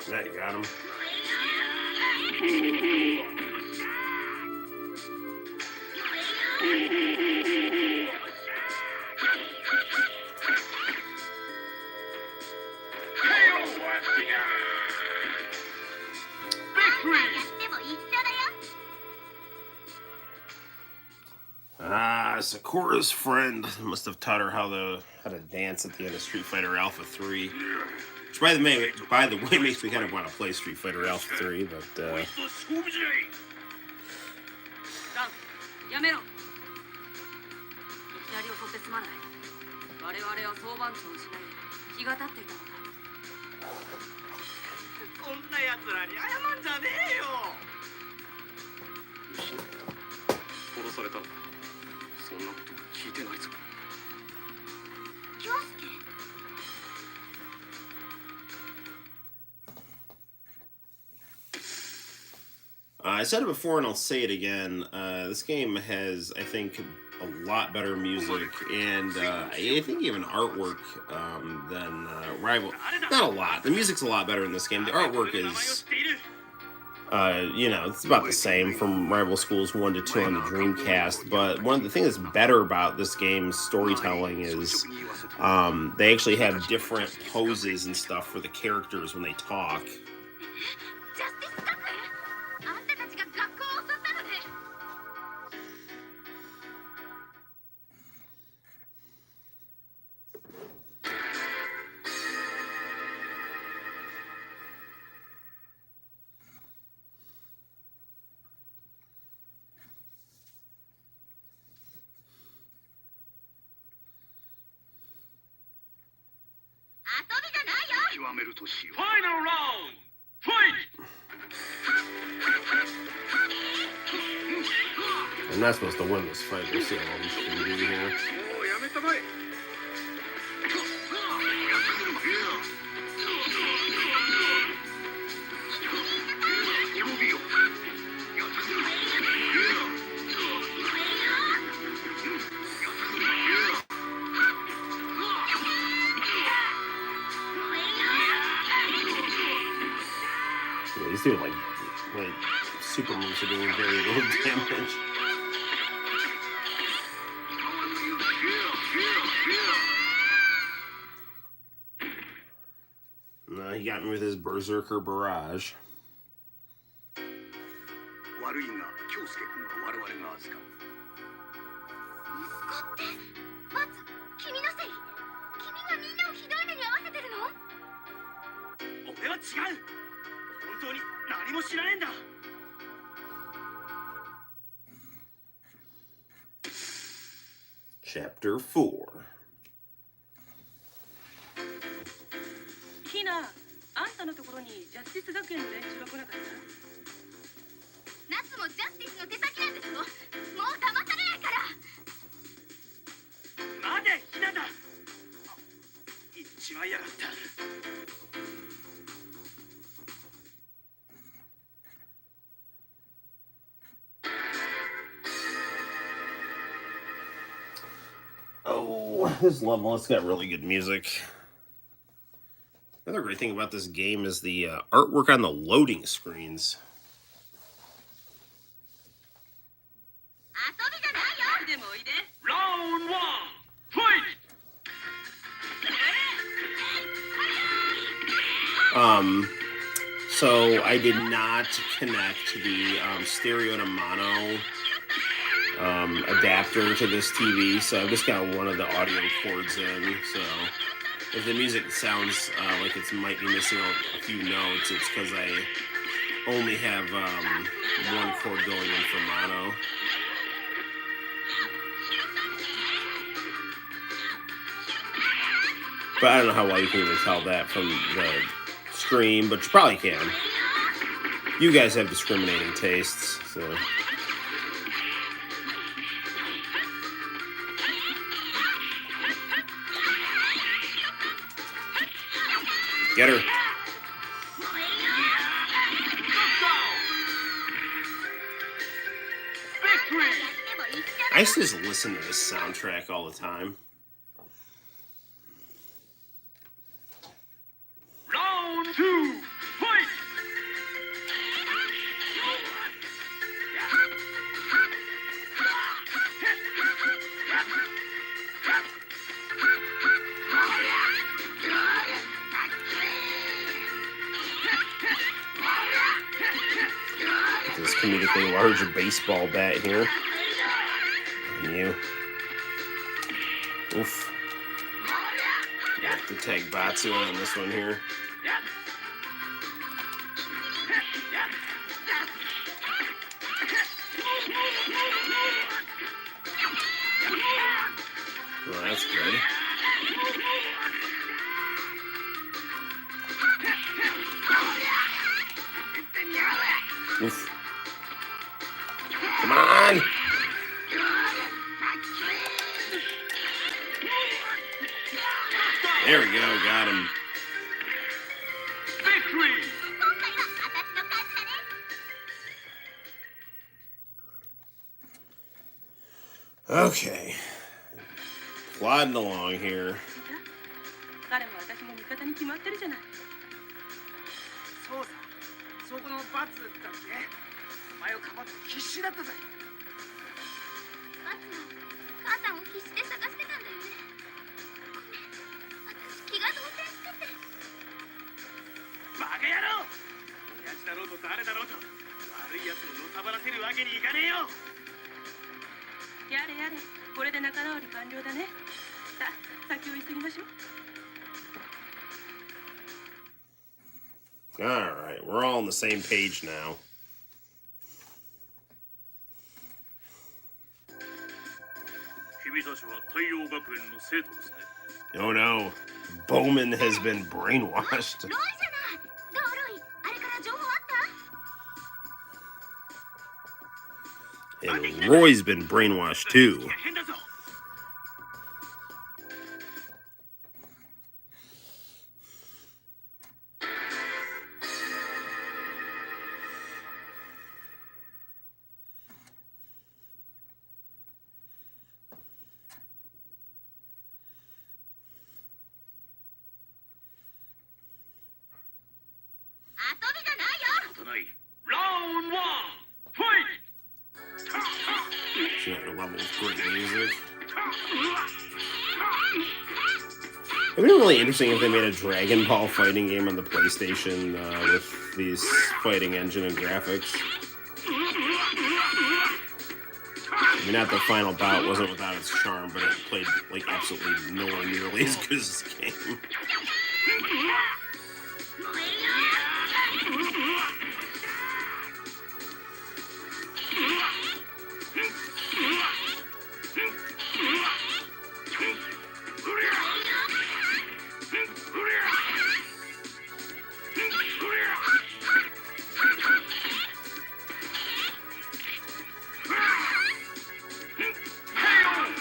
That got him. Ah, Sakura's friend must have taught her how to dance at the end of Street Fighter Alpha 3. Which, by the way, makes me kind of want to play Street Fighter Alpha 3, but やめろ。いきなり襲ってすまない。我々は総番長をしない気が立っていたのだ。こんな奴らに謝んじゃねえよ。殺されたのか。そんなことは聞いてないぞ。京介 I said it before and I'll say it again. This game has, I think, a lot better music and I think even artwork than Rival. Not a lot. The music's a lot better in this game. The artwork is, it's about the same from Rival Schools 1 to 2 on the Dreamcast. But one of the things that's better about this game's storytelling is they actually have different poses and stuff for the characters when they talk. ジャスティス学園、あんたたちが学校を襲ったのね。 Final round! Fight! I'm not supposed to win this fight. We'll see how long we can do here. Yeah, these doing like super moves are doing very little damage. He got me with his Berserker Barrage. 悪いが京介君は我々が預かる。息子ってまず君のせい。君がみんなをひどい目に遭わせてるの？俺は違う。本当に何も知らねえんだ。Chapter 4. ヒナ、あんたのところにジャスティス学園の連中が来なかった？ナツもジャスティスの手先なんですよ。もう騙されないから。待て、ヒナだ。言っちまいやがった。 Oh, this level, it's got really good music. Another great thing about this game is the artwork on the loading screens. 遊びじゃないよ。でもおいで。 Round one, fight! So I did not connect the stereo to mono adapter to this TV, so I've just got one of the audio cords in. So if the music sounds like it might be missing a few notes, it's because I only have one cord going in for mono. But I don't know how well you can even tell that from the screen, but you probably can. You guys have discriminating tastes, so. Get her. I used to just listen to this soundtrack all the time. Round two, fight! This comedically large baseball bat here. And you. Oof. Got the tag Batsu on this one here. Well, that's good. Oof. Come on! There we go, got him. Victory! 今回は私の勝ちだね。Okay. Plodding along here. 彼も私も味方に決まってるじゃない。そうさ、そこのバツだってお前をかばって必死だったぜ。バツは母さんを必死で探してたんだよね。ごめん、私気が動転してて。バカ野郎！親父だろうと誰だろうと悪い奴をのさばらせるわけにいかねえよ。やれやれ、これで仲直り完了だね。さあ、先を急ぎましょう。All right, we're all on the same page now. 君たちは太陽学園の生徒ですね。 Oh no, Bowman has been brainwashed. ロイじゃない。どうロイ、あれから情報あった？ And Roy's been brainwashed too. 変だぞ。遊びじゃないよ。とない。ラウンドワン、ファイト。 It's another level of great music. It'd be really interesting if they made a Dragon Ball fighting game on the PlayStation with these fighting engine and graphics. I mean, not the final bout wasn't without its charm, but it played like absolutely nowhere nearly as good as this game.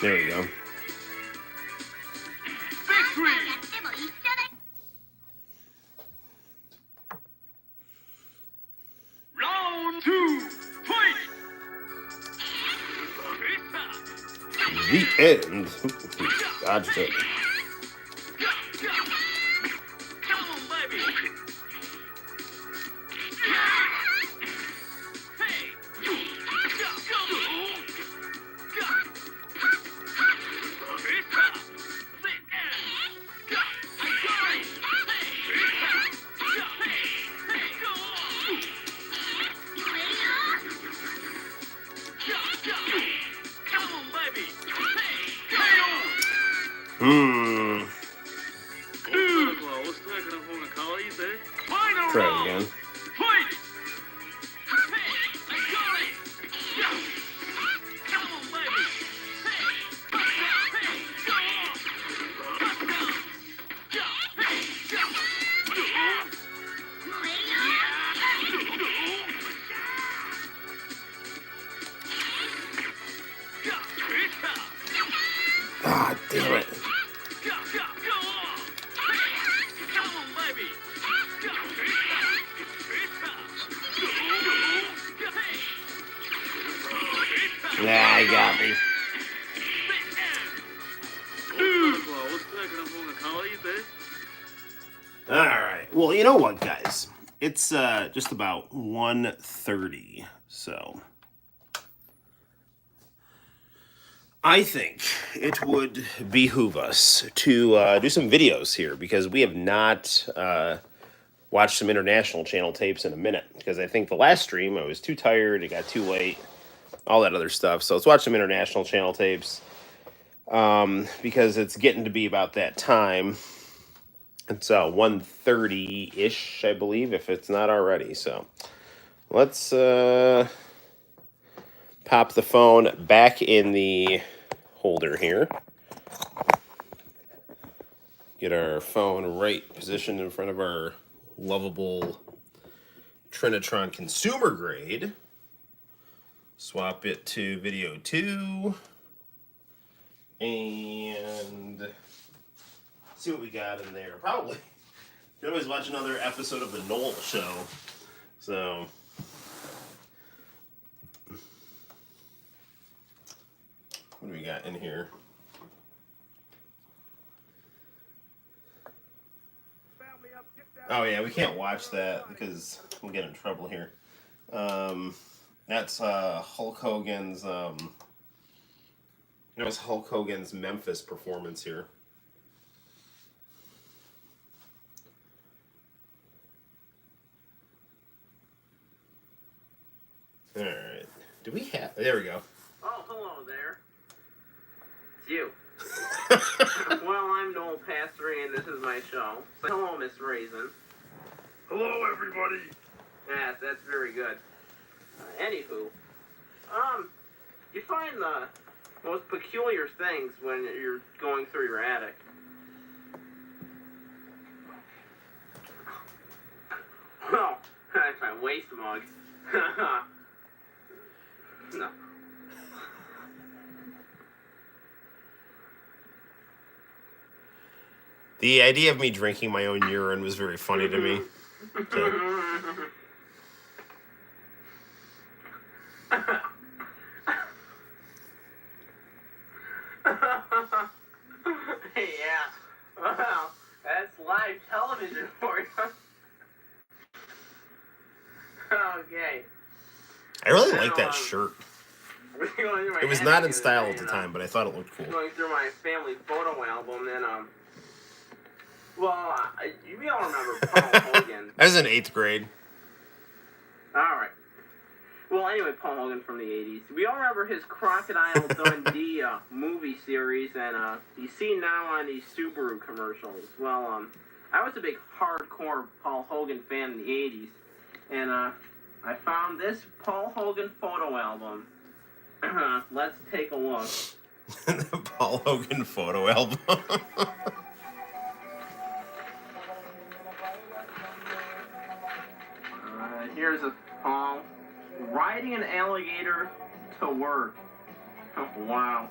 There you go. やっても一緒だ。 ラウンドツー、ファイト。 The end. Dodged it. Come on, baby. Hey, go, Come on, baby. Hmm. Try it again. Ah, damn it. Nah, he got me. Alright, well, you know what, guys? It's just about 1:30, so I think it would behoove us to do some videos here, because we have not watched some international channel tapes in a minute, because I think the last stream I was too tired, it got too late, all that other stuff. So let's watch some international channel tapes, because it's getting to be about that time. It's 1:30-ish, I believe, if it's not already. So let's pop the phone back in the holder here. Get our phone right positioned in front of our lovable Trinitron consumer grade. Swap it to video 2. And see what we got in there. Probably. You can always watch another episode of the Noel Show. So what do we got in here. Oh yeah, we can't watch that because we'll get in trouble here. That's Hulk Hogan's. It was Hulk Hogan's Memphis performance here. All right. Do we have? There we go. Oh, hello there. It's you. Well, I'm Noel Passery, and this is my show. So, hello, Miss Raisin. Hello, everybody. Yes, that's very good. Anywho, you find the most peculiar things when you're going through your attic. Oh, that's my waste mug. No. The idea of me drinking my own urine was very funny to me. So. Yeah. Well, that's live television for you. Okay. I really like that shirt. It was not in attic style and, at the time, but I thought it looked cool. Going through my family photo album, and well, you all remember Paul Hogan. I was in 8th grade. All right. Well, anyway, Paul Hogan from the 80s. We all remember his Crocodile Dundee movie series, and he's seen now on these Subaru commercials. Well, I was a big hardcore Paul Hogan fan in the 80s, and I found this Paul Hogan photo album. Let's take a look. The Paul Hogan photo album. Here's a Paul riding an alligator to work. Oh, wow.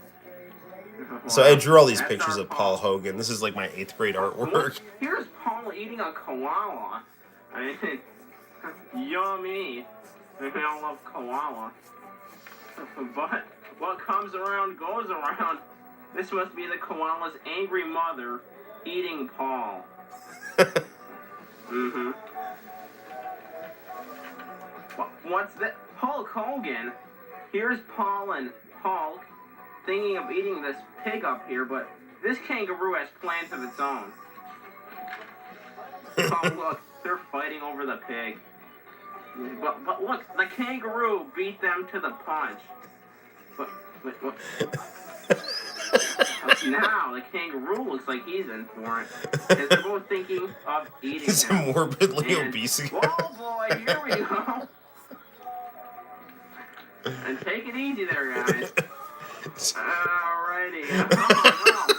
So I drew all these pictures of Paul Hogan. This is like my 8th grade artwork. Here's Paul eating a koala. I mean, yummy. I love koala. But what comes around goes around. This must be the koala's angry mother eating Paul. Mm-hmm. What's that? Hulk Hogan. Here's Paul and Hulk thinking of eating this pig up here, but this kangaroo has plans of its own. Oh, look, they're fighting over the pig. But look, the kangaroo beat them to the punch. But now the kangaroo looks like he's in for it, because they're both thinking of eating He's him. morbidly And, obese again. oh boy, here we go. And take it easy there, guys. Alrighty. Oh, no.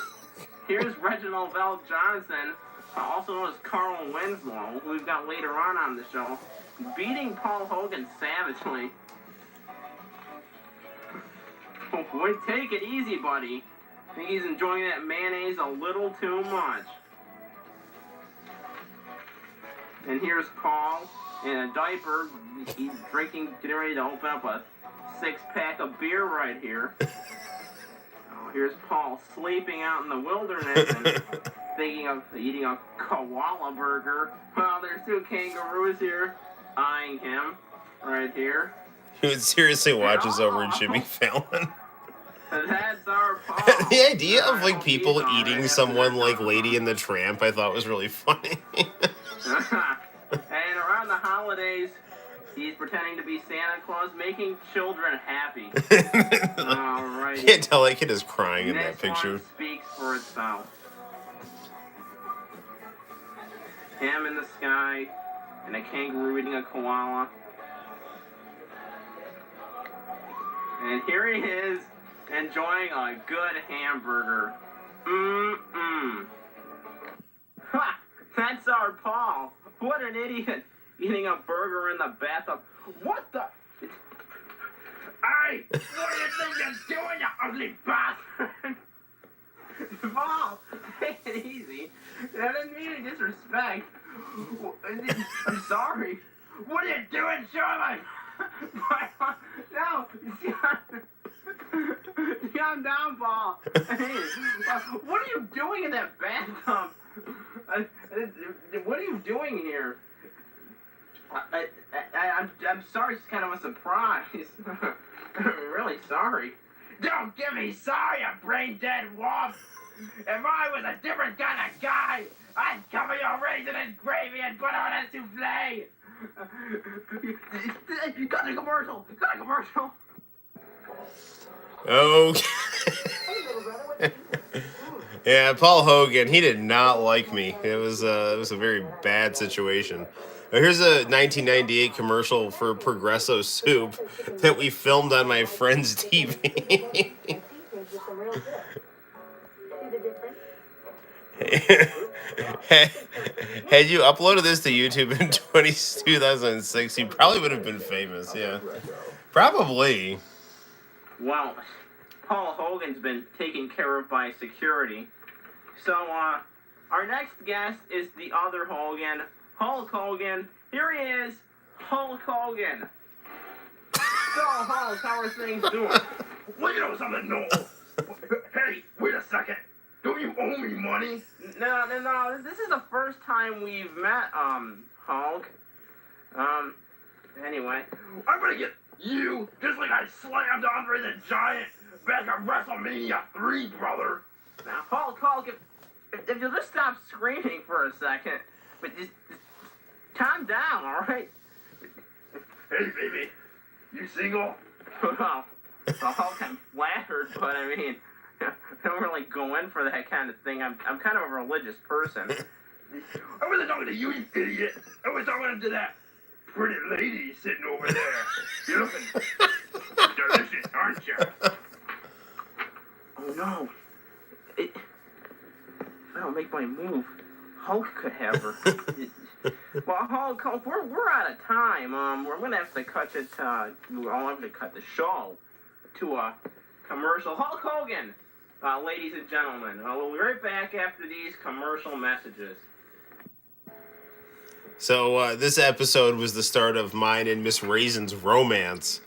Here's Reginald Bell Johnson, also known as Carl Winslow, who we've got later on the show, beating Paul Hogan savagely. Boy, take it easy, buddy. I think he's enjoying that mayonnaise a little too much. And here's Paul in a diaper. He's getting ready to open up a 6-pack of beer right here. Oh, here's Paul sleeping out in the wilderness and thinking of eating a koala burger. Well, there's 2 kangaroos here eyeing him right here. He would seriously watch us over Jimmy Fallon. That's our Paul. The idea of like people eating someone like Lady and the Tramp, I thought was really funny. And around the holidays, he's pretending to be Santa Claus, making children happy. Alright. I can't tell that kid is crying in that This picture. one speaks for itself. Him in the sky, and a kangaroo eating a koala. And here he is, enjoying a good hamburger. Mmm. Ha! That's our Paul. What an idiot. Eating a burger in the bathtub. What the? Hey! What do you think you're doing, you ugly bastard? Paul, take it easy. I didn't mean any disrespect. I'm sorry. What are you doing, Sherman? No, you calm down, Paul. Hey, what are you doing in that bathtub? What are you doing here? I'm sorry, it's kind of a surprise. I'm really sorry. Don't get me sorry, you brain-dead womp! If I was a different kind of guy, I'd cover your raisin in gravy and put on a souffle! Got a commercial! Got a commercial! Okay. Yeah, Paul Hogan, he did not like me. It was a very bad situation. Here's a 1998 commercial for Progresso soup that we filmed on my friend's TV. Had you uploaded this to YouTube in 2006, you probably would have been famous. Yeah, probably. Well, Paul Hogan's been taken care of by security. So, our next guest is the other Hogan, Hulk Hogan. Here he is, Hulk Hogan. So, Hulk, how are things doing? Well, you know something, Noel? Hey, wait a second. Don't you owe me money? No. This is the first time we've met, Hulk. Anyway. I'm gonna get you just like I slammed Andre the Giant back at WrestleMania 3, brother. Now, Hulk, if you'll just stop screaming for a second, but just calm down, all right? Hey, baby, you single? Well, Hulk, I'm flattered, but I mean, I don't really go in for that kind of thing. I'm kind of a religious person. I wasn't talking to you, you idiot. I was talking to that pretty lady sitting over there. You're looking delicious, aren't you? Oh no! If I don't make my move, Hulk could have her. Well, Hulk, we're out of time. We're gonna have to cut it. I'll have to cut the show to a commercial. Hulk Hogan, ladies and gentlemen, we'll be right back after these commercial messages. So this episode was the start of mine and Miss Raisin's romance.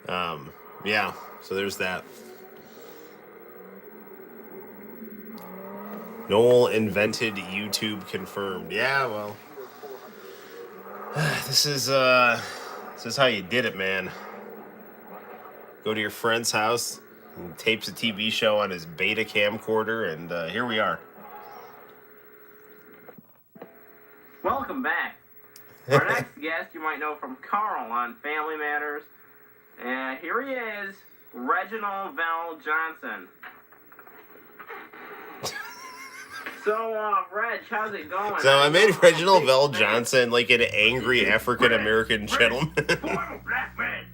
Yeah, so there's that. Noel invented YouTube confirmed. Yeah, well, this is how you did it, man. Go to your friend's house, and tapes a TV show on his beta camcorder, and here we are. Welcome back. Our next guest you might know from Carl on Family Matters. And here he is, Reginald Val Johnson. So, Reg, how's it going? So I made Reginald Val Johnson like an angry African-American gentleman. Boy, I'm a black man.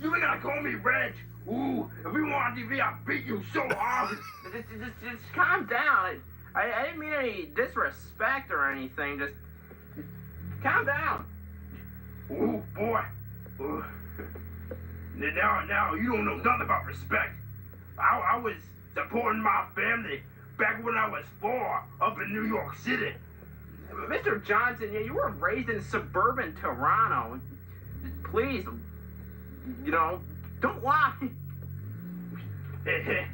You ain't gonna call me Reg. Ooh, if we were on TV, I'd beat you so hard. Just calm down. I didn't mean any disrespect or anything. Just calm down. Ooh, boy. Ooh. Now, you don't know nothing about respect. I was supporting my family back when I was 4 up in New York City. Mr. Johnson, you were raised in suburban Toronto. Please, don't lie. Hey,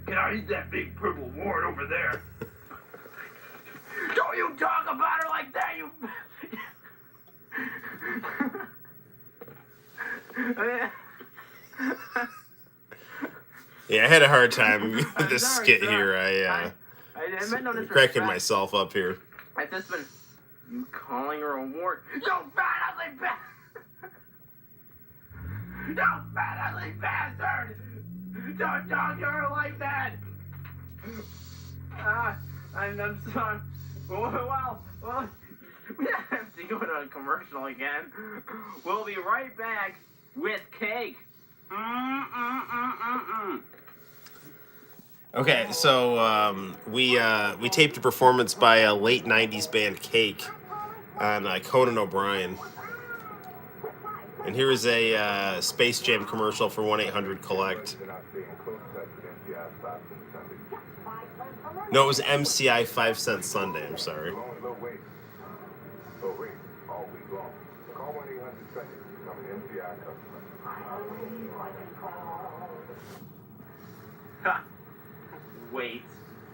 can I eat that big purple wart over there? Don't you talk about her like that, you... Yeah, I had a hard time with this skit here. I meant no disrespect. Cracking myself up here. I've just been you calling her a wart. You fat ugly bastard! You fat ugly bastard! Don't talk to her like that! I'm sorry. Well, we have to go to a commercial again. We'll be right back with cake. Okay, so we taped a performance by a late '90s band Cake on Conan O'Brien, and here is a Space Jam commercial for 1-800-COLLECT. No, it was MCI 5 Cent Sunday. I'm sorry.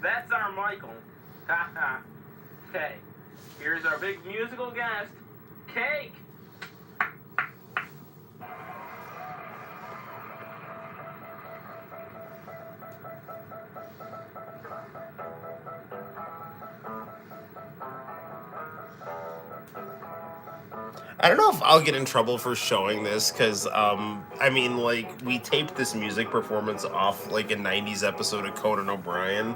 That's our Michael. Haha. Okay, here's our big musical guest, Cake. I don't know if I'll get in trouble for showing this because, I mean, like, we taped this music performance off like a 90s episode of Conan O'Brien.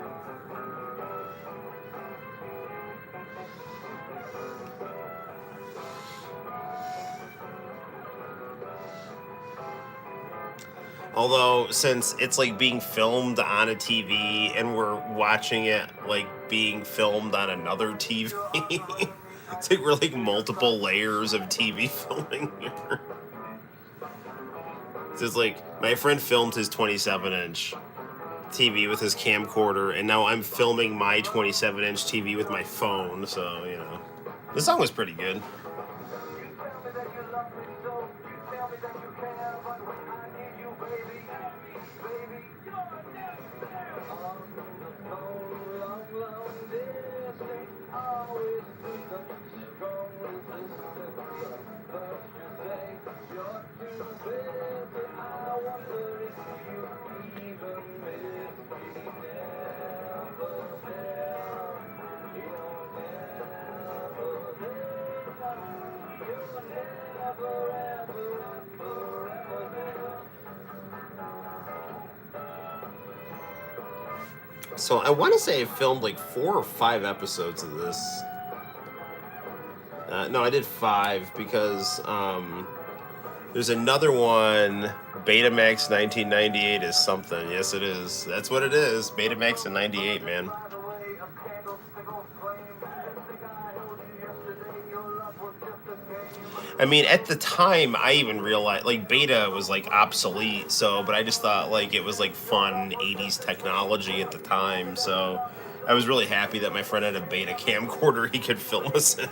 Although, since it's like being filmed on a TV and we're watching it like being filmed on another TV, it's like we're like multiple layers of TV filming here. So it's like my friend filmed his 27-inch TV with his camcorder, and now I'm filming my 27-inch TV with my phone. So, you know, the song was pretty good. So I want to say I filmed like 4 or 5 episodes of this. No, I did 5 because there's another one. Betamax 1998 is something. Yes, it is. That's what it is. Betamax in 98, man. I mean, at the time, I even realized, like, beta was, like, obsolete, so, but I just thought, like, it was, like, fun 80s technology at the time, so I was really happy that my friend had a beta camcorder he could film us in.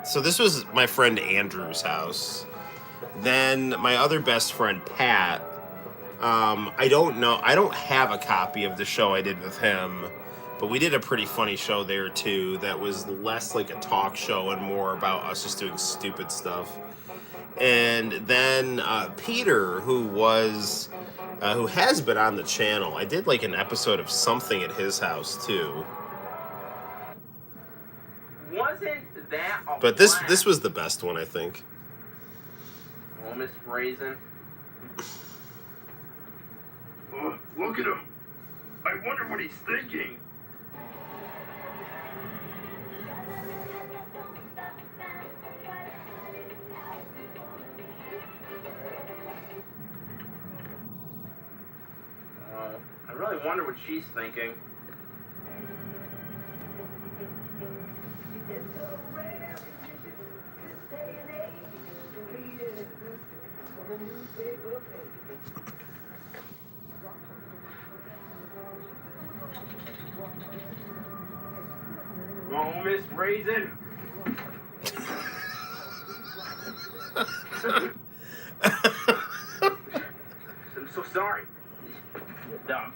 So this was my friend Andrew's house. Then my other best friend Pat, I don't have a copy of the show I did with him, but we did a pretty funny show there too that was less like a talk show and more about us just doing stupid stuff. And then Peter, who has been on the channel, I did like an episode of something at his house too. Wasn't that a But this was the best one, I think. Oh, Miss Raisin. Look at him. I wonder what he's thinking. I really wonder what she's thinking. Oh, Miss Raisin. I'm so sorry.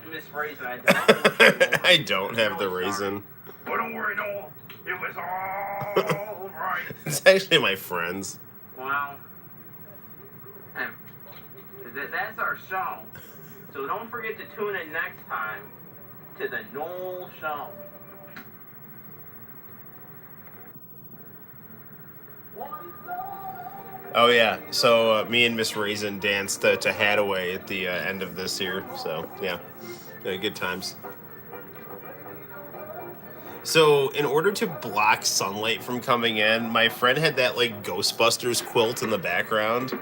Miss Raisin, I don't have the raisin. Oh, don't worry, Noel. It was all right. It's actually my friend's. Well, that's our show. So don't forget to tune in next time to the Noel Show. What is love? Oh yeah, so me and Miss Raisin danced to Hadaway at the end of this year. So yeah, good times. So in order to block sunlight from coming in, my friend had that like Ghostbusters quilt in the background.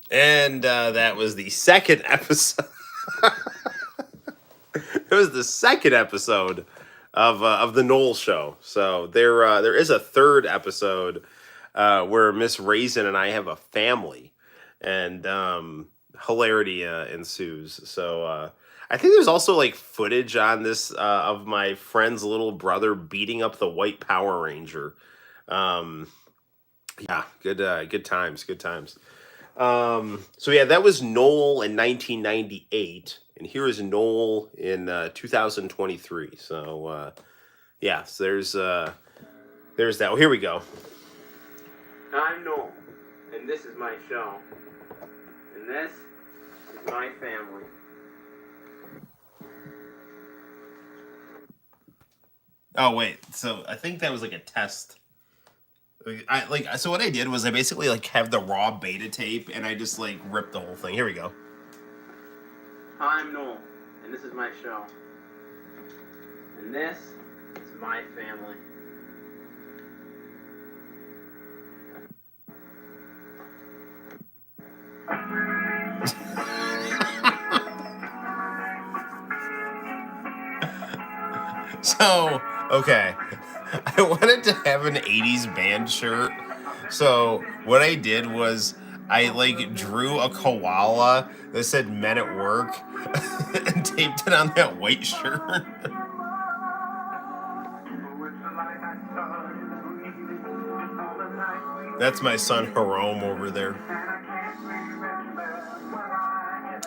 And that was the second episode. It was the second episode of the Noel Show. So there is a third episode where Miss Raisin and I have a family, and hilarity ensues. So I think there's also like footage on this of my friend's little brother beating up the white Power Ranger. Um, yeah, good times, good times. So yeah, that was Noel in 1998, and here is Noel in 2023. So yeah, so there's that. Well, here we go. I'm Noel, and this is my show. And this is my family. Oh wait, so I think that was like a test. So what I did was I basically like have the raw beta tape and I just like ripped the whole thing. Here we go. I'm Noel, and this is my show. And this is my family. So, okay. I wanted to have an 80s band shirt. So, what I did was I like drew a koala that said men at work and taped it on that white shirt. That's my son Jerome over there.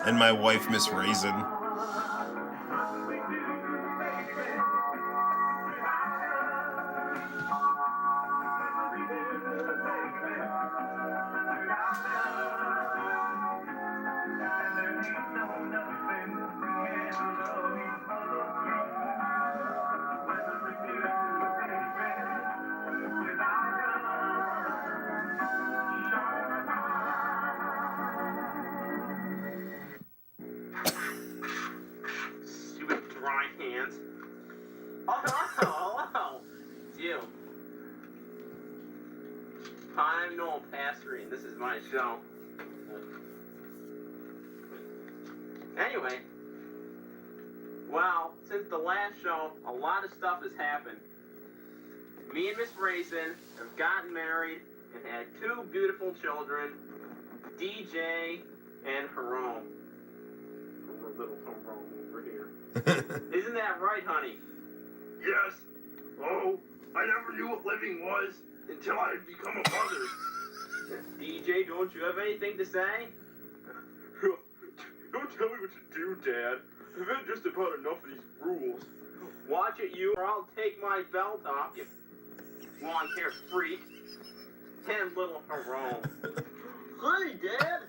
And my wife Miss Raisin. Stupid dry hands. Oh, hello. It's you. I'm Noel Pastory, and this is my show. Anyway, well, since the last show, a lot of stuff has happened. Me and Miss Raisin have gotten married and had 2 beautiful children, DJ and Jerome. Our little Jerome over here. Isn't that right, honey? Yes. Oh, I never knew what living was until I had become a mother. DJ, don't you have anything to say? Don't tell me what to do, Dad. I've had just about enough of these rules. Watch it, you, or I'll take my belt off, you long-haired freak. And little Jerome. Hi, Dad.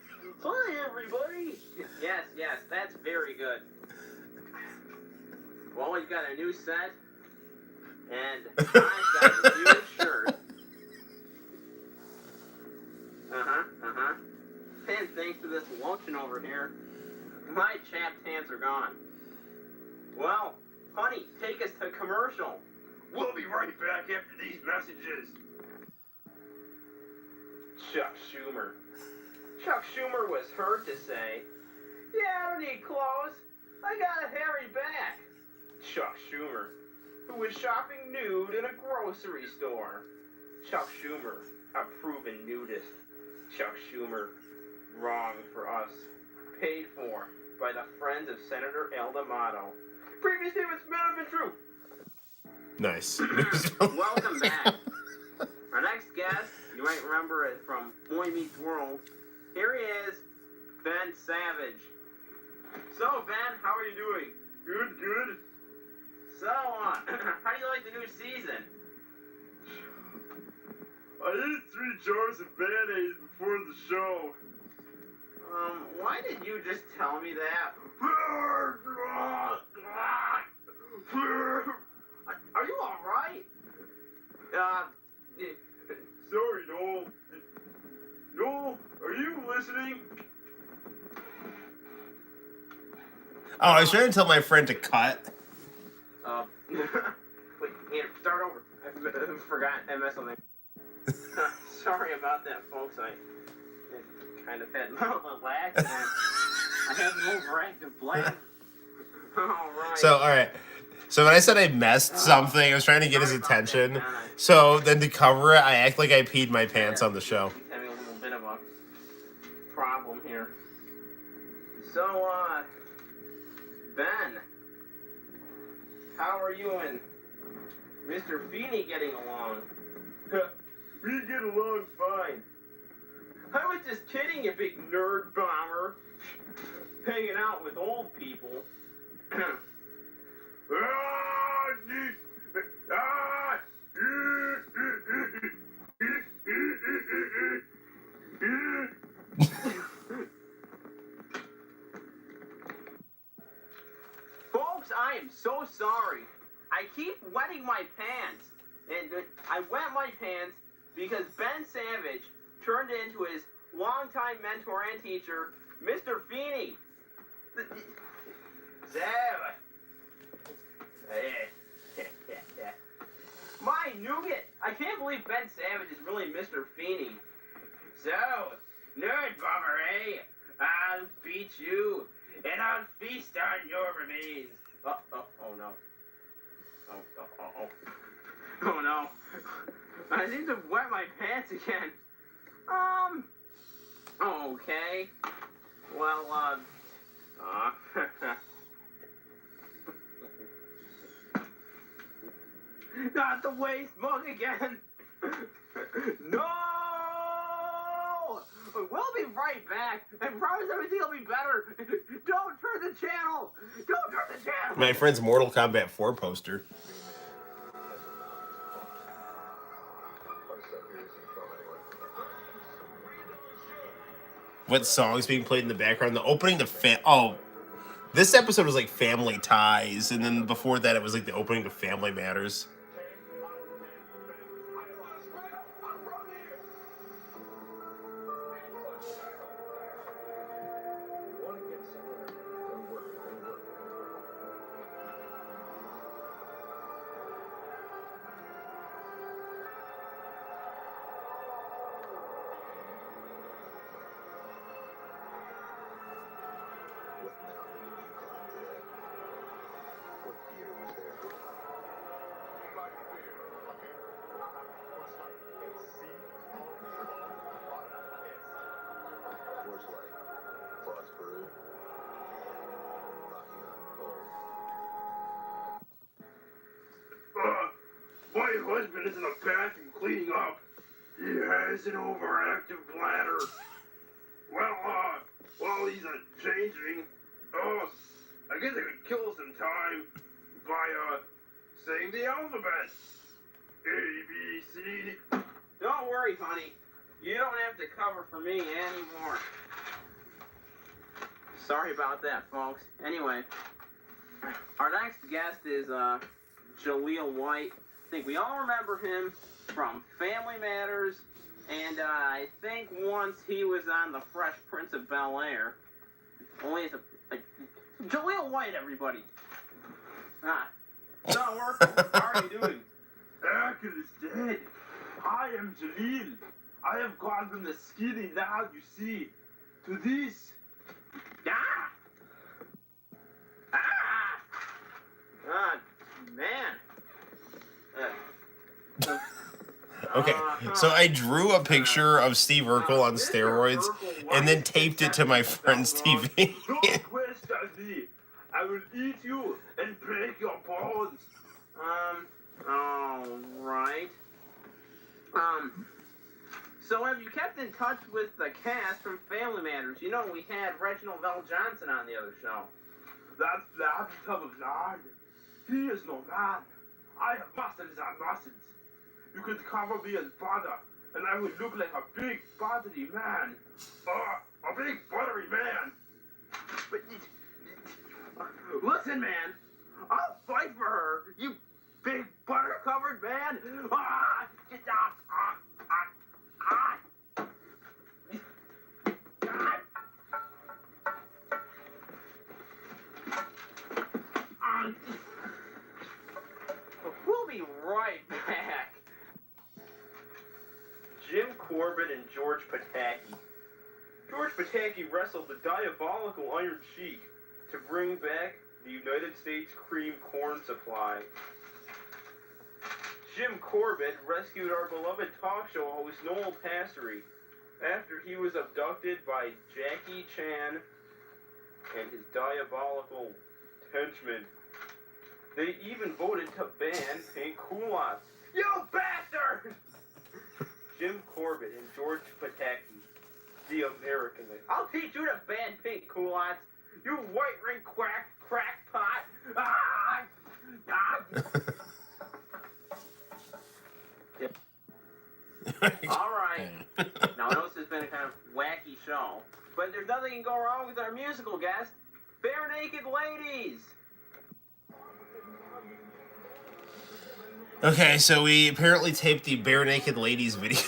Hi, everybody. Yes, that's very good. Well, we've got a new set, and I've got a new shirt. And thanks to this luncheon over here, my chapped hands are gone. Well, honey, take us to commercial. We'll be right back after these messages. Chuck Schumer. Chuck Schumer was heard to say, "Yeah, I don't need clothes. I got a hairy back." Chuck Schumer, who was shopping nude in a grocery store. Chuck Schumer, a proven nudist. Chuck Schumer, wrong for us. Paid for by the friends of Senator El D'Amato. Previous statements may have been true. Nice. Welcome back. Our next guest, You might remember it from Boy Meets World. Here he is, Ben Savage. So, Ben, how are you doing? Good, good. So, how do you like the new season? I ate 3 jars of mayonnaise before the show. Why did you just tell me that? Are you alright? Sorry, Noel. Noel, are you listening? Oh, I was trying to tell my friend to cut. Wait, Ian, start over. I forgot, I messed something. Sorry about that, folks. I kind of had a little lag, and I have an overactive bladder. Alright. So, all right. So when I said I messed something, I was trying to get his attention. So then to cover it, I act like I peed my pants on the show. He's having a little bit of a problem here. So, Ben, how are you and Mr. Feeney getting along? We get along fine. I was just kidding, you big nerd bomber. Hanging out with old people. Folks, I am so sorry. I keep wetting my pants. And I wet my pants because Ben Savage turned into his longtime mentor and teacher, Mr. Feeney. My nougat! I can't believe Ben Savage is really Mr. Feeney. So, nerd bomber, eh? I'll beat you, and I'll feast on your remains. Oh no. Oh no. I seem to have wet my pants again. Okay. Well, not the waste mug again. No! We'll be right back. I promise everything will be better. Don't turn the channel. Don't turn the channel. My friend's Mortal Kombat 4 poster. What song's being played in the background? The opening to this episode was like Family Ties, and then before that it was like the opening to Family Matters. My husband is in the bathroom cleaning up. He has an overactive bladder. Well, while he's changing, I guess I could kill some time by, saying the alphabet. A, B, C. Don't worry, honey. You don't have to cover for me anymore. Sorry about that, folks. Anyway, our next guest is Jaleel White. I think we all remember him from Family Matters, and I think once he was on The Fresh Prince of Bel-Air. Only as Jaleel White, everybody. It's not working. How are you doing? Ackle is dead. I am Jaleel. I have gone from the skinny lad you see to this. Man. Okay, so I drew a picture of Steve Urkel on steroids and then taped it to my friend's TV. Don't question me. I will eat you and break your bones. Alright. So have you kept in touch with the cast from Family Matters? You know, we had Reginald Val Johnson on the other show. That's the Lord. He is no man. I have muscles and muscles. You could cover me in butter, and I would look like a big buttery man. A big buttery man. But listen, man, I'll fight for her. You big butter-covered man. Get down. We'll be right back. Jim Corbett and George Pataki. George Pataki wrestled the diabolical Iron Sheik to bring back the United States cream corn supply. Jim Corbett rescued our beloved talk show host Noel Passery after he was abducted by Jackie Chan and his diabolical henchmen. They even voted to ban pink culottes. You bastard! Jim Corbett and George Pataki, the American. I'll teach you to ban pink culottes, you white ring crackpot. All right. Now, I know this has been a kind of wacky show, but there's nothing can go wrong with our musical guest, Bare Naked Ladies. Okay, so we apparently taped the Bare Naked Ladies video.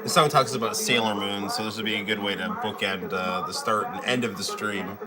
The song talks about Sailor Moon, so this would be a good way to bookend the start and end of the stream.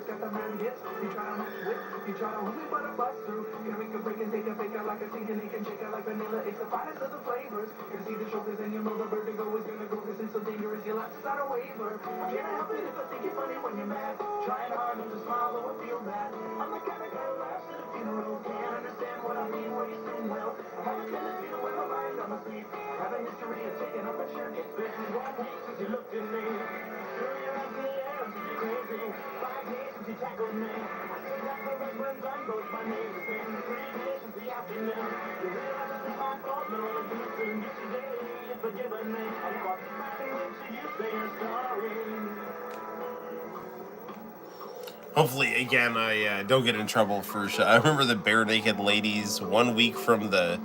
Hopefully, again, I don't get in trouble for I remember the Bare Naked Ladies 1 week from the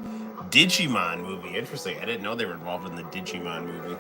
Digimon movie. Interesting. I didn't know they were involved in the Digimon movie.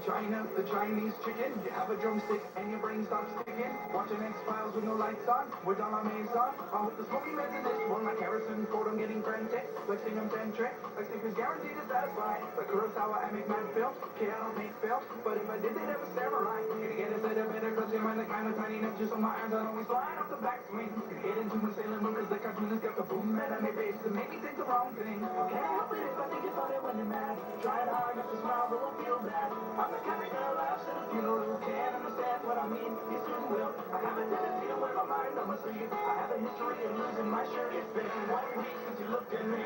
China, the Chinese chicken. You have a drumstick and your brain stops sticking. Watching X-Files with no lights on. With all our mains on. I'm with the smoky meds in this one like Harrison Ford. I'm getting frantic. Flexing I'm centric. Like stickers guaranteed to satisfy. Like Kurosawa, I make mad films. Okay, I don't make films. But if I did, they'd have a samurai. Gonna get a better cause your mind the kind of tiny enough just on my arms. I'd always fly off the backswing. Gonna get into my Sailor Moon cause the cartoon has got the boom anime bass to make me think the wrong thing. Can't help it if I think about it when you're mad. Trying hard not to smile but won't feel bad. I'm the kind of girl laughs at a funeral. Can't understand what I mean. You soon will. I have a tendency to wear my mind on my sleeve. I have a history of losing my shirt. It's been 1 week since you looked at me.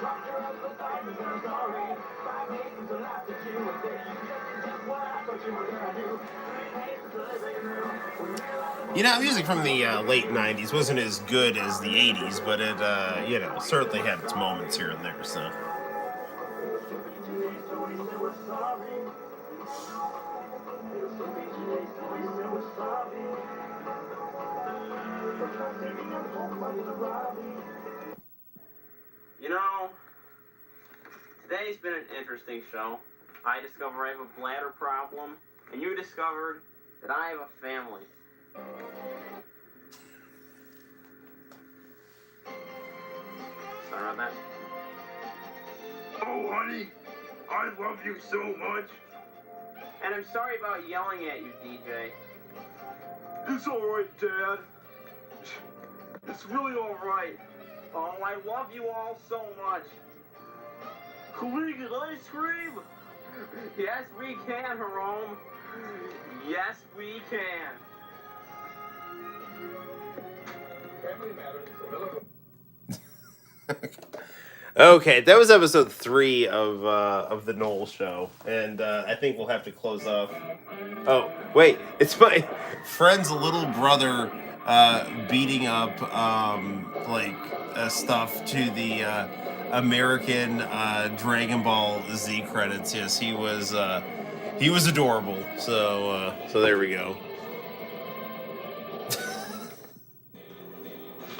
Dropped your husband behind me and I'm sorry. 5 days since I laughed at you and said you just did just what I thought you were gonna do. 3 days since I lived in room. You know, music from the late 90s wasn't as good as the 80s, but it, certainly had its moments here and there, so. You know, today's been an interesting show. I discovered I have a bladder problem, and you discovered that I have a family. Sorry about that. Oh, honey, I love you so much. And I'm sorry about yelling at you, DJ. It's all right, Dad. It's really all right. Oh, I love you all so much. Can we get ice cream? Yes, we can, Jerome. Yes, we can. Okay, that was episode 3 of the Noel show, and I think we'll have to close off. Oh wait, it's my friend's little brother beating up stuff to the American Dragon Ball Z credits. Yes, he was adorable. So there we go.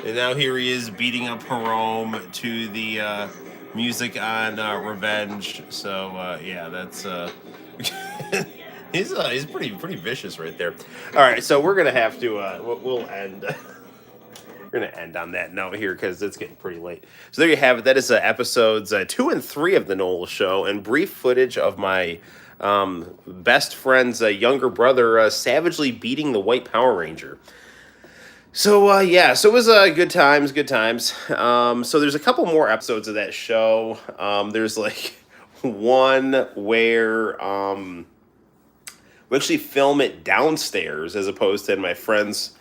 And now here he is beating up Jerome to the music on Revenge. So yeah, that's he's pretty vicious right there. All right, so we're gonna have to we'll end. We're gonna end on that note here because it's getting pretty late. So there you have it. That is episodes 2 and 3 of the Noel Show, and brief footage of my best friend's younger brother savagely beating the White Power Ranger. So yeah, so it was good times. So there's a couple more episodes of that show. There's like one where we actually film it downstairs as opposed to in my friend's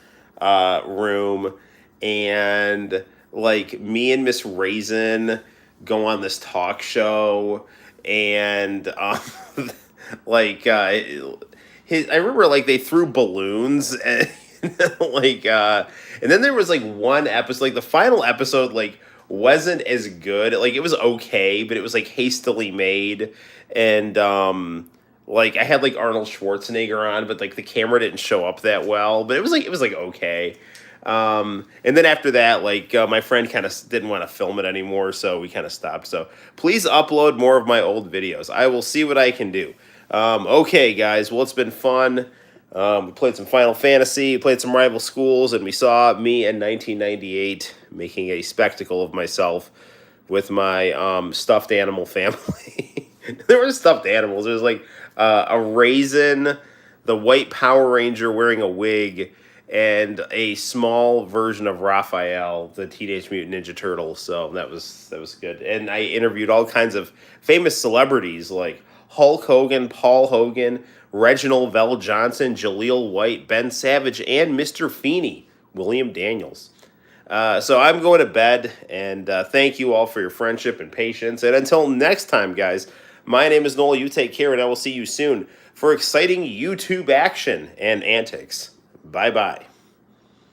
room, and like me and Miss Raisin go on this talk show, and like I remember like they threw balloons and. And then there was like one episode, like the final episode like wasn't as good. Like it was okay, but it was like hastily made, and like I had like Arnold Schwarzenegger on, but like the camera didn't show up that well, but it was like okay. And then after that, like my friend kind of didn't want to film it anymore, so we kind of stopped. So please upload more of my old videos. I will see what I can do. Okay, guys. Well, it's been fun. We played some Final Fantasy, played some Rival Schools, and we saw me in 1998 making a spectacle of myself with my stuffed animal family. There were stuffed animals. There was like a raisin, the White Power Ranger wearing a wig, and a small version of Raphael, the Teenage Mutant Ninja Turtle. So that was good. And I interviewed all kinds of famous celebrities like Hulk Hogan, Paul Hogan, Reginald Vell Johnson, Jaleel White, Ben Savage, and Mr. Feeney, William Daniels. So I'm going to bed, and thank you all for your friendship and patience. And until next time, guys, my name is Noel. You take care, and I will see you soon for exciting YouTube action and antics. Bye-bye.